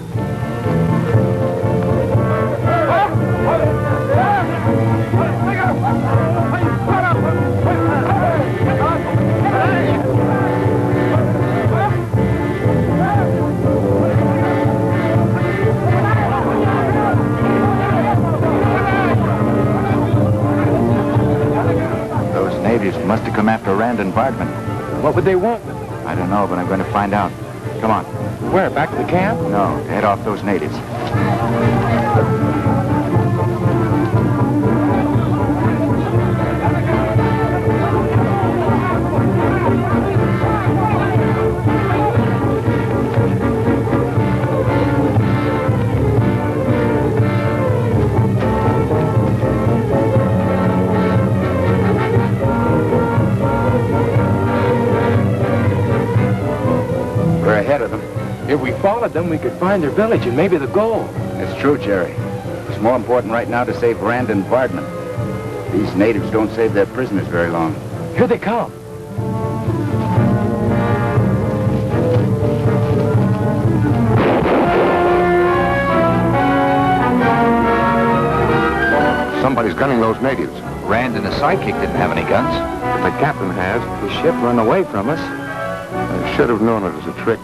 Natives must have come after Rand and Vartman. What would they want? I don't know, but I'm going to find out. Come on. Where, back to the camp? No, head off those natives. Ahead of them. If we followed them, we could find their village and maybe the gold. That's true, Jerry. It's more important right now to save Rand and Vartman. These natives don't save their prisoners very long. Here they come. Somebody's gunning those natives. Rand and his sidekick didn't have any guns. But the captain has. The ship run away from us. I should have known it was a trick.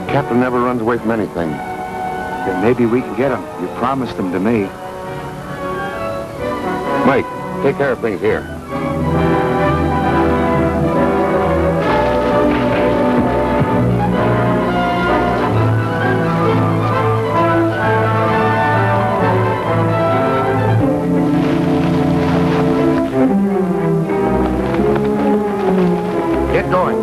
Captain never runs away from anything. Then maybe we can get them. You promised them to me. Mike, take care of things here. Get going.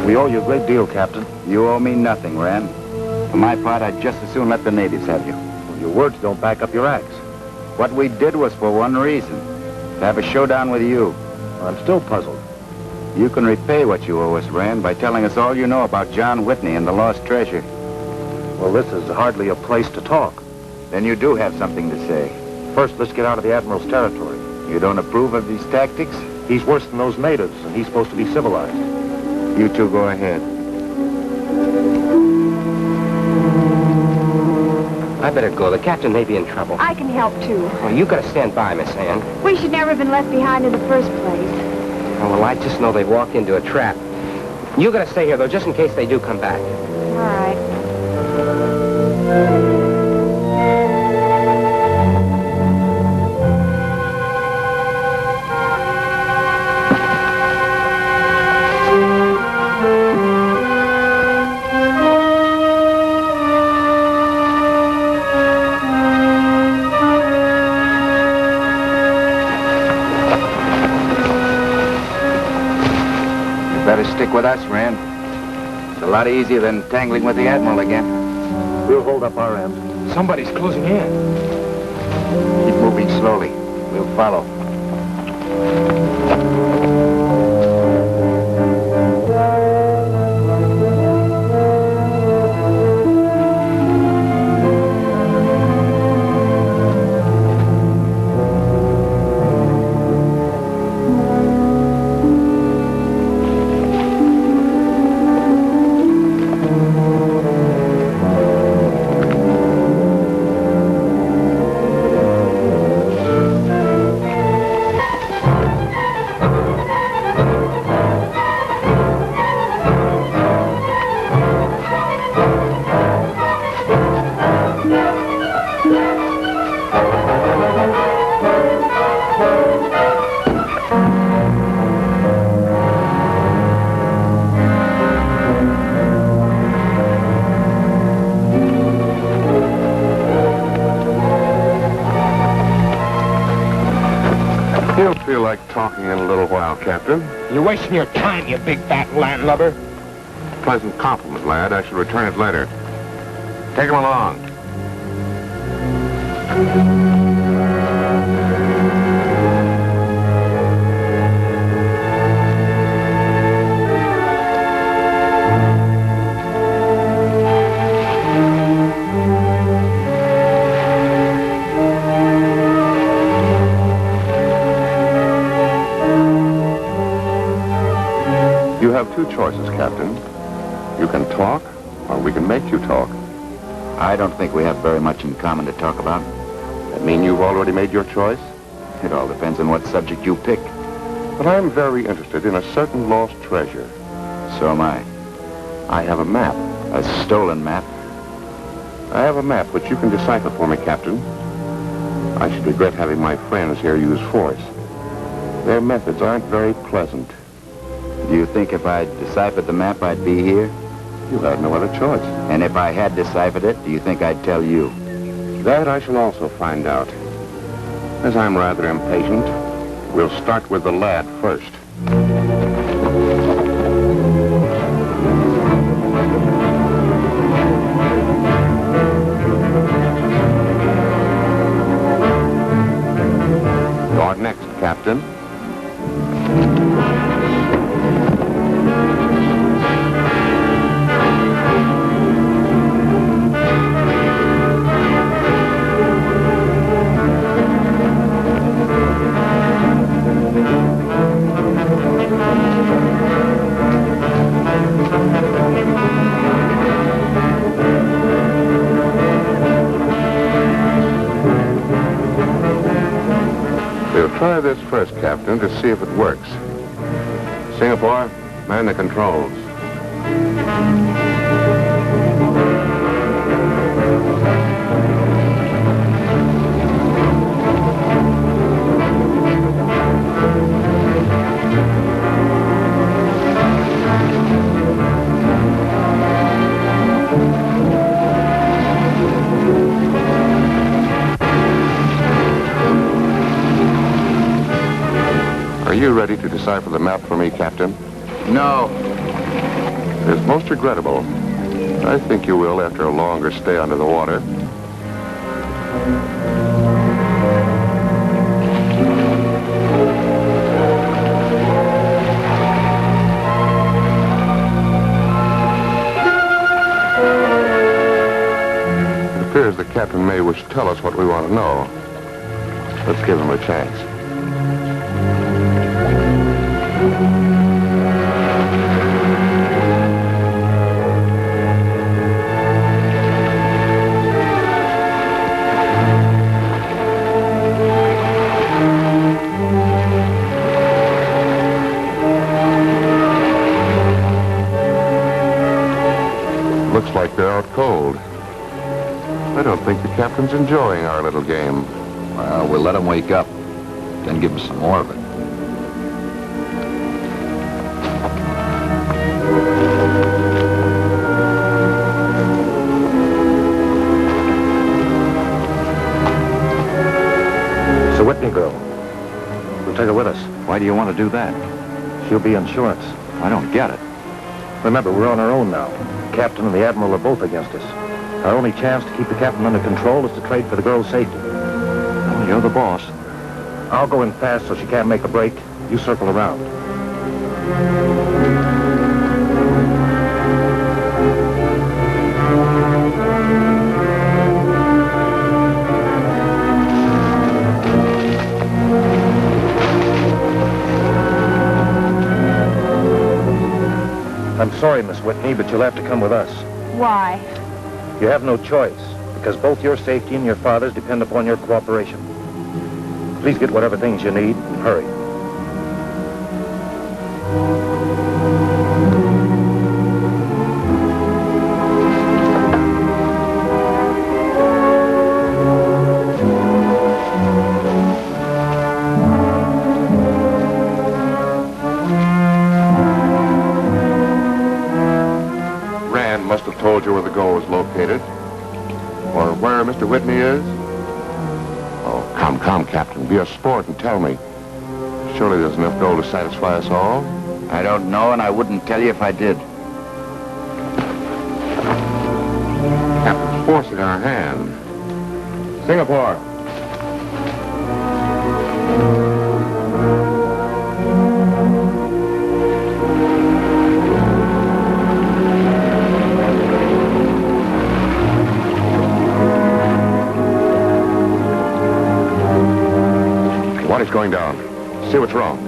We owe you a great deal, Captain. You owe me nothing, Rand. For my part, I'd just as soon let the natives have you. Well, your words don't back up your acts. What we did was for one reason. To have a showdown with you. I'm still puzzled. You can repay what you owe us, Rand, by telling us all you know about John Whitney and the lost treasure. Well, this is hardly a place to talk. Then you do have something to say. First, let's get out of the Admiral's territory. You don't approve of these tactics? He's worse than those natives, and he's supposed to be civilized. You two go ahead. I better go. The captain may be in trouble. I can help, too. Well, you gotta stand by, Miss Ann. We should never have been left behind in the first place. Oh, well, I just know they walked into a trap. You gotta stay here, though, just in case they do come back. All right. Better stick with us, Rand. It's a lot easier than tangling with the Admiral again. We'll hold up our end. Somebody's closing in. Keep moving slowly. We'll follow. He'll feel like talking in a little while, Captain. You're wasting your time, you big fat landlubber. Pleasant compliment, lad. I shall return it later. Take him along. You have two choices, Captain. You can talk, or we can make you talk. I don't think we have very much in common to talk about. That mean you've already made your choice? It all depends on what subject you pick. But I'm very interested in a certain lost treasure. So am I. I have a map. A stolen map? I have a map which you can decipher for me, Captain. I should regret having my friends here use force. Their methods aren't very pleasant. Do you think if I'd deciphered the map, I'd be here? You had no other choice. And if I had deciphered it, do you think I'd tell you? That I shall also find out. As I'm rather impatient, we'll start with the lad first. You're next, Captain. Try this first, Captain, to see if it works. Singapore, man the controls. Are you ready to decipher the map for me, Captain? No. It is most regrettable. I think you will after a longer stay under the water. It appears the captain may wish to tell us what we want to know. Let's give him a chance. Looks like they're out cold. I don't think the captain's enjoying our little game. Well, we'll let him wake up, then give him some more of it. It's a Whitney girl. We'll take her with us. Why do you want to do that? She'll be insurance. I don't get it. Remember, we're on our own now. The captain and the admiral are both against us. Our only chance to keep the captain under control is to trade for the girl's safety. Well, you're the boss. I'll go in fast so she can't make a break. You circle around. I'm sorry, Miss Whitney, but you'll have to come with us. Why? You have no choice, because both your safety and your father's depend upon your cooperation. Please get whatever things you need, and hurry. Must have told you where the goal was located. Or where Mr. Whitney is. Oh, come, Captain. Be a sport and tell me. Surely there's enough gold to satisfy us all. I don't know, and I wouldn't tell you if I did. Captain's forcing our hand. Singapore. Water's going down. See what's wrong.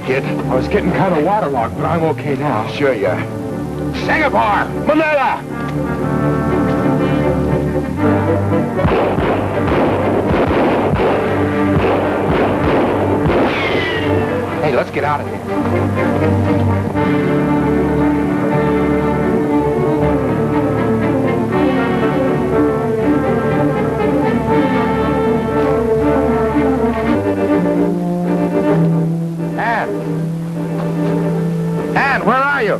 Kid. I was getting kind of waterlogged, but I'm okay now. Sure you are. Singapore! Manila! Hey, let's get out of here. Ann, where are you?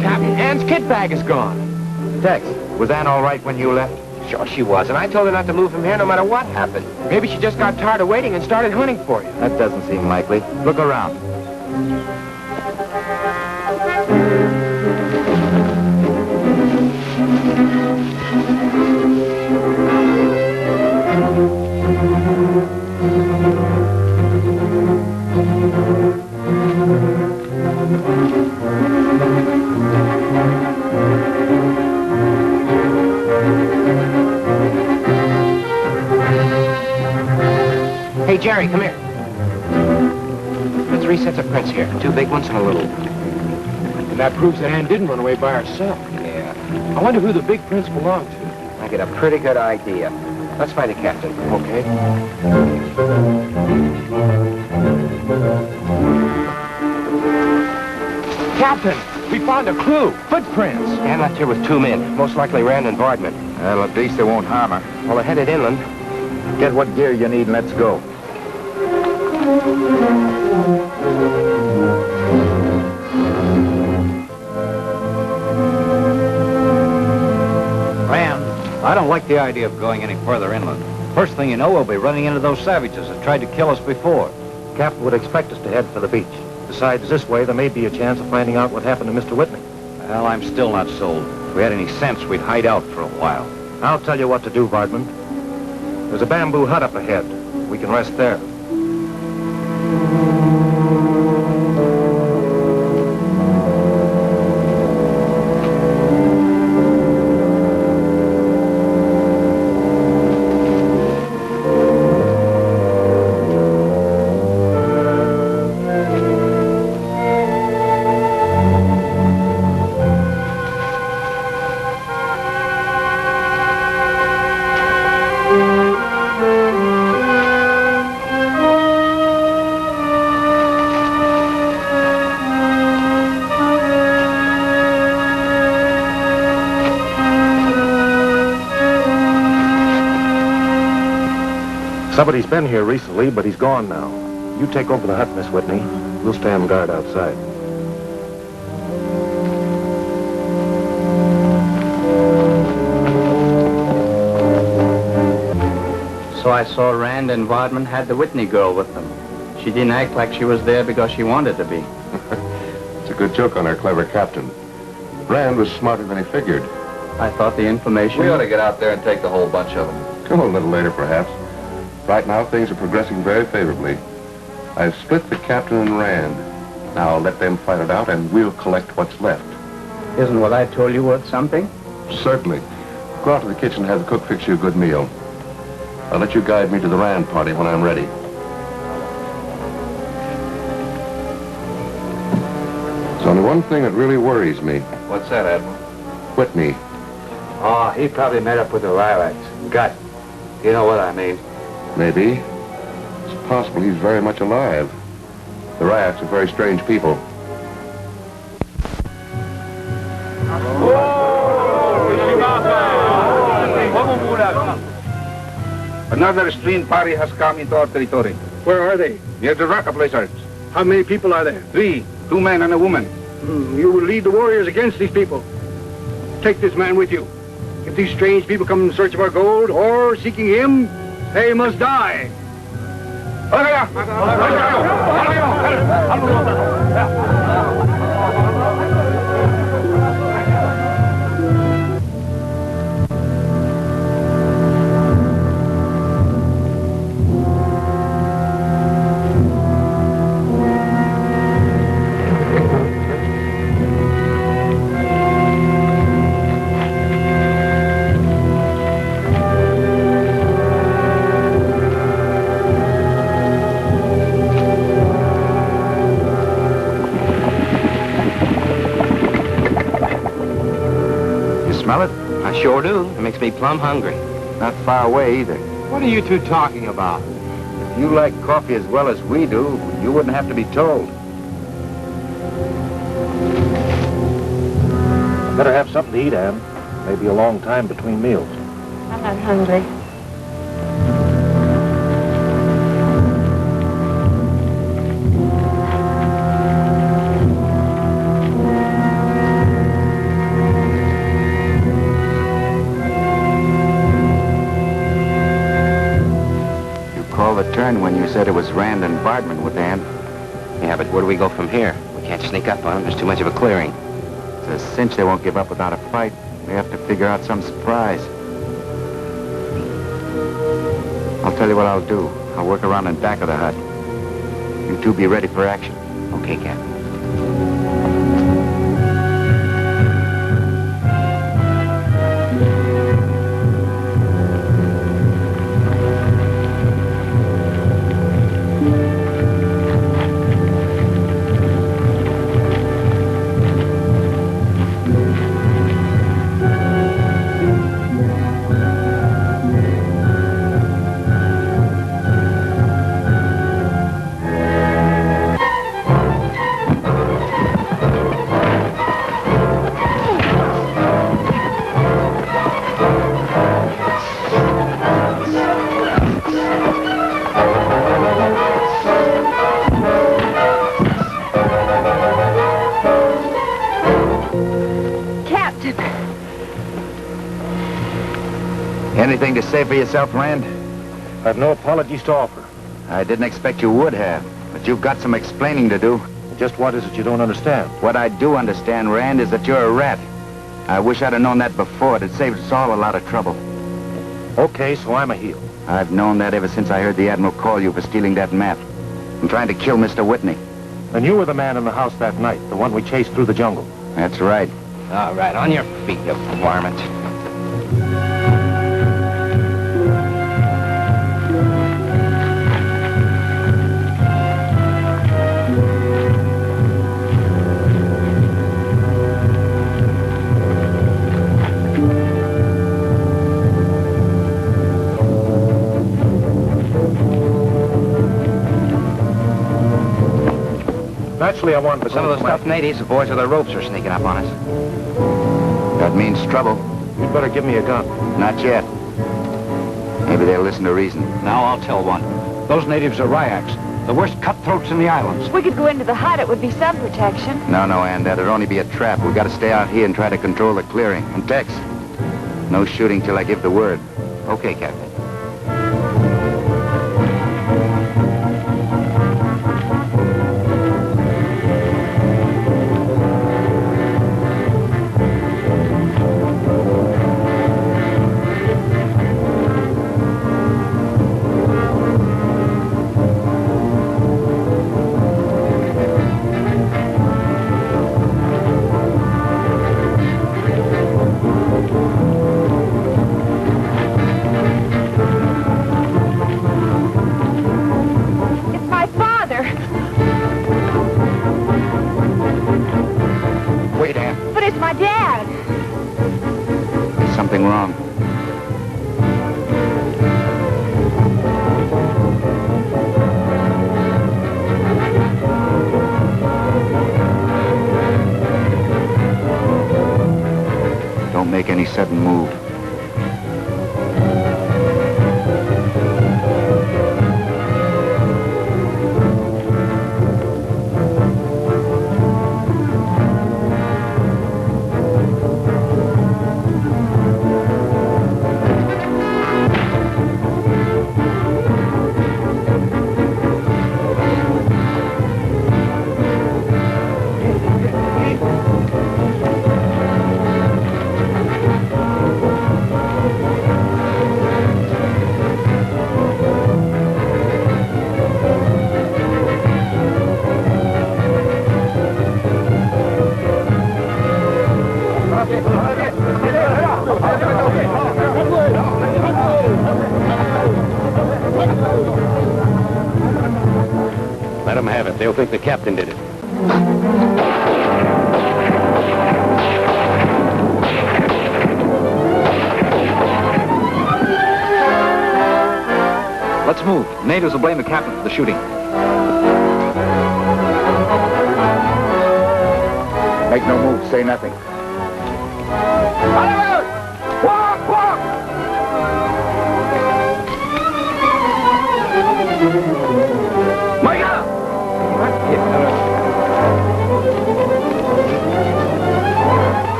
Captain, Ann's kit bag is gone. Tex, was Ann all right when you left? Sure she was, and I told her not to move from here no matter what happened. Maybe she just got tired of waiting and started hunting for you. That doesn't seem likely. Look around. Hey, Jerry, come here. There are 3 sets of prints here. 2 big ones and a little one. And that proves that Ann didn't run away by herself. Yeah. I wonder who the big prints belong to. I get a pretty good idea. Let's find the captain. Okay. Captain, we found a clue. Footprints. Ann left here with 2 men. Most likely Rand and Boardman. Well, at least they won't harm her. Well, they're headed inland. Get what gear you need and let's go. Rand, I don't like the idea of going any further inland. First thing you know, we'll be running into those savages that tried to kill us before. Captain would expect us to head for the beach. Besides, this way, there may be a chance of finding out what happened to Mr. Whitney. Well, I'm still not sold. If we had any sense, we'd hide out for a while. I'll tell you what to do, Vartman. There's a bamboo hut up ahead. We can rest there. Somebody's been here recently, but he's gone now. You take over the hut, Miss Whitney. We'll stand guard outside. So I saw Rand and Wadman had the Whitney girl with them. She didn't act like she was there because she wanted to be. It's a good joke on our clever captain. Rand was smarter than he figured. I thought the information... We ought to get out there and take the whole bunch of them. Come a little later, perhaps. Right now, things are progressing very favorably. I've split the captain and Rand. Now let them fight it out, and we'll collect what's left. Isn't what I told you worth something? Certainly. Go out to the kitchen and have the cook fix you a good meal. I'll let you guide me to the Rand party when I'm ready. There's only one thing that really worries me. What's that, Admiral? Whitney. Oh, he probably met up with the Ryaks. Gut. You know what I mean. Maybe. It's possible he's very much alive. The Ryaks are very strange people. Another strange party has come into our territory. Where are they? Near the Raka Blizzards. How many people are there? 3, 2 men and a woman. You will lead the warriors against these people. Take this man with you. If these strange people come in search of our gold or seeking him, they must die. Smell it? I sure do. It makes me plumb hungry. Not far away either. What are you two talking about? If you like coffee as well as we do, you wouldn't have to be told. Better have something to eat, Anne. Maybe a long time between meals. I'm not hungry. When you said it was Rand and Bardman with Ann. Yeah, but where do we go from here? We can't sneak up on them. There's too much of a clearing. It's a cinch they won't give up without a fight. We have to figure out some surprise. I'll tell you what I'll do. I'll work around in back of the hut. You two be ready for action. Okay, Captain. Anything to say for yourself, Rand? I have no apologies to offer. I didn't expect you would have, but you've got some explaining to do. Just what is it you don't understand? What I do understand, Rand, is that you're a rat. I wish I'd have known that before. It'd saved us all a lot of trouble. Okay, so I'm a heel. I've known that ever since I heard the Admiral call you for stealing that map and trying to kill Mr. Whitney. And you were the man in the house that night, the one we chased through the jungle. That's right. All right, on your feet, you varmint. Naturally, I want to... Some of those tough natives, the boys with their ropes are sneaking up on us. That means trouble. You'd better give me a gun. Not yet. Maybe they'll listen to reason. Now I'll tell one. Those natives are Ryaks, the worst cutthroats in the islands. If we could go into the hut, it would be some protection. No, Ann, that'd only be a trap. We've got to stay out here and try to control the clearing. And Tex, no shooting till I give the word. Okay, Captain. Dad. There's something wrong. Don't make any sudden move. Let them have it. They'll think the captain did it. Let's move. Natives will blame the captain for the shooting. Make no move. Say nothing. Walk, walk! Micah!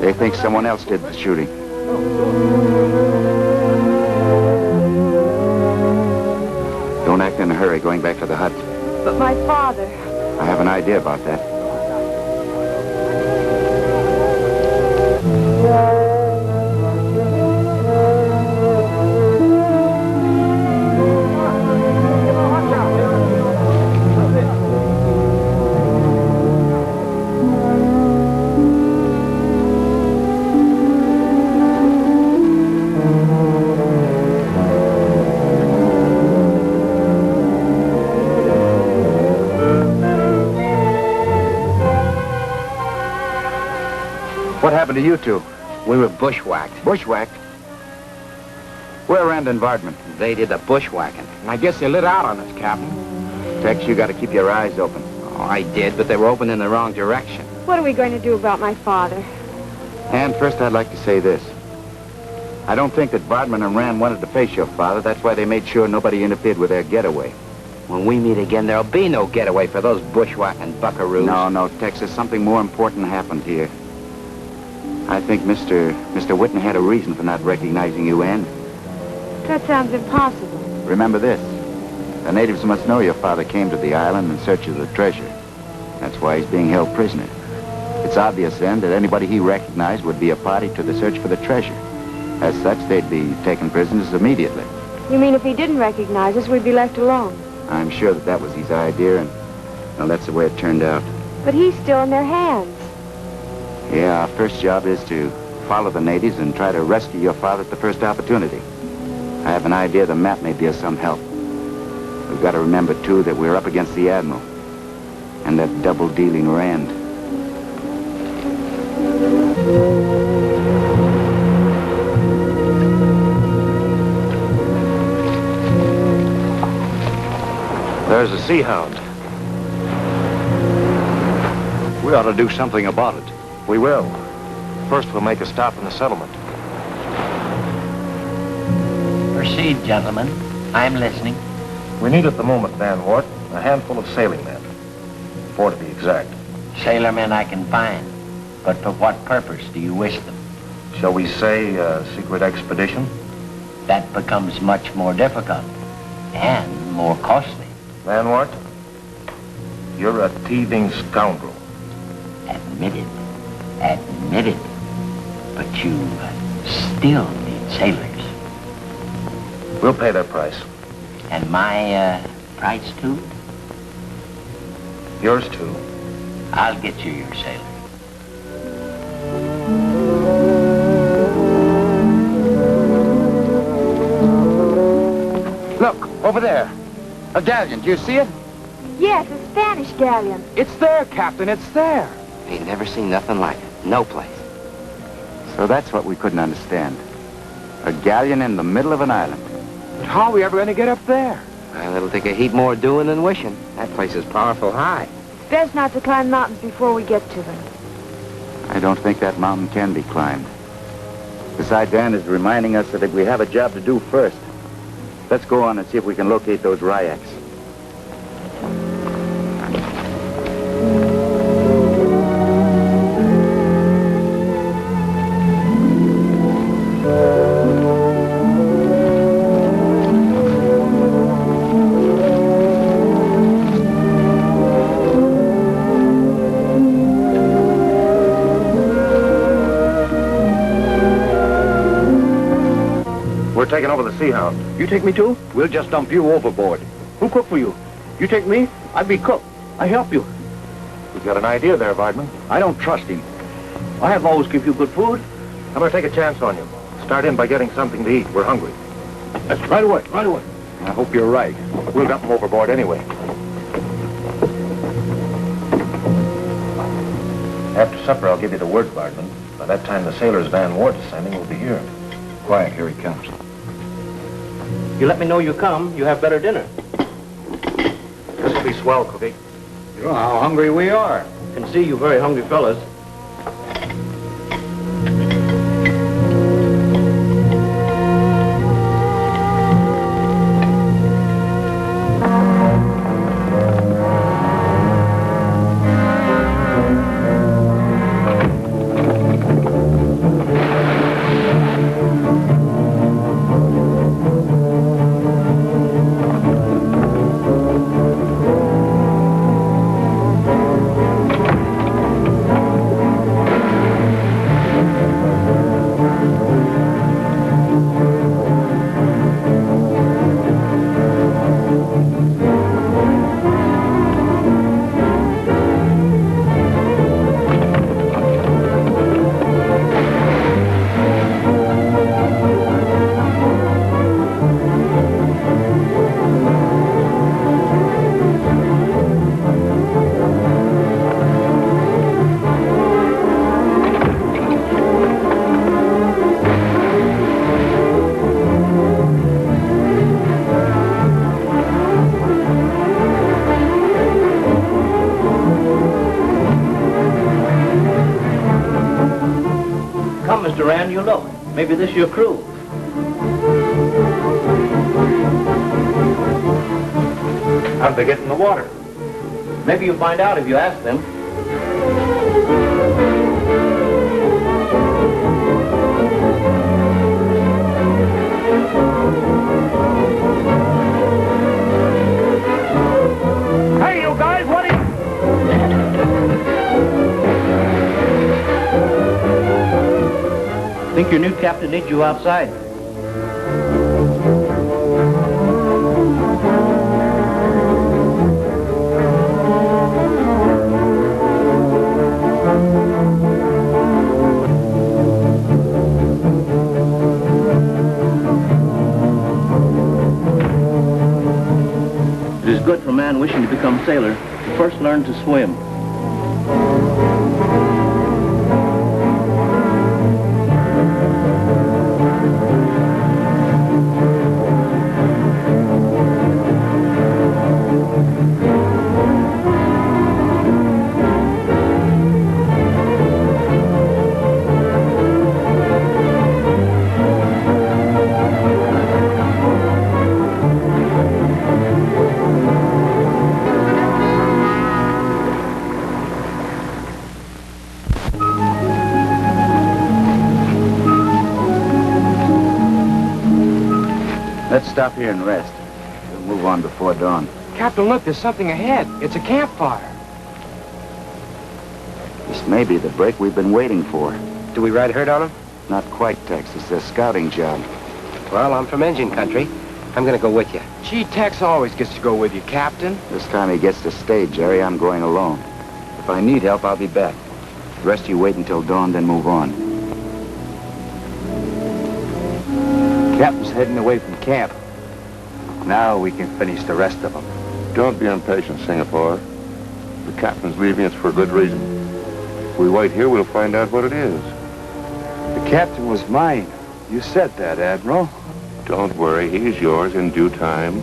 They think someone else did the shooting. Don't act in a hurry going back to the hut. But my father. I have an idea about that. What happened to you two? We were bushwhacked. Bushwhacked? Where Rand and Vardman? They did the bushwhacking. And I guess they lit out on us, Captain. Tex, you got to keep your eyes open. Oh, I did, but they were open in the wrong direction. What are we going to do about my father? And first, I'd like to say this. I don't think that Vardman and Rand wanted to face your father. That's why they made sure nobody interfered with their getaway. When we meet again, there'll be no getaway for those bushwhacking buckaroos. No, Tex, there's something more important happened here. I think Mr. Whitney had a reason for not recognizing you, Ann. That sounds impossible. Remember this. The natives must know your father came to the island in search of the treasure. That's why he's being held prisoner. It's obvious, then, that anybody he recognized would be a party to the search for the treasure. As such, they'd be taken prisoners immediately. You mean if he didn't recognize us, we'd be left alone? I'm sure that was his idea, and well, that's the way it turned out. But he's still in their hands. Yeah, our first job is to follow the natives and try to rescue your father at the first opportunity. I have an idea the map may be of some help. We've got to remember, too, that we're up against the Admiral and that double-dealing Rand. There's a Sea Hound. We ought to do something about it. We will. First, we'll make a stop in the settlement. Proceed, gentlemen. I'm listening. We need at the moment, Van Wart, a handful of sailing men. 4 to be exact. Sailormen I can find. But for what purpose do you wish them? Shall we say a secret expedition? That becomes much more difficult and more costly. Van Wart, you're a thieving scoundrel. Admitted. Admitted. But you still need sailors. We'll pay their price. And my price, too? Yours, too. I'll get you your sailor. Look, over there. A galleon. Do you see it? Yes, a Spanish galleon. It's there, Captain. It's there. Ain't never seen nothing like it. No place. So that's what we couldn't understand. A galleon in the middle of an island. But how are we ever going to get up there? Well, it'll take a heap more doing than wishing. That place is powerful high. It's best not to climb mountains before we get to them. I don't think that mountain can be climbed. Besides, Ann is reminding us that we have a job to do first. Let's go on and see if we can locate those Ryaks. We're taking over the Sea Hound. You take me too? We'll just dump you overboard. Who cook for you? You take me, I'd be cook. I help you. We've got an idea there, Vardman. I don't trust him. I have always give you good food. I'm going to take a chance on you. Start in by getting something to eat. We're hungry. That's right away, right away. I hope you're right. We'll dump them overboard anyway. After supper, I'll give you the word, Vardman. By that time, the sailor's van Ward's sending will be here. Quiet, here he comes. You let me know you come, you have better dinner. This will be swell, Cookie. You know how hungry we are. Can see you very hungry fellas. Mr. Rand, you look. Maybe this your crew. How'd they get in the water? Maybe you'll find out if you ask them. Hey, you guys, what are you... Think your new captain needs you outside. It is good for a man wishing to become sailor to first learn to swim. Let's stop here and rest. We'll move on before dawn. Captain, look, there's something ahead. It's a campfire. This may be the break we've been waiting for. Do we ride herd on them? Not quite, Tex. It's a scouting job. Well, I'm from engine country. I'm going to go with you. Gee, Tex always gets to go with you, Captain. This time he gets to stay, Jerry. I'm going alone. If I need help, I'll be back. The rest of you wait until dawn, then move on. Captain's heading away from camp. Now we can finish the rest of them. Don't be impatient, Singapore. The captain's leaving us for a good reason. If we wait here, we'll find out what it is. The captain was mine. You said that, Admiral. Don't worry, he's yours in due time.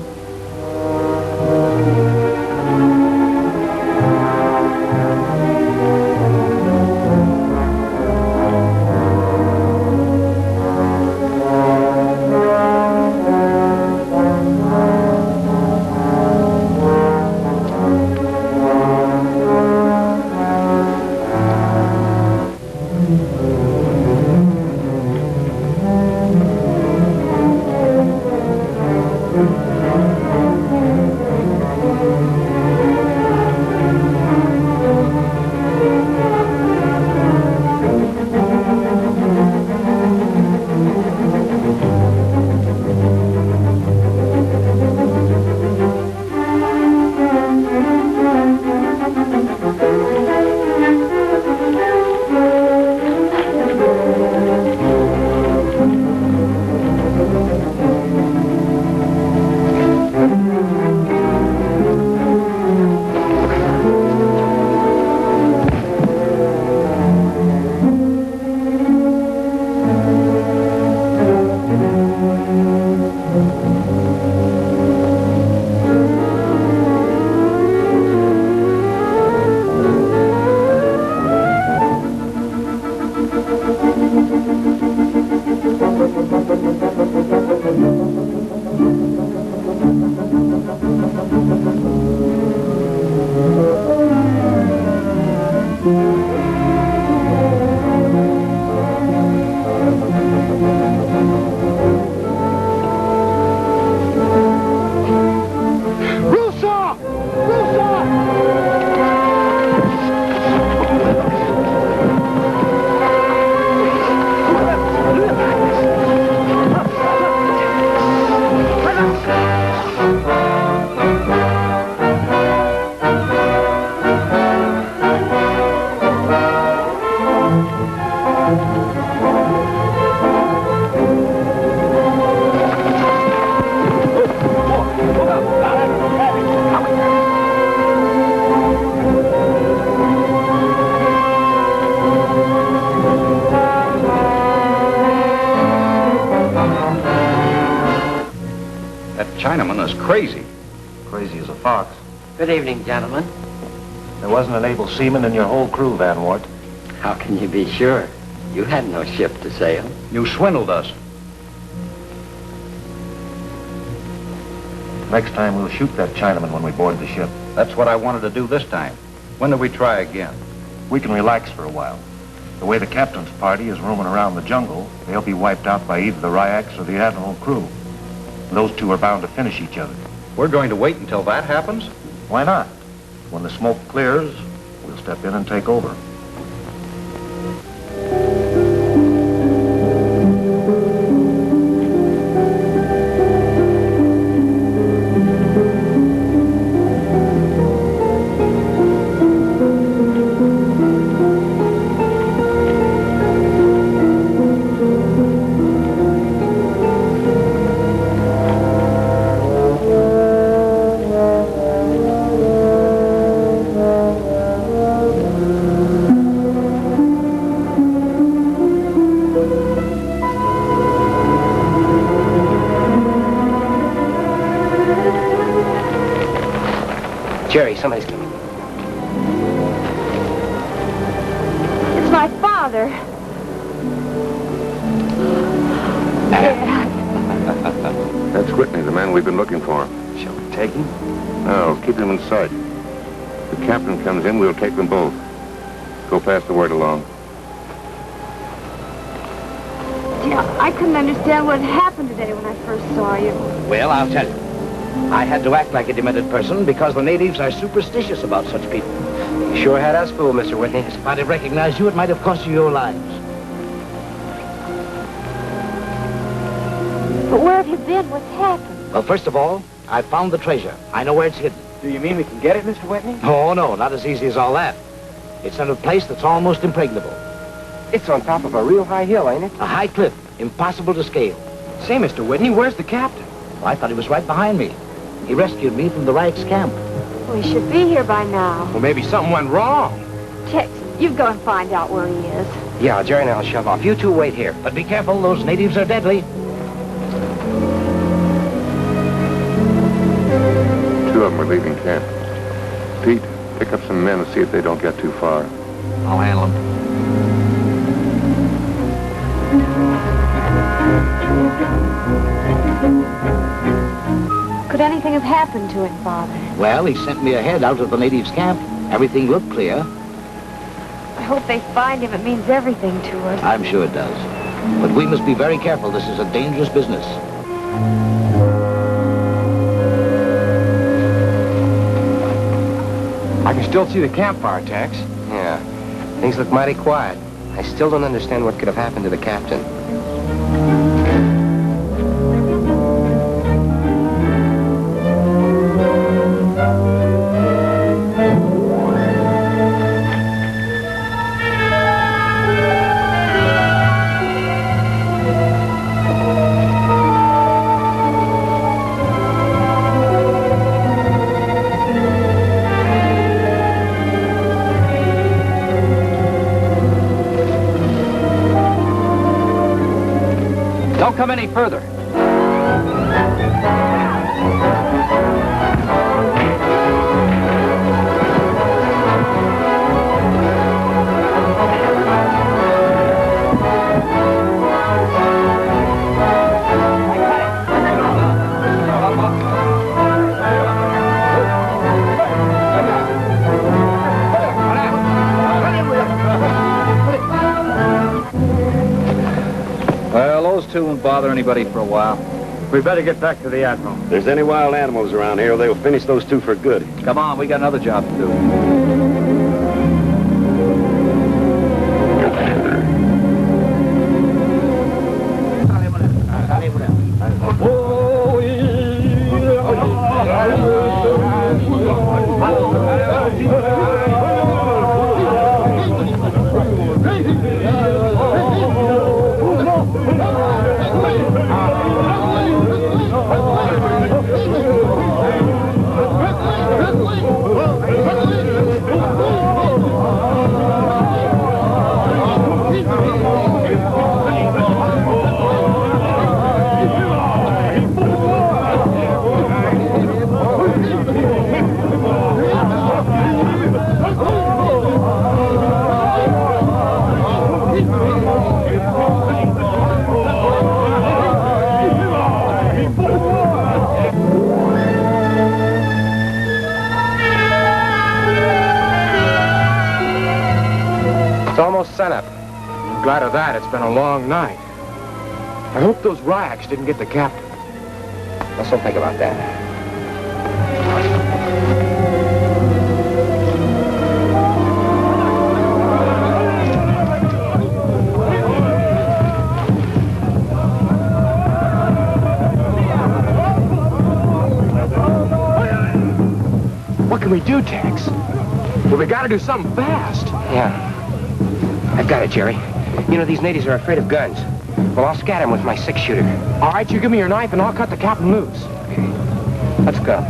Chinaman is crazy. Crazy as a fox. Good evening, gentlemen. There wasn't an able seaman in your whole crew, Van Wart. How can you be sure? You had no ship to sail. You swindled us. Next time we'll shoot that Chinaman when we board the ship. That's what I wanted to do this time. When do we try again? We can relax for a while. The way the captain's party is roaming around the jungle, they'll be wiped out by either the Ryaks or the Admiral crew. Those two are bound to finish each other. We're going to wait until that happens? Why not? When the smoke clears, we'll step in and take over. Jerry, somebody's coming. It's my father. That's Whitney, the man we've been looking for. Shall we take him? No, keep him in sight. If the captain comes in, we'll take them both. Go pass the word along. Dear, I couldn't understand what happened today when I first saw you. Well, I'll tell you. I had to act like a demented person because the natives are superstitious about such people. You sure had us fooled, Mr. Whitney. If I'd have recognized you, it might have cost you your lives. But where have you been? What's happened? Well, first of all, I found the treasure. I know where it's hidden. Do you mean we can get it, Mr. Whitney? Oh, no, not as easy as all that. It's in a place that's almost impregnable. It's on top of a real high hill, ain't it? A high cliff, impossible to scale. Say, Mr. Whitney, where's the captain? Well, I thought he was right behind me. He rescued me from the Ryaks camp. Well, he should be here by now. Well, maybe something went wrong. Tex, you go and find out where he is. Yeah, Jerry and I'll shove off. You two wait here. But be careful, those natives are deadly. Two of them are leaving camp. Pete, pick up some men and see if they don't get too far. I'll handle them. Could anything have happened to him, Father? Well, he sent me ahead out of the natives' camp. Everything looked clear. I hope they find him. It means everything to us. I'm sure it does. But we must be very careful. This is a dangerous business. I can still see the campfire, Tex. Yeah. Things look mighty quiet. I still don't understand what could have happened to the captain. Don't come any further. Well, those two won't bother anybody for a while. We better get back to the Admiral. If there's any wild animals around here, they'll finish those two for good. Come on, we got another job to do. It's almost sunup. I'm glad of that. It's been a long night. I hope those Ryaks didn't get the captain. Let's don't think about that. What can we do, Tex? Well, we gotta do something fast. Yeah. I've got it, Jerry. You know, these natives are afraid of guns. Well, I'll scatter them with my six-shooter. All right, you give me your knife and I'll cut the captain loose. Okay. Let's go.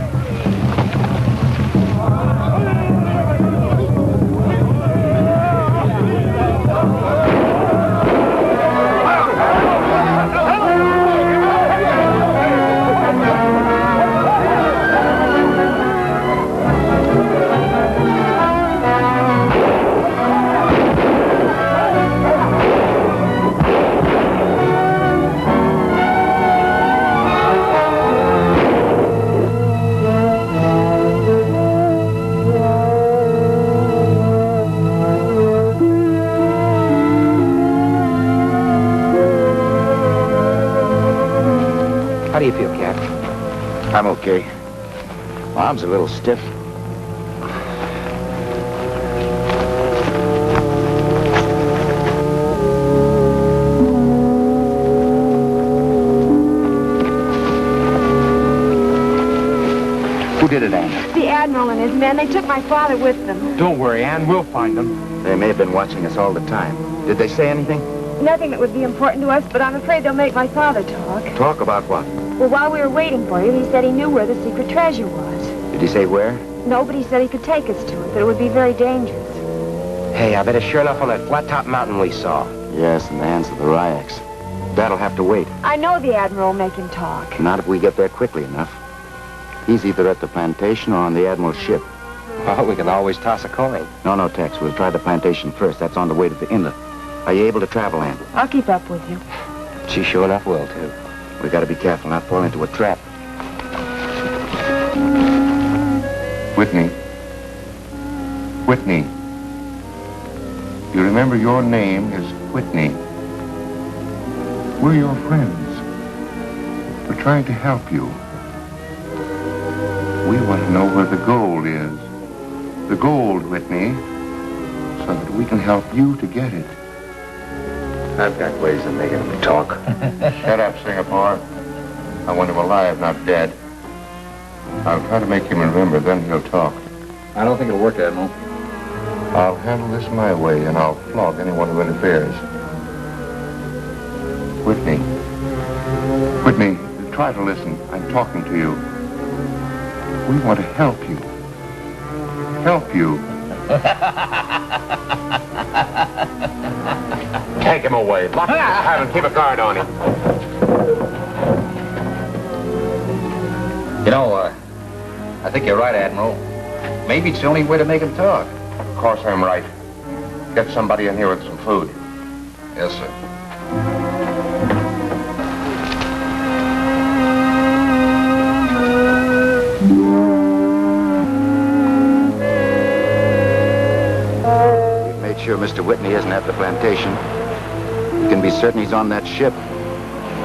How do you feel, Cap? I'm okay. My arm's a little stiff. Who did it, Anne? The Admiral and his men, they took my father with them. Don't worry, Anne. We'll find them. They may have been watching us all the time. Did they say anything? Nothing that would be important to us, but I'm afraid they'll make my father talk. Talk about what? Well, while we were waiting for you, he said he knew where the secret treasure was. Did he say where? No, but he said he could take us to it, but it would be very dangerous. Hey, I bet it's sure enough on that flat-top mountain we saw. Yes, in the hands of the Ryaks. That'll have to wait. I know the Admiral will make him talk. Not if we get there quickly enough. He's either at the plantation or on the Admiral's ship. Well, we can always toss a coin. No, Tex. We'll try the plantation first. That's on the way to the inlet. Are you able to travel, Ann? I'll keep up with you. She sure enough will, too. We gotta be careful not fall into a trap. Whitney. Whitney. You remember your name is Whitney. We're your friends. We're trying to help you. We want to know where the gold is. The gold, Whitney, so that we can help you to get it. I've got ways of making him talk. Shut up, Singapore. I want him alive, not dead. I'll try to make him remember, then he'll talk. I don't think it'll work, Admiral. I'll handle this my way, and I'll flog anyone who interferes. Whitney. Whitney, try to listen. I'm talking to you. We want to help you. Help you. Take him away. Lock him in the cabin. Keep a guard on him. You know, I think you're right, Admiral. Maybe it's the only way to make him talk. Of course I'm right. Get somebody in here with some food. Yes, sir. We've made sure Mr. Whitney isn't at the plantation. We can be certain he's on that ship.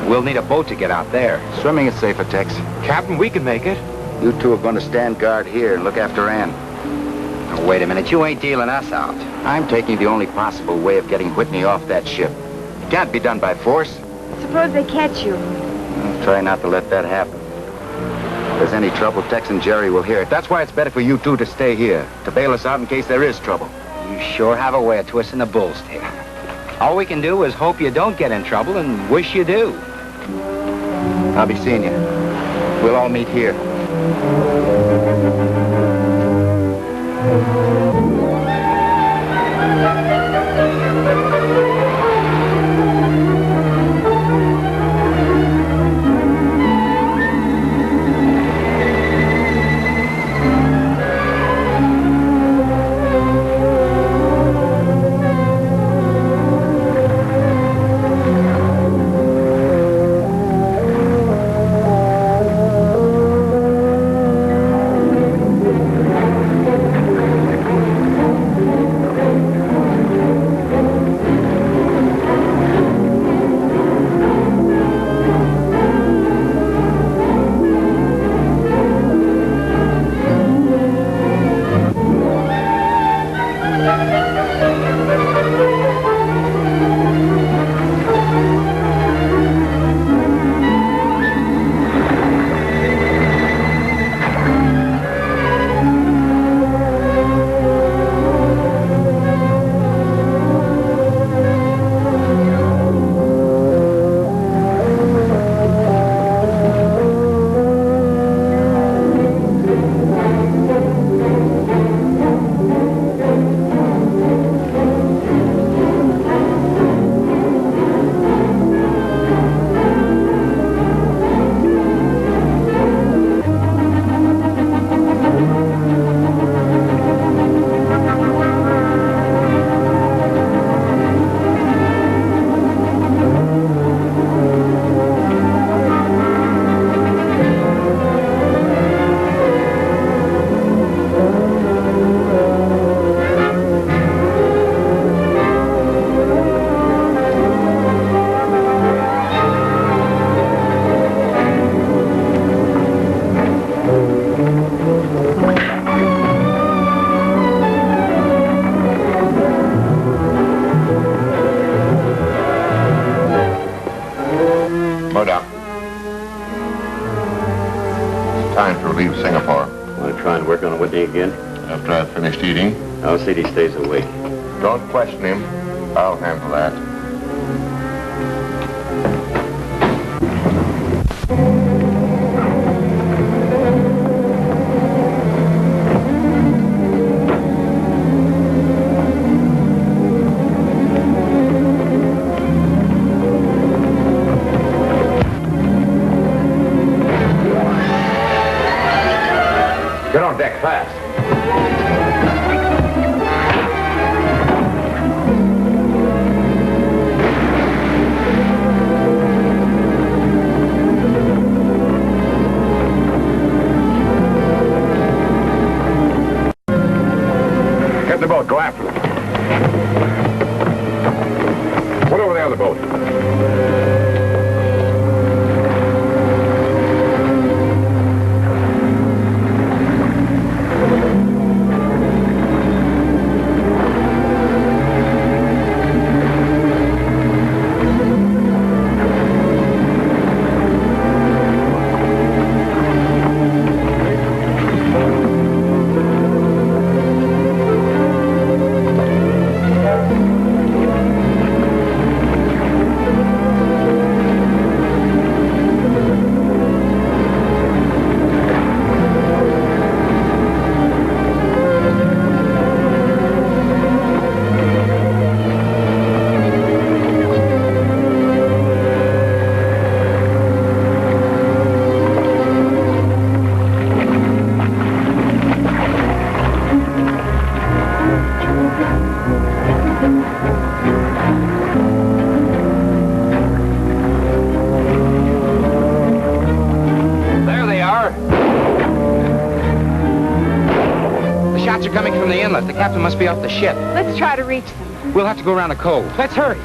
We'll need a boat to get out there. Swimming is safer, Tex. Captain, we can make it. You two are going to stand guard here and look after Ann. Now, wait a minute. You ain't dealing us out. I'm taking the only possible way of getting Whitney off that ship. It can't be done by force. Suppose they catch you. I'll try not to let that happen. If there's any trouble, Tex and Jerry will hear it. That's why it's better for you two to stay here, to bail us out in case there is trouble. You sure have a way of twisting the bull's tail. All we can do is hope you don't get in trouble and wish you do. I'll be seeing you. We'll all meet here. Time to relieve Singapore. Want to try and work on Whitney again? After I've finished eating. I'll see he stays awake. Don't question him. I'll handle that. Get on deck fast. Get in the boat. Go after them. Put over the other boat. The captain must be off the ship. Let's try to reach them. We'll have to go around the cove. Let's hurry.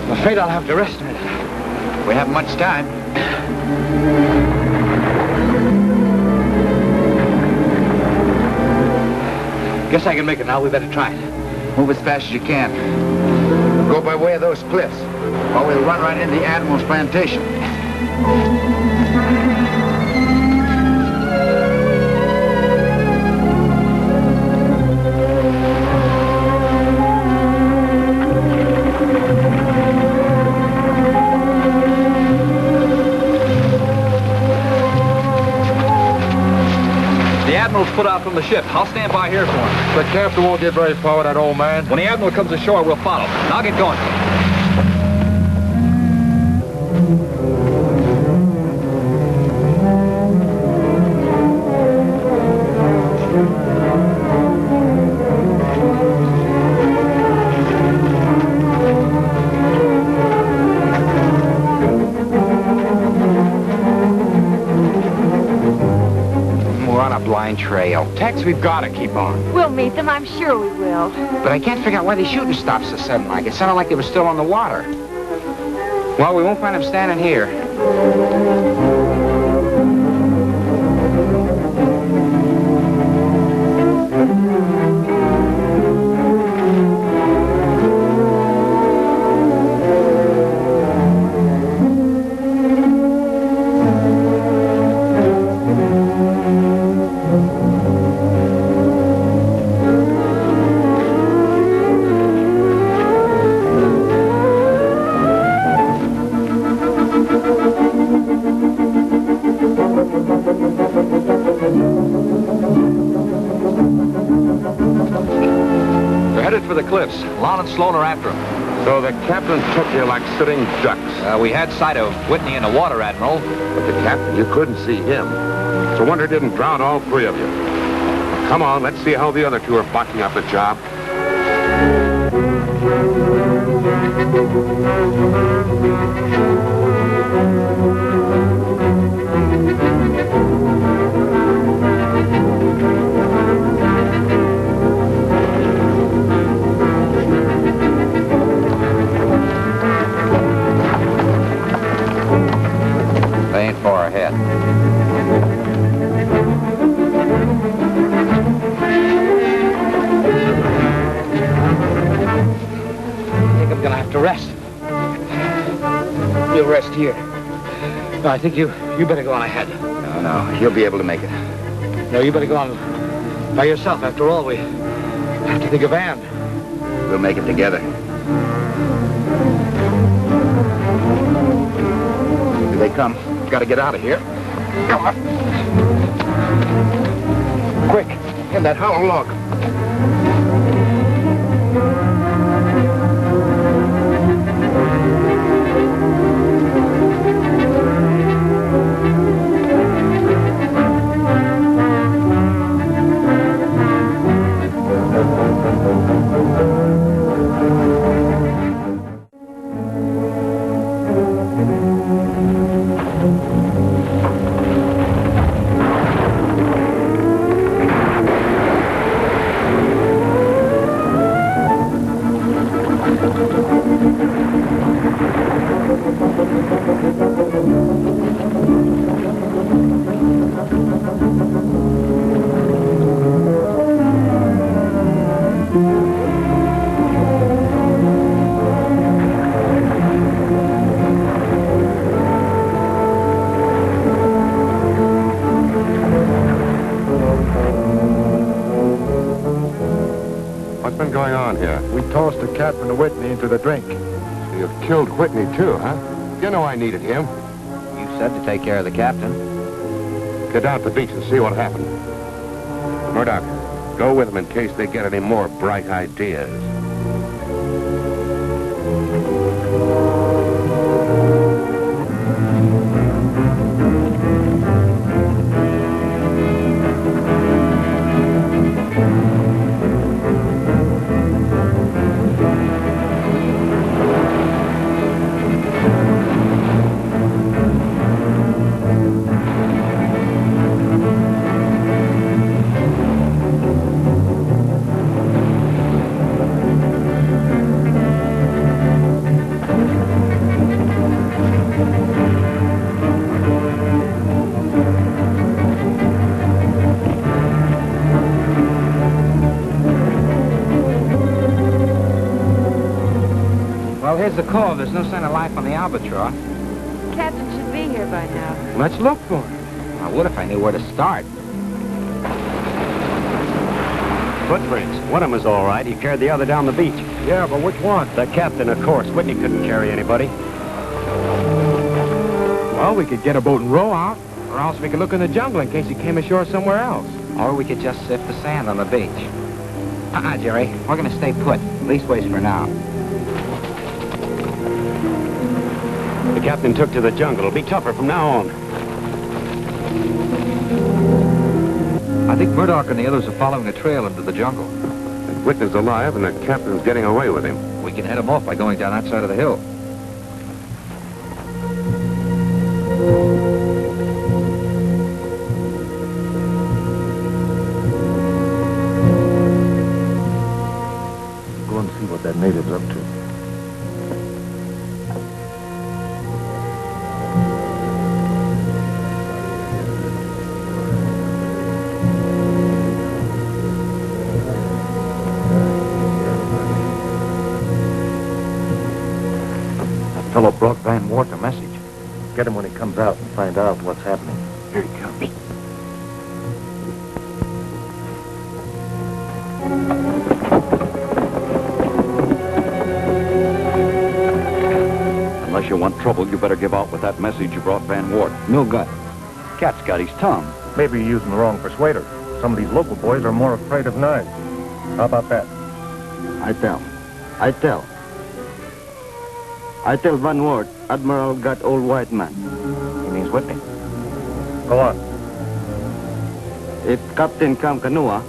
I'm afraid I'll have to rest a minute. We haven't much time. Guess I can make it now. We better try it. Move as fast as you can. Go by way of those cliffs, or we'll run right into the Admiral's plantation. Put out from the ship. I'll stand by here for him. The captain won't get very far with that old man. When the Admiral comes ashore, we'll follow. Now get going. Blind trail. Tex, we've got to keep on. We'll meet them, I'm sure we will. But I can't figure out why the shooting stopped so sudden like. It sounded like they were still on the water. Well, we won't find them standing here. Cliffs. Lon and Sloan are after him. So the captain took you like sitting ducks. We had sight of Whitney in the water, Admiral. But the captain, you couldn't see him. It's a wonder he didn't drown all three of you. Come on, let's see how the other two are botching up the job. They ain't far ahead. I think I'm gonna have to rest. You'll rest here. No, I think you better go on ahead. No, you'll be able to make it. No, you better go on by yourself. After all, we have to think of Anne. We'll make it together. Here they come. Gotta get out of here. Come on. Quick, in that hollow log. What's been going on here? We tossed the captain of Whitney into the drink. So you've killed Whitney, too, huh? You know I needed him. You said to take care of the captain. Get down to the beach and see what happened. Murdoch, go with them in case they get any more bright ideas. Well, here's the call. There's no sign of life on the Albatross. Captain should be here by now. Let's look for him. I would if I knew where to start. Footprints. One of them is all right. He carried the other down the beach. Yeah, but which one? The captain, of course. Whitney couldn't carry anybody. Well, we could get a boat and row out, or else we could look in the jungle in case he came ashore somewhere else. Or we could just sift the sand on the beach. Jerry. We're going to stay put, leastways for now. The captain took to the jungle. It'll be tougher from now on. I think Murdoch and the others are following a trail into the jungle. Whitney's alive and the captain's getting away with him. We can head him off by going down that side of the hill. Go and see what that native's up to. Fellow brought Van Wart a message. Get him when he comes out and find out what's happening. Here he comes. Unless you want trouble, you better give out with that message you brought Van Wart. No good. Cat's got his tongue. Maybe you're using the wrong persuader. Some of these local boys are more afraid of knives. How about that? I tell Van Wart, Admiral got old white man. He means Whitney. Go on. If Captain come canoa,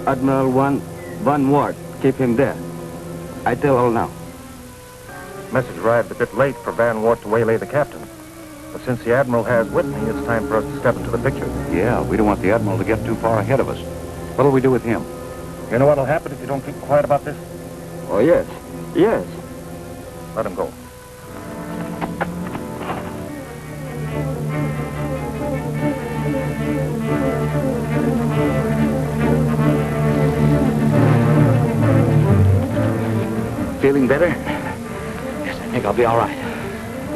Admiral want Van Wart keep him there. I tell all now. Message arrived a bit late for Van Wart to waylay the captain. But since the Admiral has Whitney, it's time for us to step into the picture. Yeah, we don't want the Admiral to get too far ahead of us. What'll we do with him? You know what'll happen if you don't keep quiet about this? Oh, yes. Yes. Let him go. Feeling better? Yes, I think I'll be all right.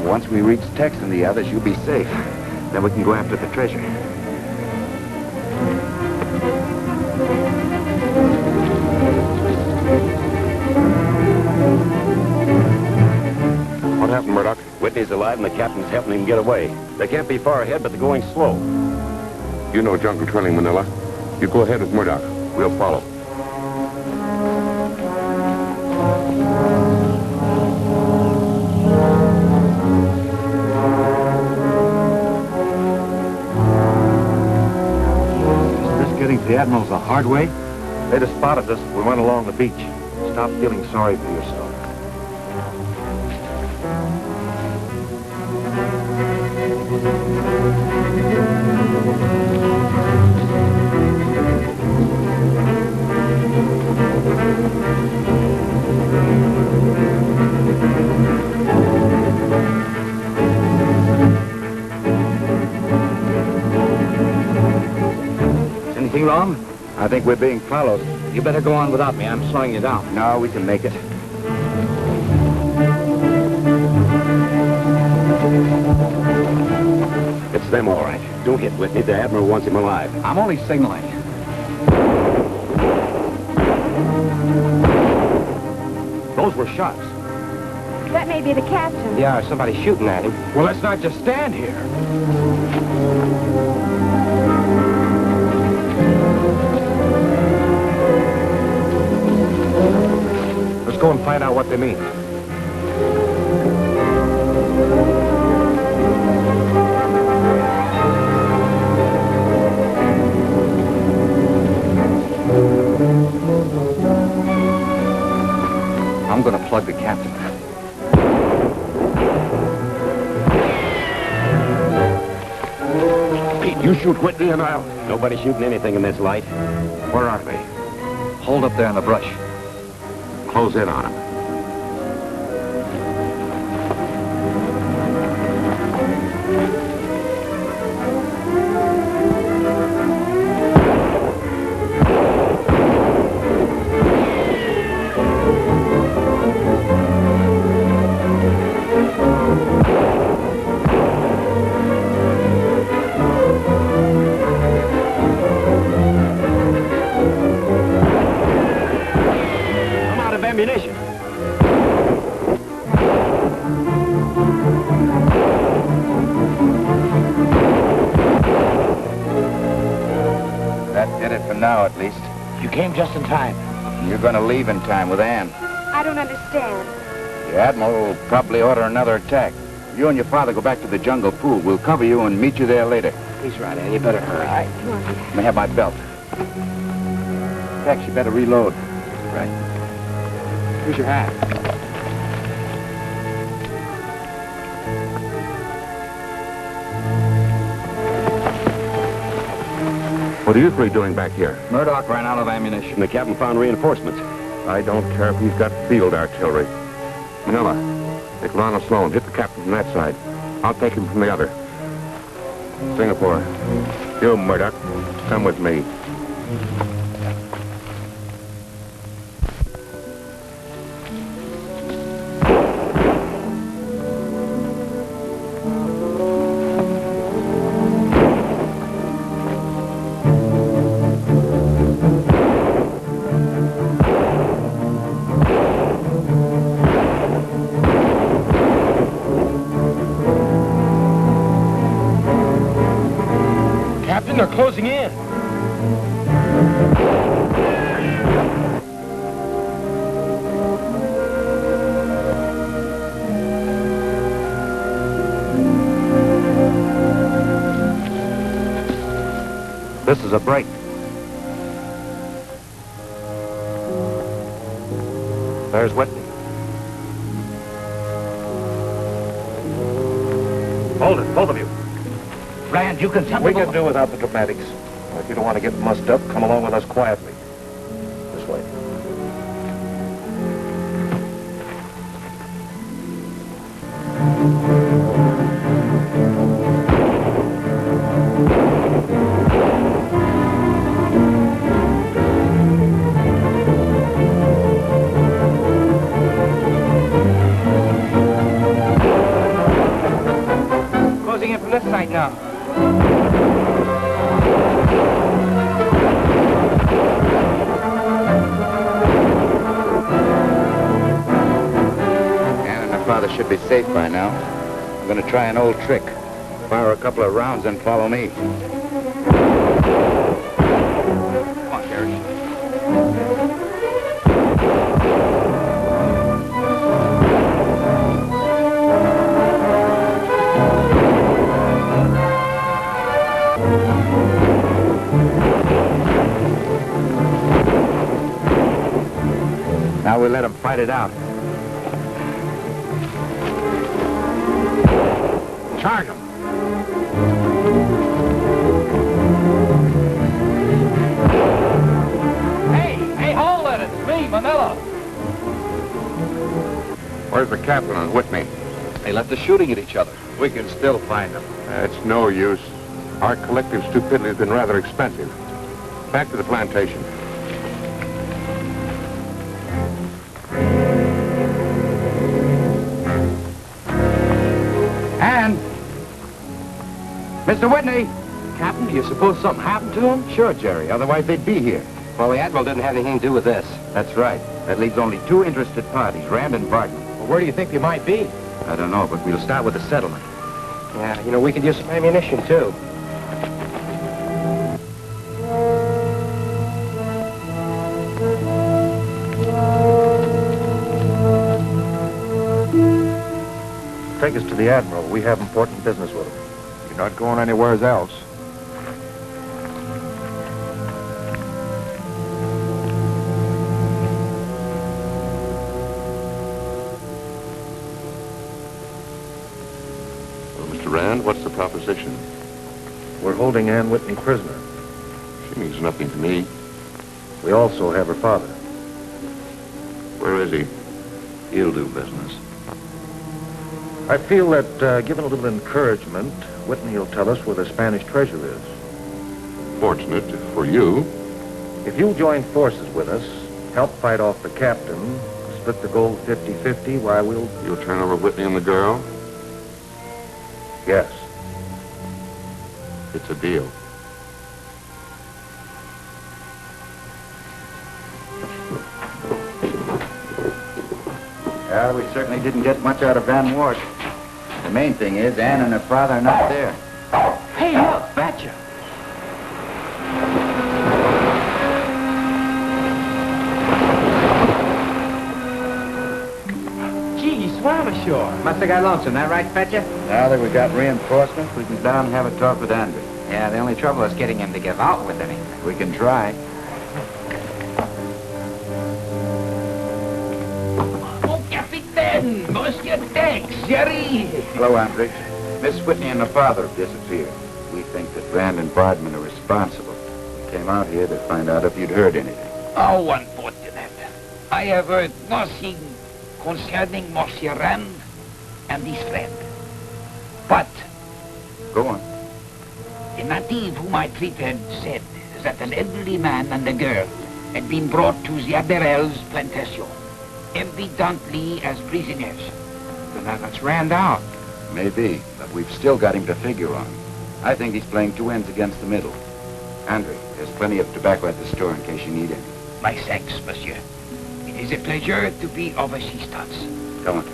Once we reach Tex and the others, you'll be safe. Then we can go after the treasure. What happened, Murdoch? Whitney's alive and the captain's helping him get away. They can't be far ahead, but they're going slow. You know jungle trailing, Manila. You go ahead with Murdoch. We'll follow. Getting to the Admiral's the hard way? They'd have spotted us if we went along the beach. Stop feeling sorry for yourself. Anything wrong? I think we're being followed. You better go on without me. I'm slowing you down. No, we can make it. It's them, all right. Don't hit Whitney. The Admiral wants him alive. I'm only signaling. Those were shots. That may be the captain. Yeah, somebody's shooting at him. Well, let's not just stand here. Let's go and find out what they mean. I'm gonna plug the captain. Pete, you shoot Whitney and I'll... Nobody's shooting anything in this light. Where are they? Hold up there in the brush. Close in on him. Ammunition. That did it for now, at least. You came just in time. You're gonna leave in time with Anne. I don't understand. The Admiral will probably order another attack. You and your father go back to the jungle pool. We'll cover you and meet you there later. He's right, Anne. You better hurry. All right, come on. Let me have my belt. Tex, you better reload. Right. Here's your hat. What are you three doing back here? Murdoch ran out of ammunition. And the captain found reinforcements. I don't care if he's got field artillery. Manila, take Ronald Sloan. Hit the captain from that side. I'll take him from the other. Singapore. You, Murdoch, come with me. They're closing in. This is a break. There's Whitney. Hold it, both of you. Rand, you can tell We can do without the dramatics. If you don't want to get mussed up, come along with us quietly. This way. Closing in from this side now. Father should be safe by now. I'm gonna try an old trick. Fire a couple of rounds and follow me. Come on, Gary. Now we let them fight it out. Charge them. Hey, hold it. It's me, Manila. Where's the captain and Whitney? They left us shooting at each other. We can still find them. It's no use. Our collective stupidity has been rather expensive. Back to the plantation. And Mr. Whitney! Captain, do you suppose something happened to him? Sure, Jerry. Otherwise they'd be here. Well, the Admiral didn't have anything to do with this. That's right. That leaves only two interested parties, Rand and Barton. Well, where do you think they might be? I don't know, but we'll start with the settlement. Yeah, you know, we could use some ammunition, too. Take us to the Admiral. We have important business with him. You're not going anywhere else. Well, Mr. Rand, what's the proposition? We're holding Ann Whitney prisoner. She means nothing to me. We also have her father. Where is he? He'll do business. I feel that, given a little encouragement, Whitney will tell us where the Spanish treasure is. Fortunate for you. If you'll join forces with us, help fight off the captain, split the gold 50-50, why, You'll turn over Whitney and the girl? Yes. It's a deal. Well, we certainly didn't get much out of Van Wart. The main thing is Ann and her father are not there. Hey, look, Betcha. Gee, he swam ashore. Must have got lonesome, that right, Fetcher? Now that we got reinforcements, we can down and have a talk with Andrew. Yeah, the only trouble is getting him to give out with anything. We can try. Oh, Captain! Monsieur Tex! Jerry! Hello, Andrew. Miss Whitney and her father have disappeared. We think that Rand and Bardman are responsible. We came out here to find out if you'd heard anything. How unfortunate. I have heard nothing concerning Monsieur Rand and his friend. But Go on. the native whom I treated said that an elderly man and a girl had been brought to the Admiral's plantation, evidently as prisoners. Then that's Rand out. Maybe, but we've still got him to figure on. I think he's playing two ends against the middle. Andrew, there's plenty of tobacco at the store in case you need any. My thanks, monsieur. It is a pleasure to be of assistance. Come on.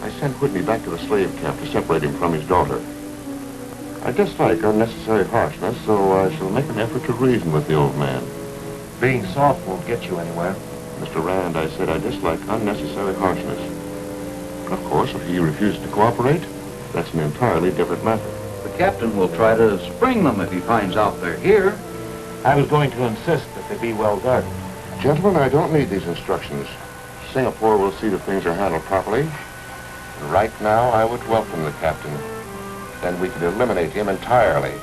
I sent Whitney back to the slave camp to separate him from his daughter. I dislike unnecessary harshness, so I shall make an effort to reason with the old man. Being soft won't get you anywhere. Mr. Rand, I said I dislike unnecessary harshness. Of course, if he refuses to cooperate, that's an entirely different matter. The captain will try to spring them if he finds out they're here. I was going to insist that they be well guarded. Gentlemen, I don't need these instructions. Singapore will see that things are handled properly. Right now, I would welcome the captain. Then we could eliminate him entirely.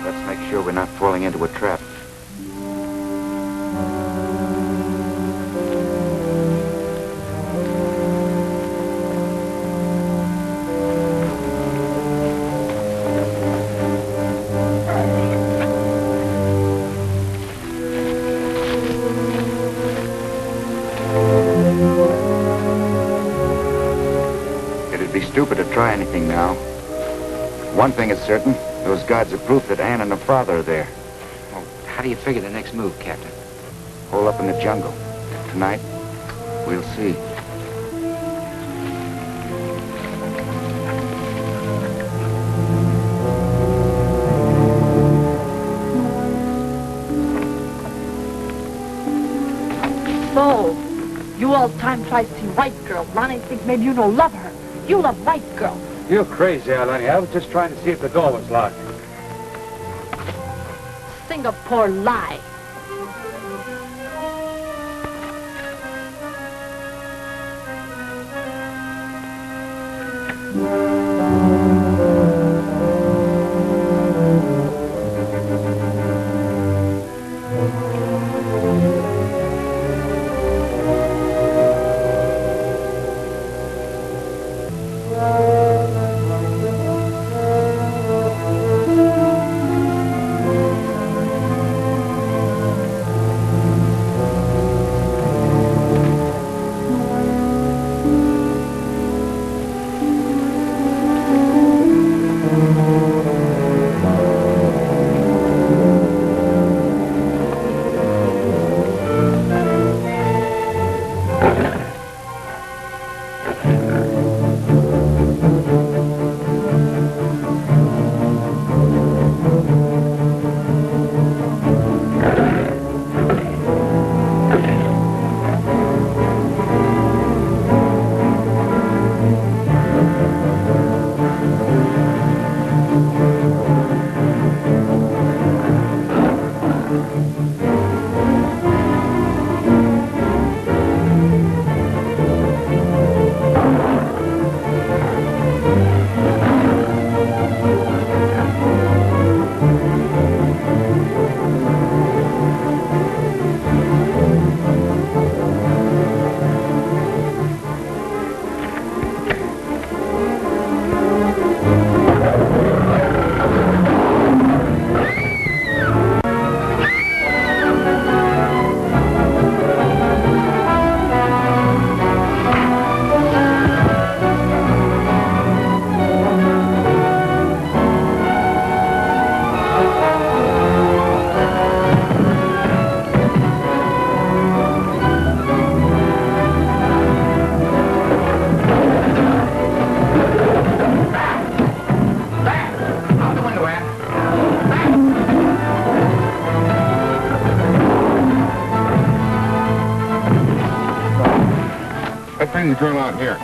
Let's make sure we're not falling into a trap. It'd be stupid to try anything now. One thing is certain. Those guards are proof that Ann and her father are there. Well, how do you figure the next move, Captain? Hole up in the jungle. Tonight, we'll see. So, you all-time try-see white girl. Lonnie thinks maybe you no love her. You love white girl. You're crazy, Alani. I was just trying to see if the door was locked. Singapore lie. That thing turn out here.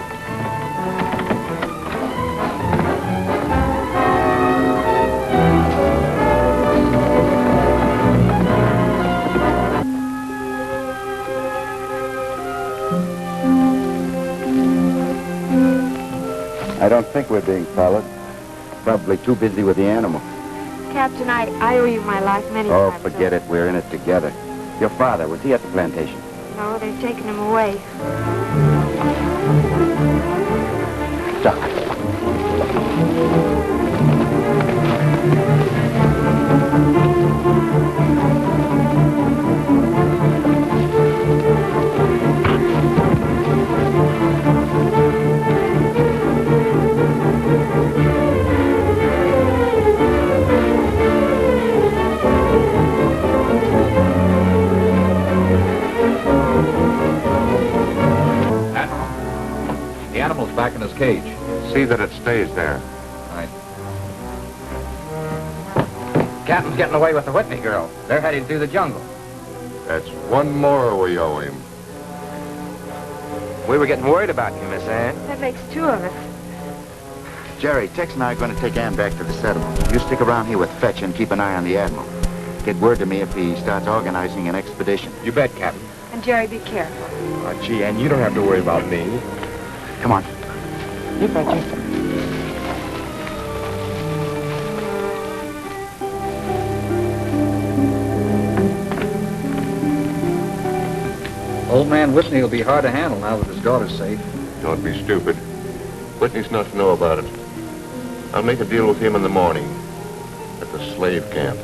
I don't think we're being followed. Probably too busy with the animal. Captain, I owe you my life many Oh, times. forget it. We're in it together. Your father, was he at the plantation? No, they've taken him away. The animal's back in his cage. See that it stays there. Right. Captain's getting away with the Whitney girl. They're heading through the jungle. That's one more we owe him. We were getting worried about you, Miss Ann. That makes two of us. Jerry, Tex and I are going to take Ann back to the settlement. You stick around here with Fetch and keep an eye on the Admiral. Get word to me if he starts organizing an expedition. You bet, Captain. And Jerry, be careful. Oh, gee, Ann, you don't have to worry about me. Come on. You betcha. Old man Whitney will be hard to handle now that his daughter's safe. Don't be stupid. Whitney's not to know about it. I'll make a deal with him in the morning at the slave camp.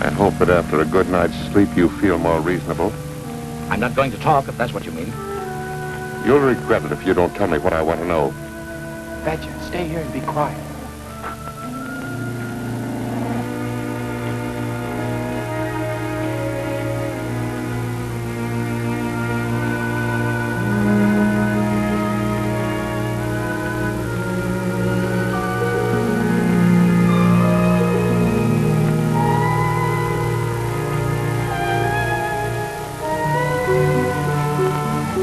I hope that after a good night's sleep you feel more reasonable. I'm not going to talk, if that's what you mean. You'll regret it if you don't tell me what I want to know. Betcha, stay here and be quiet.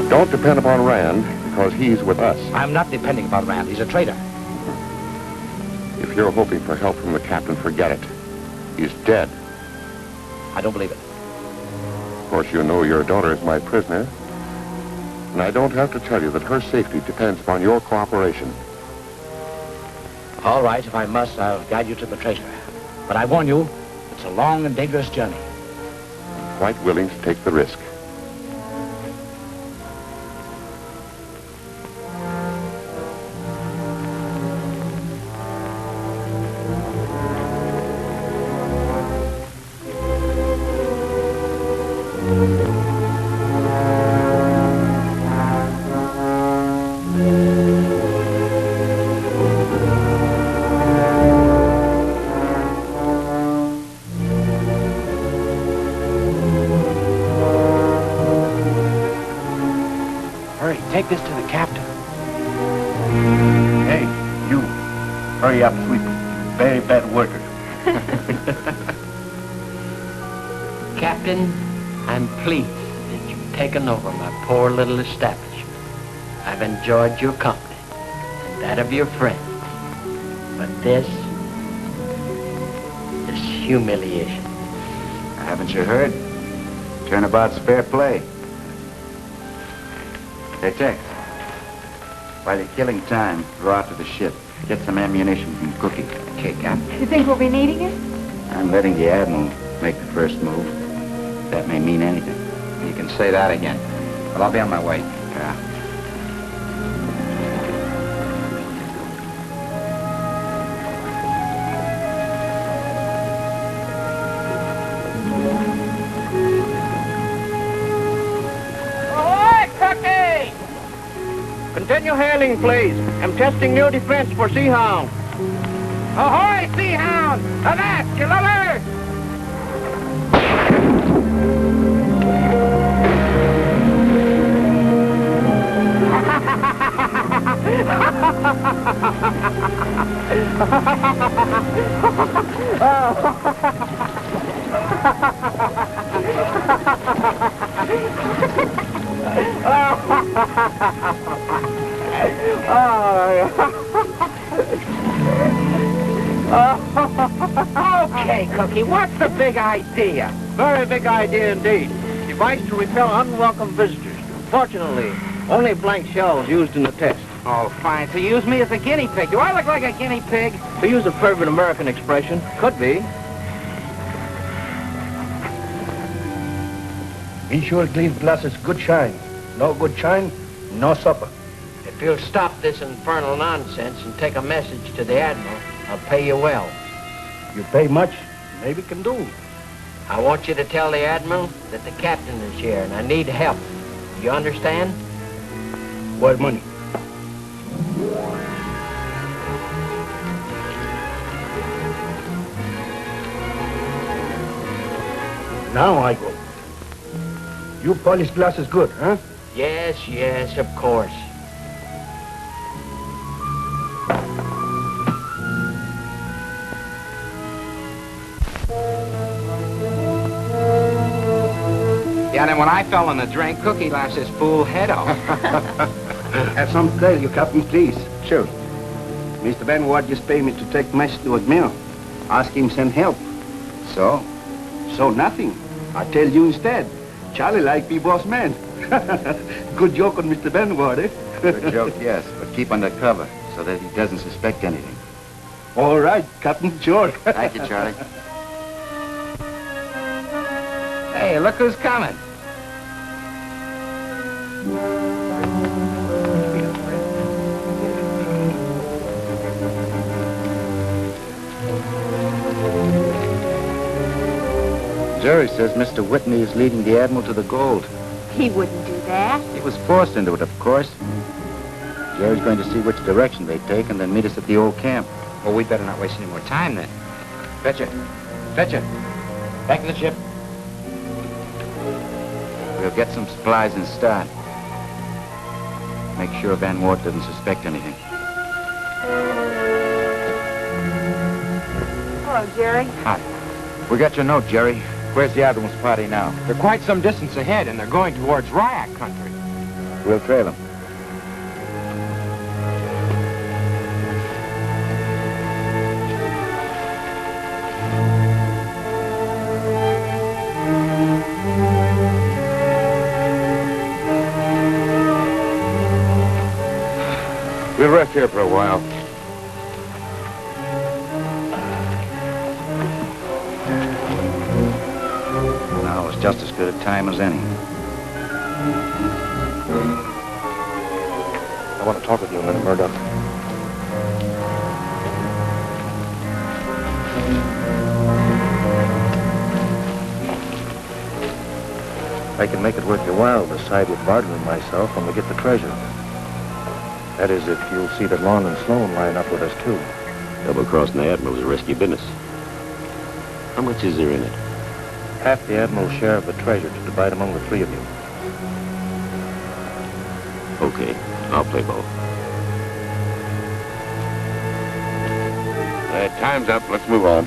Don't depend upon Rand, because he's with us. I'm not depending upon Rand. He's a traitor. If you're hoping for help from the captain, forget it. He's dead. I don't believe it. Of course, you know your daughter is my prisoner. And I don't have to tell you that her safety depends upon your cooperation. All right, if I must, I'll guide you to the treasure. But I warn you, it's a long and dangerous journey. I'm quite willing to take the risk. Take this to the captain. Hey, you. Hurry up, sweep. Very bad worker. Captain, I'm pleased that you've taken over my poor little establishment. I've enjoyed your company and that of your friends. But this humiliation. Haven't you heard? Turnabout's fair play. Hey, Tex. While you're killing time, go out to the ship. Get some ammunition and cookies. Okay, Captain. You think we'll be needing it? I'm letting the Admiral make the first move. That may mean anything. You can say that again. Well, I'll be on my way. Yeah. Continue hailing, please. I'm testing new defense for Sea Hound. Ahoy, Sea Hound! Avast, you lubbers! Okay, Cookie, what's the big idea? Very big idea indeed. Device to repel unwelcome visitors. Fortunately, only blank shells used in the test. Oh, fine. So use me as a guinea pig. Do I look like a guinea pig? To use a fervent American expression, could be. Be sure to leave glasses good shine. No good shine, no supper. If you'll stop this infernal nonsense and take a message to the Admiral, I'll pay you well. You pay much, maybe can do. I want you to tell the Admiral that the captain is here and I need help. You understand? What money? Now I go. You polish glasses good, huh? Yes, yes, of course. Yeah, then when I fell in the drink, Cookie laughs his fool head off. Have some tell you, Captain, please. Sure. Mr. Van Ward just paid me to take message to Admiral. Ask him send help. So? So nothing. I tell you instead. Charlie like be boss man. Good joke on Mr. Van Ward, eh? Good joke, yes, but keep under cover so that he doesn't suspect anything. All right, Captain, sure. Thank you, Charlie. Hey, look who's coming. Jerry says Mr. Whitney is leading the Admiral to the gold. He wouldn't do that. He was forced into it, of course. Jerry's going to see which direction they take and then meet us at the old camp. Well, we'd better not waste any more time then. Fetcher. Fetcher. Back in the ship. We'll get some supplies and start. Make sure Van Wart doesn't suspect anything. Hello, Jerry. Hi. We got your note, Jerry. Where's the Admiral's party now? They're quite some distance ahead, and they're going towards Ryak country. We'll trail them. We'll rest here for a while. Now is just as good a time as any. I want to talk with you a minute, Murdoch. I can make it worth your while to side with Barton and myself when we get the treasure. That is, if you'll see that Lon and Sloan line up with us, too. Double-crossing the Admiral is a risky business. How much is there in it? Half the Admiral's share of the treasure to divide among the three of you. Okay, I'll play ball. Time's up. Let's move on.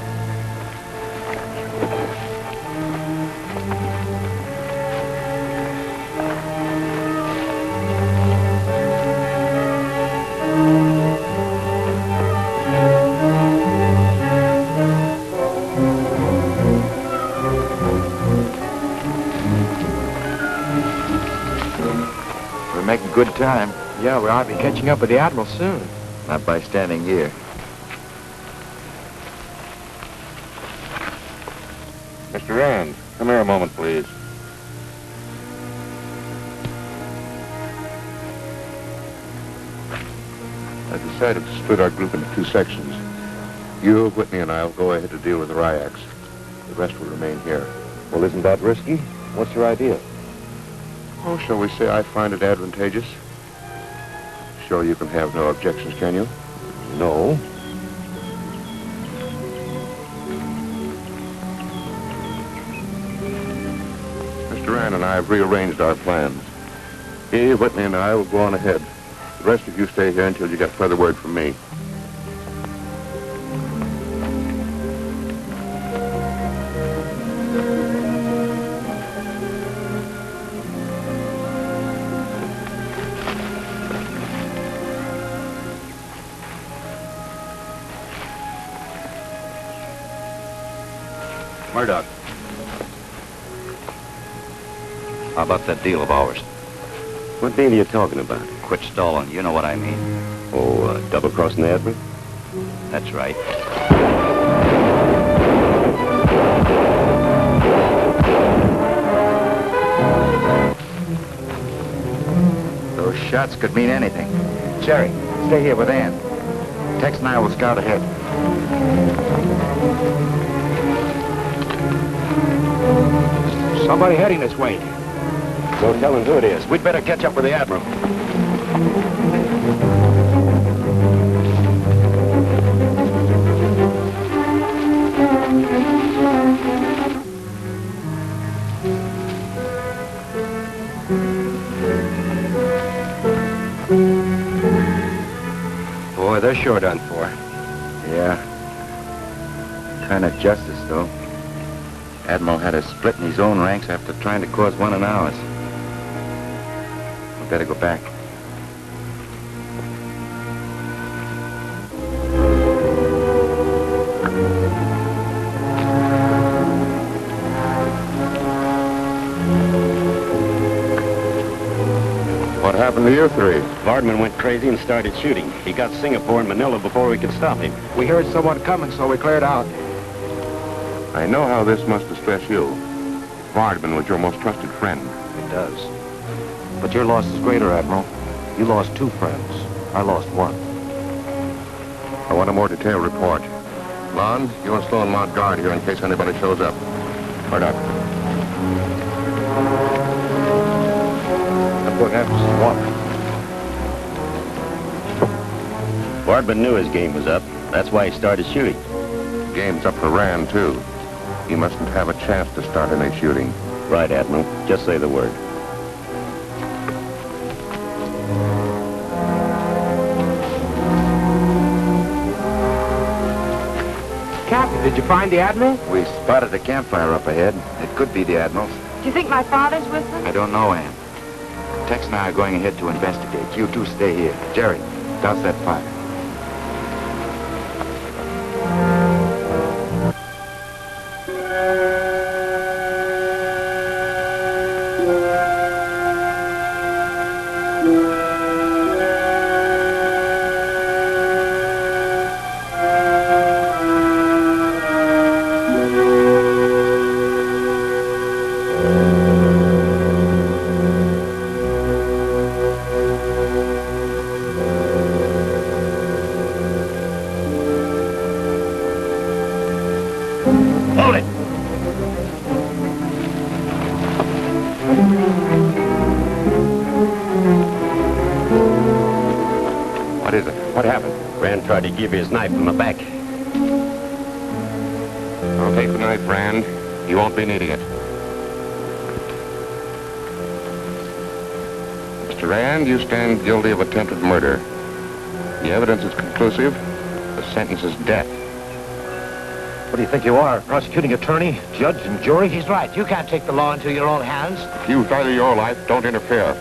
We're making good time. Yeah, we ought to be catching up with the Admiral soon. Not by standing here. Mr. Rand, come here a moment, please. I've decided to split our group into two sections. You, Whitney, and I will go ahead to deal with the Ryaks. The rest will remain here. Well, isn't that risky? What's your idea? Oh, shall we say I find it advantageous? Sure you can have no objections, can you? No. Mr. Rand and I have rearranged our plans. He, Whitney, and I will go on ahead. The rest of you stay here until you get further word from me. Murdoch. How about that deal of ours? What deal are you talking about? Quit stalling. You know what I mean. Oh, double-crossing the Admiral? That's right. Those shots could mean anything. Jerry, stay here with Ann. Tex and I will scout ahead. Somebody heading this way. No telling who it is. We'd better catch up with the Admiral. they're sure done for. Yeah. Kind of justice, though. Admiral had us split in his own ranks after trying to cause one in ours. We better go back. What happened to you three? Vardman went crazy and started shooting. He got Singapore and Manila before we could stop him. We heard someone coming, so we cleared out. I know how this must distress you. Vardman was your most trusted friend. It does. But your loss is greater, Admiral. You lost 2 friends. I lost 1. I want a more detailed report. Lon, you and Sloan mount guard here in case anybody shows up. Murdoch. I'm going after some water. Vardman knew his game was up. That's why he started shooting. Game's up for Rand, too. He mustn't have a chance to start any shooting. Right, Admiral. Just say the word. Captain, did you find the Admiral? We spotted a campfire up ahead. It could be the Admiral's. Do you think my father's with them? I don't know, Ann. Tex and I are going ahead to investigate. You two stay here. Jerry, douse that fire. What is it? What happened? Rand tried to give you his knife from the back. I'll take the knife, Rand. You won't be needing it. Mr. Rand, you stand guilty of attempted murder. The evidence is conclusive. The sentence is death. What do you think you are, prosecuting attorney, judge, and jury? He's right. You can't take the law into your own hands. If you value your life, don't interfere.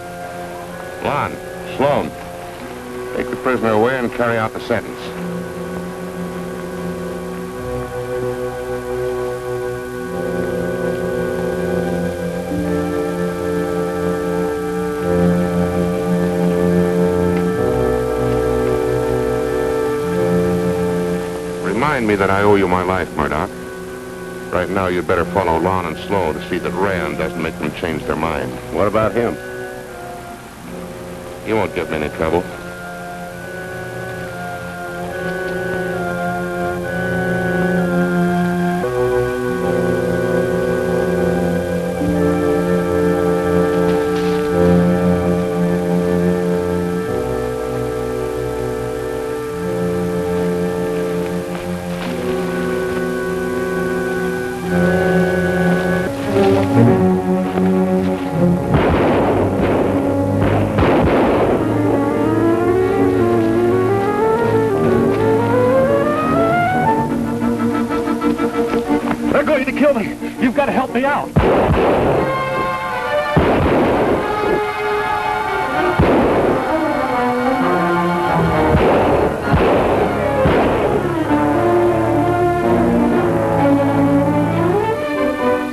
Lon, Sloan, take the prisoner away and carry out the sentence. Remind me that I owe you my life, Murdoch. Right now, you'd better follow Lon and Sloan to see that Rand doesn't make them change their mind. What about him? He won't give me any trouble. They're going to kill me. You've got to help me out.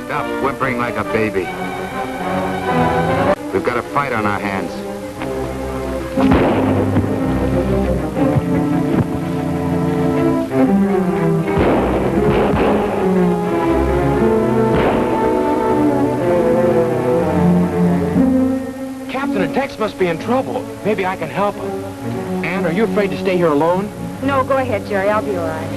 Stop whimpering like a baby. We've got a fight on our hands. Captain and Tex must be in trouble. Maybe I can help them. Anne, are you afraid to stay here alone? No, go ahead, Jerry. I'll be all right.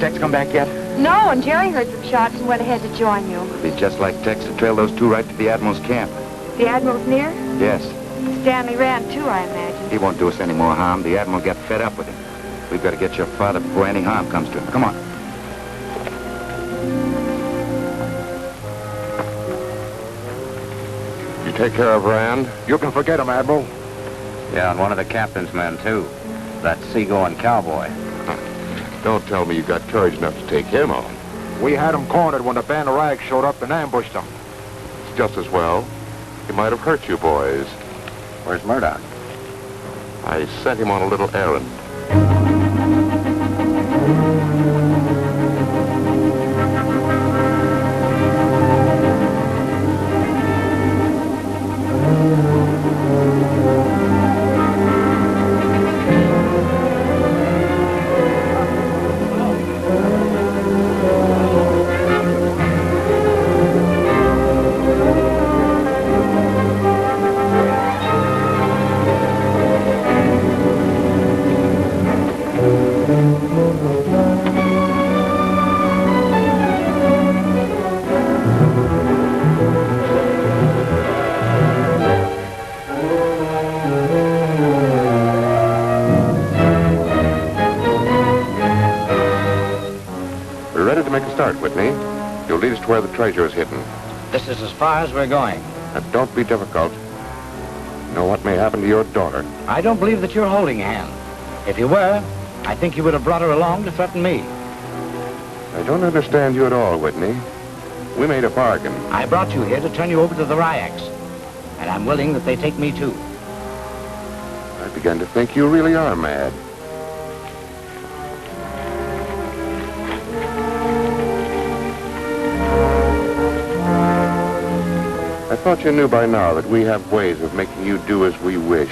Tex come back yet? No, and Jerry heard some shots and went ahead to join you. It'd be just like Tex to trail those two right to the Admiral's camp. The Admiral's near? Yes. Stanley ran, too, I imagine. He won't do us any more harm. The Admiral got fed up with him. We've got to get your father before any harm comes to him. Come on. You take care of Rand? You can forget him, Admiral. Yeah, and one of the captain's men, too. That seagoing cowboy. Don't tell me you got courage enough to take him on. We had him cornered when the band of Ryaks showed up and ambushed him. It's just as well. He might have hurt you boys. Where's Murdoch? I sent him on a little errand. You'll lead us to where the treasure is hidden. This is as far as we're going. And don't be difficult. You know what may happen to your daughter. I don't believe that you're holding a hand. If you were, I think you would have brought her along to threaten me. I don't understand you at all, Whitney. We made a bargain. I brought you here to turn you over to the Ryaks. And I'm willing that they take me, too. I began to think you really are mad. I thought you knew by now that we have ways of making you do as we wish.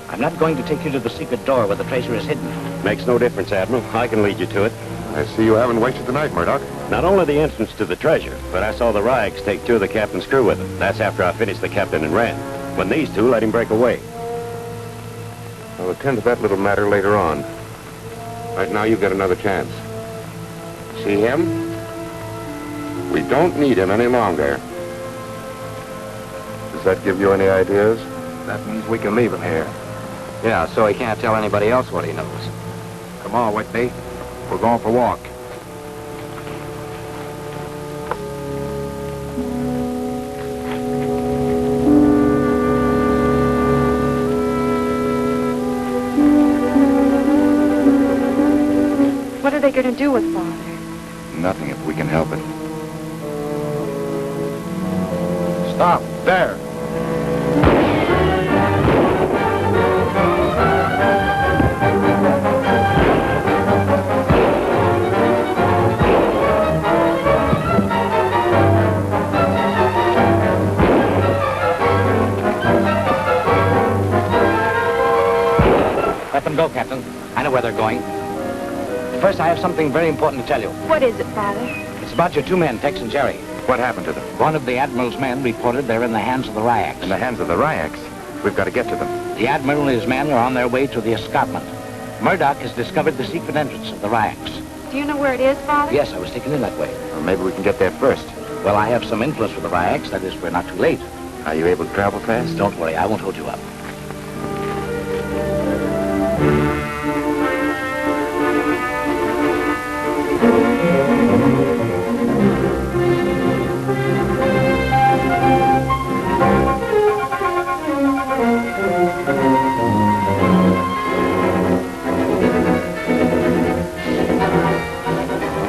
I'm not going to take you to the secret door where the treasure is hidden. Makes no difference, Admiral. I can lead you to it. I see you haven't wasted the night, Murdoch. Not only the entrance to the treasure, but I saw the Ryaks take two of the captain's crew with them. That's after I finished the captain and Rand. When these two let him break away. I'll attend to that little matter later on. Right now, you get another chance. See him? We don't need him any longer. Does that give you any ideas? That means we can leave him here. Yeah, so he can't tell anybody else what he knows. Come on, Whitney. We're going for a walk. What are they going to do with Father? Nothing if we can help it. Stop. There. Let them go, Captain. I know where they're going. First, I have something very important to tell you. What is it, Father? It's about your two men, Tex and Jerry. What happened to them? One of the Admiral's men reported they're in the hands of the Ryaks. In the hands of the Ryaks? We've got to get to them. The Admiral and his men are on their way to the escarpment. Murdoch has discovered the secret entrance of the Ryaks. Do you know where it is, Father? Yes, I was taken in that way. Well, maybe we can get there first. Well, I have some influence with the Ryaks. That is, we're not too late. Are you able to travel fast? Don't worry, I won't hold you up.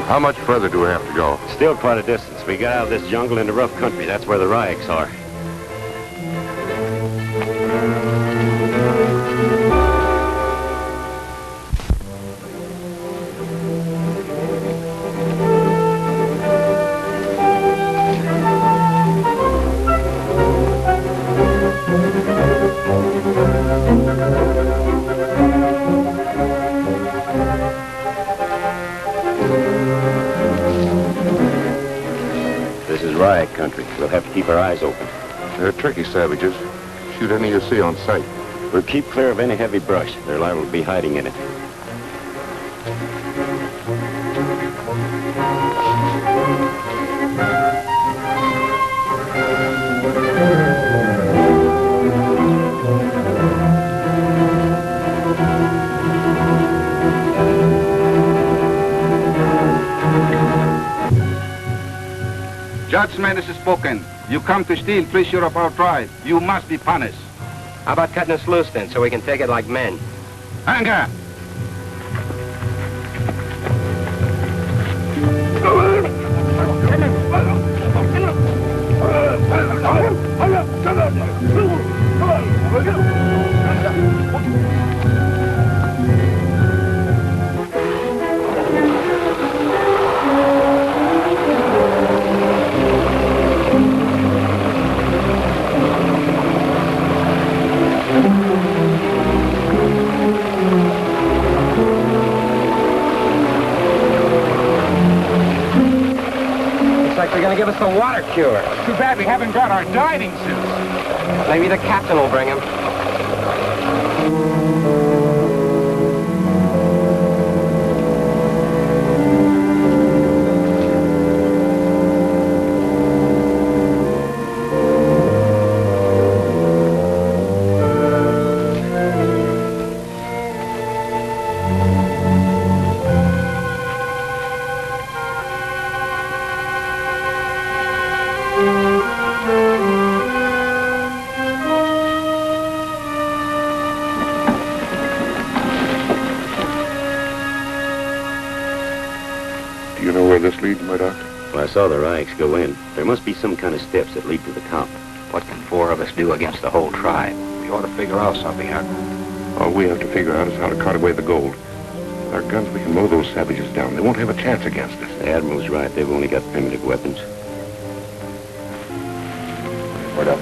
How much further do we have to go? Still quite a distance. We got out of this jungle into rough country. That's where the Ryaks are. This is Ryak country. We'll have to keep our eyes open. They're tricky savages. Shoot any you see on sight. We'll keep clear of any heavy brush. They're liable to be hiding in it. judgment is spoken. You come to steal treasure of our tribe. You must be punished. How about cutting us loose then, so we can take it like men? Anger! They're gonna give us the water cure. Too bad we haven't got our diving suits. Maybe the captain will bring him. This leads, Murdoch? Well, I saw the Ryaks go in. There must be some kind of steps that lead to the top. What can 4 of us do against the whole tribe? We ought to figure out something, Admiral. All we have to figure out is how to cart away the gold. With our guns, we can mow those savages down. They won't have a chance against us. The Admiral's right. They've only got primitive weapons. Murdoch.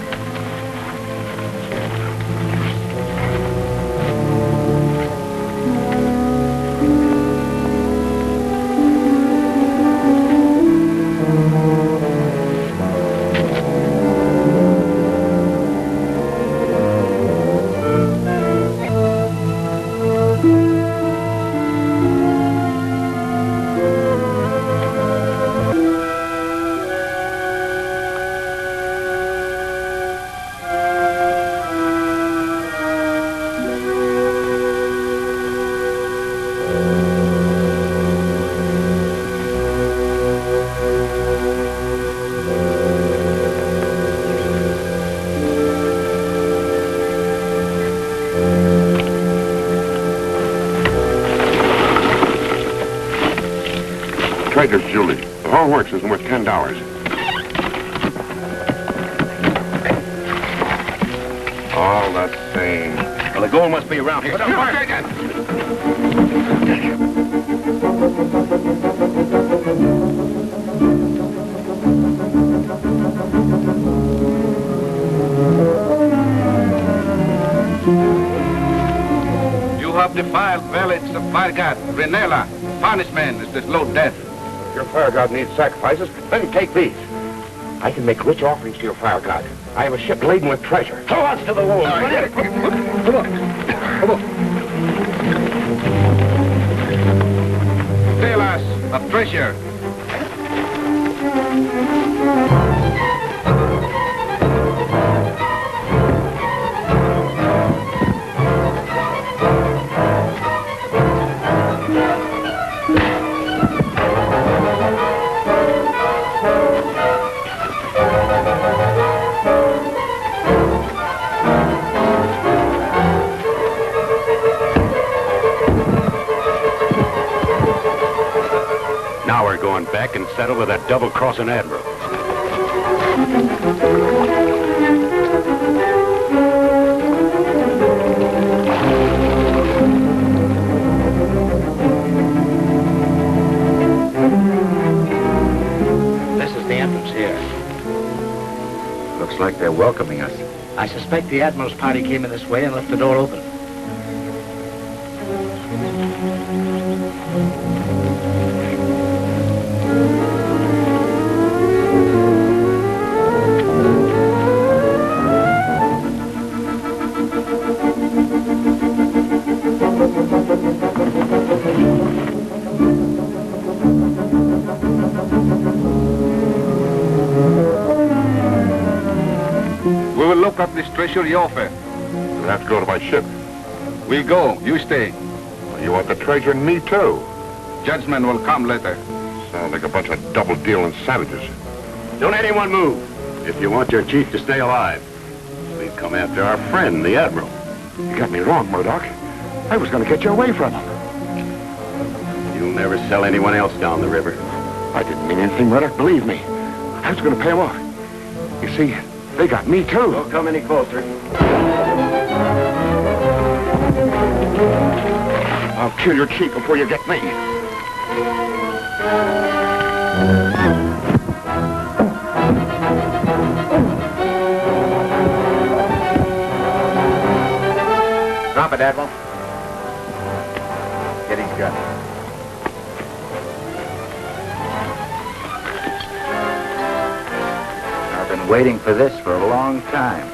Trader's jewelry. The whole works isn't worth $10. All the same. Well, the gold must be around here. You have defiled village of Vargat, Renela. Punishment is the slow death. Your fire god needs sacrifices. Then take these. I can make rich offerings to your fire god. I have a ship laden with treasure. Throw us to the wolves. Come on. Tell us of treasure. Now we're going back and settle with that double-crossing admiral. This is the entrance here. Looks like they're welcoming us. I suspect the Admiral's party came in this way and left the door open. We will look up this treasure you offer. You'll have to go to my ship. We'll go. You stay. Well, you want the treasure and me too. Judgment will come later. Sound like a bunch of double-dealing savages. Don't anyone move. If you want your chief to stay alive, we've come after our friend, the Admiral. You got me wrong, Murdoch. I was going to get you away from him. You'll never sell anyone else down the river. I didn't mean anything, Murdoch. Believe me. I was going to pay him off. You see, they got me, too. Don't come any closer. I'll kill your chief before you get me. Drop it, Admiral. Get his gun. I've been waiting for this for a long time.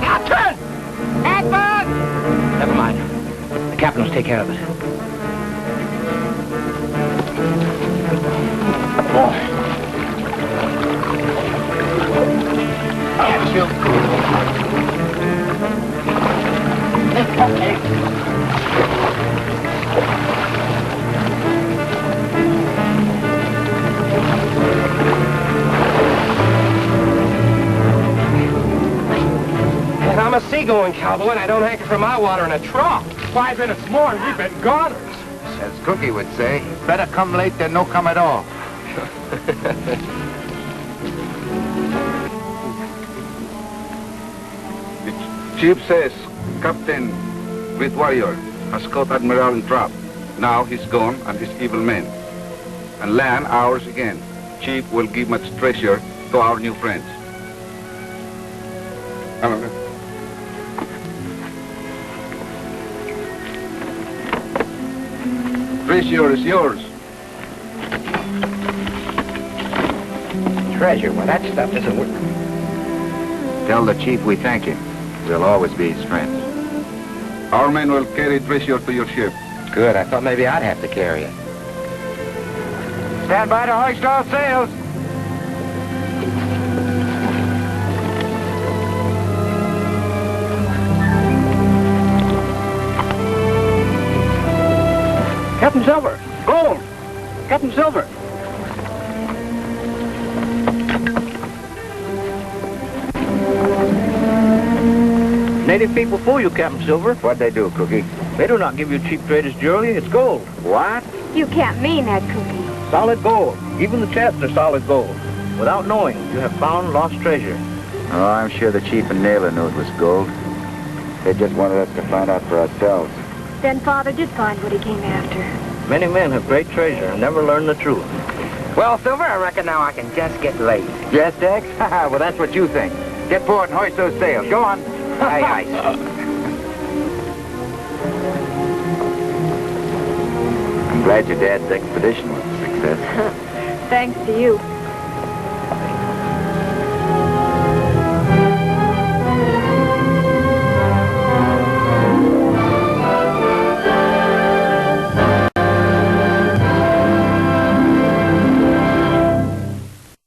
Captain! Captain! Never mind. The captain will take care of it. And I'm a seagoing cowboy, and I don't hanker for my water in a trough. 5 minutes more, and we've been goners. As Cookie would say, better come late than no come at all. The chief says Captain with warrior has caught Admiral in trap. Now he's gone and his evil men. And land ours again. Chief will give much treasure to our new friends. Treasure is yours. Treasure? Well, that stuff isn't worth... Tell the chief we thank him. We'll always be his friends. Our men will carry treasure to your ship. Good. I thought maybe I'd have to carry it. Stand by to hoist all sails. Captain Silver! Gold! Captain Silver! Native people fool you, Captain Silver. What'd they do, Cookie? They do not give you cheap traders' jewelry. It's gold. What? You can't mean that, Cookie. Solid gold. Even the chests are solid gold. Without knowing, you have found lost treasure. Oh, I'm sure the chief and Naylor knew it was gold. They just wanted us to find out for ourselves. Then Father did find what he came after. Many men have great treasure and never learn the truth. Well, Silver, I reckon now I can just get laid. Yes, Dex? Well, that's what you think. Get forward and hoist those sails. Go on. Aye, aye. I'm glad your dad's expedition was a success. Thanks to you.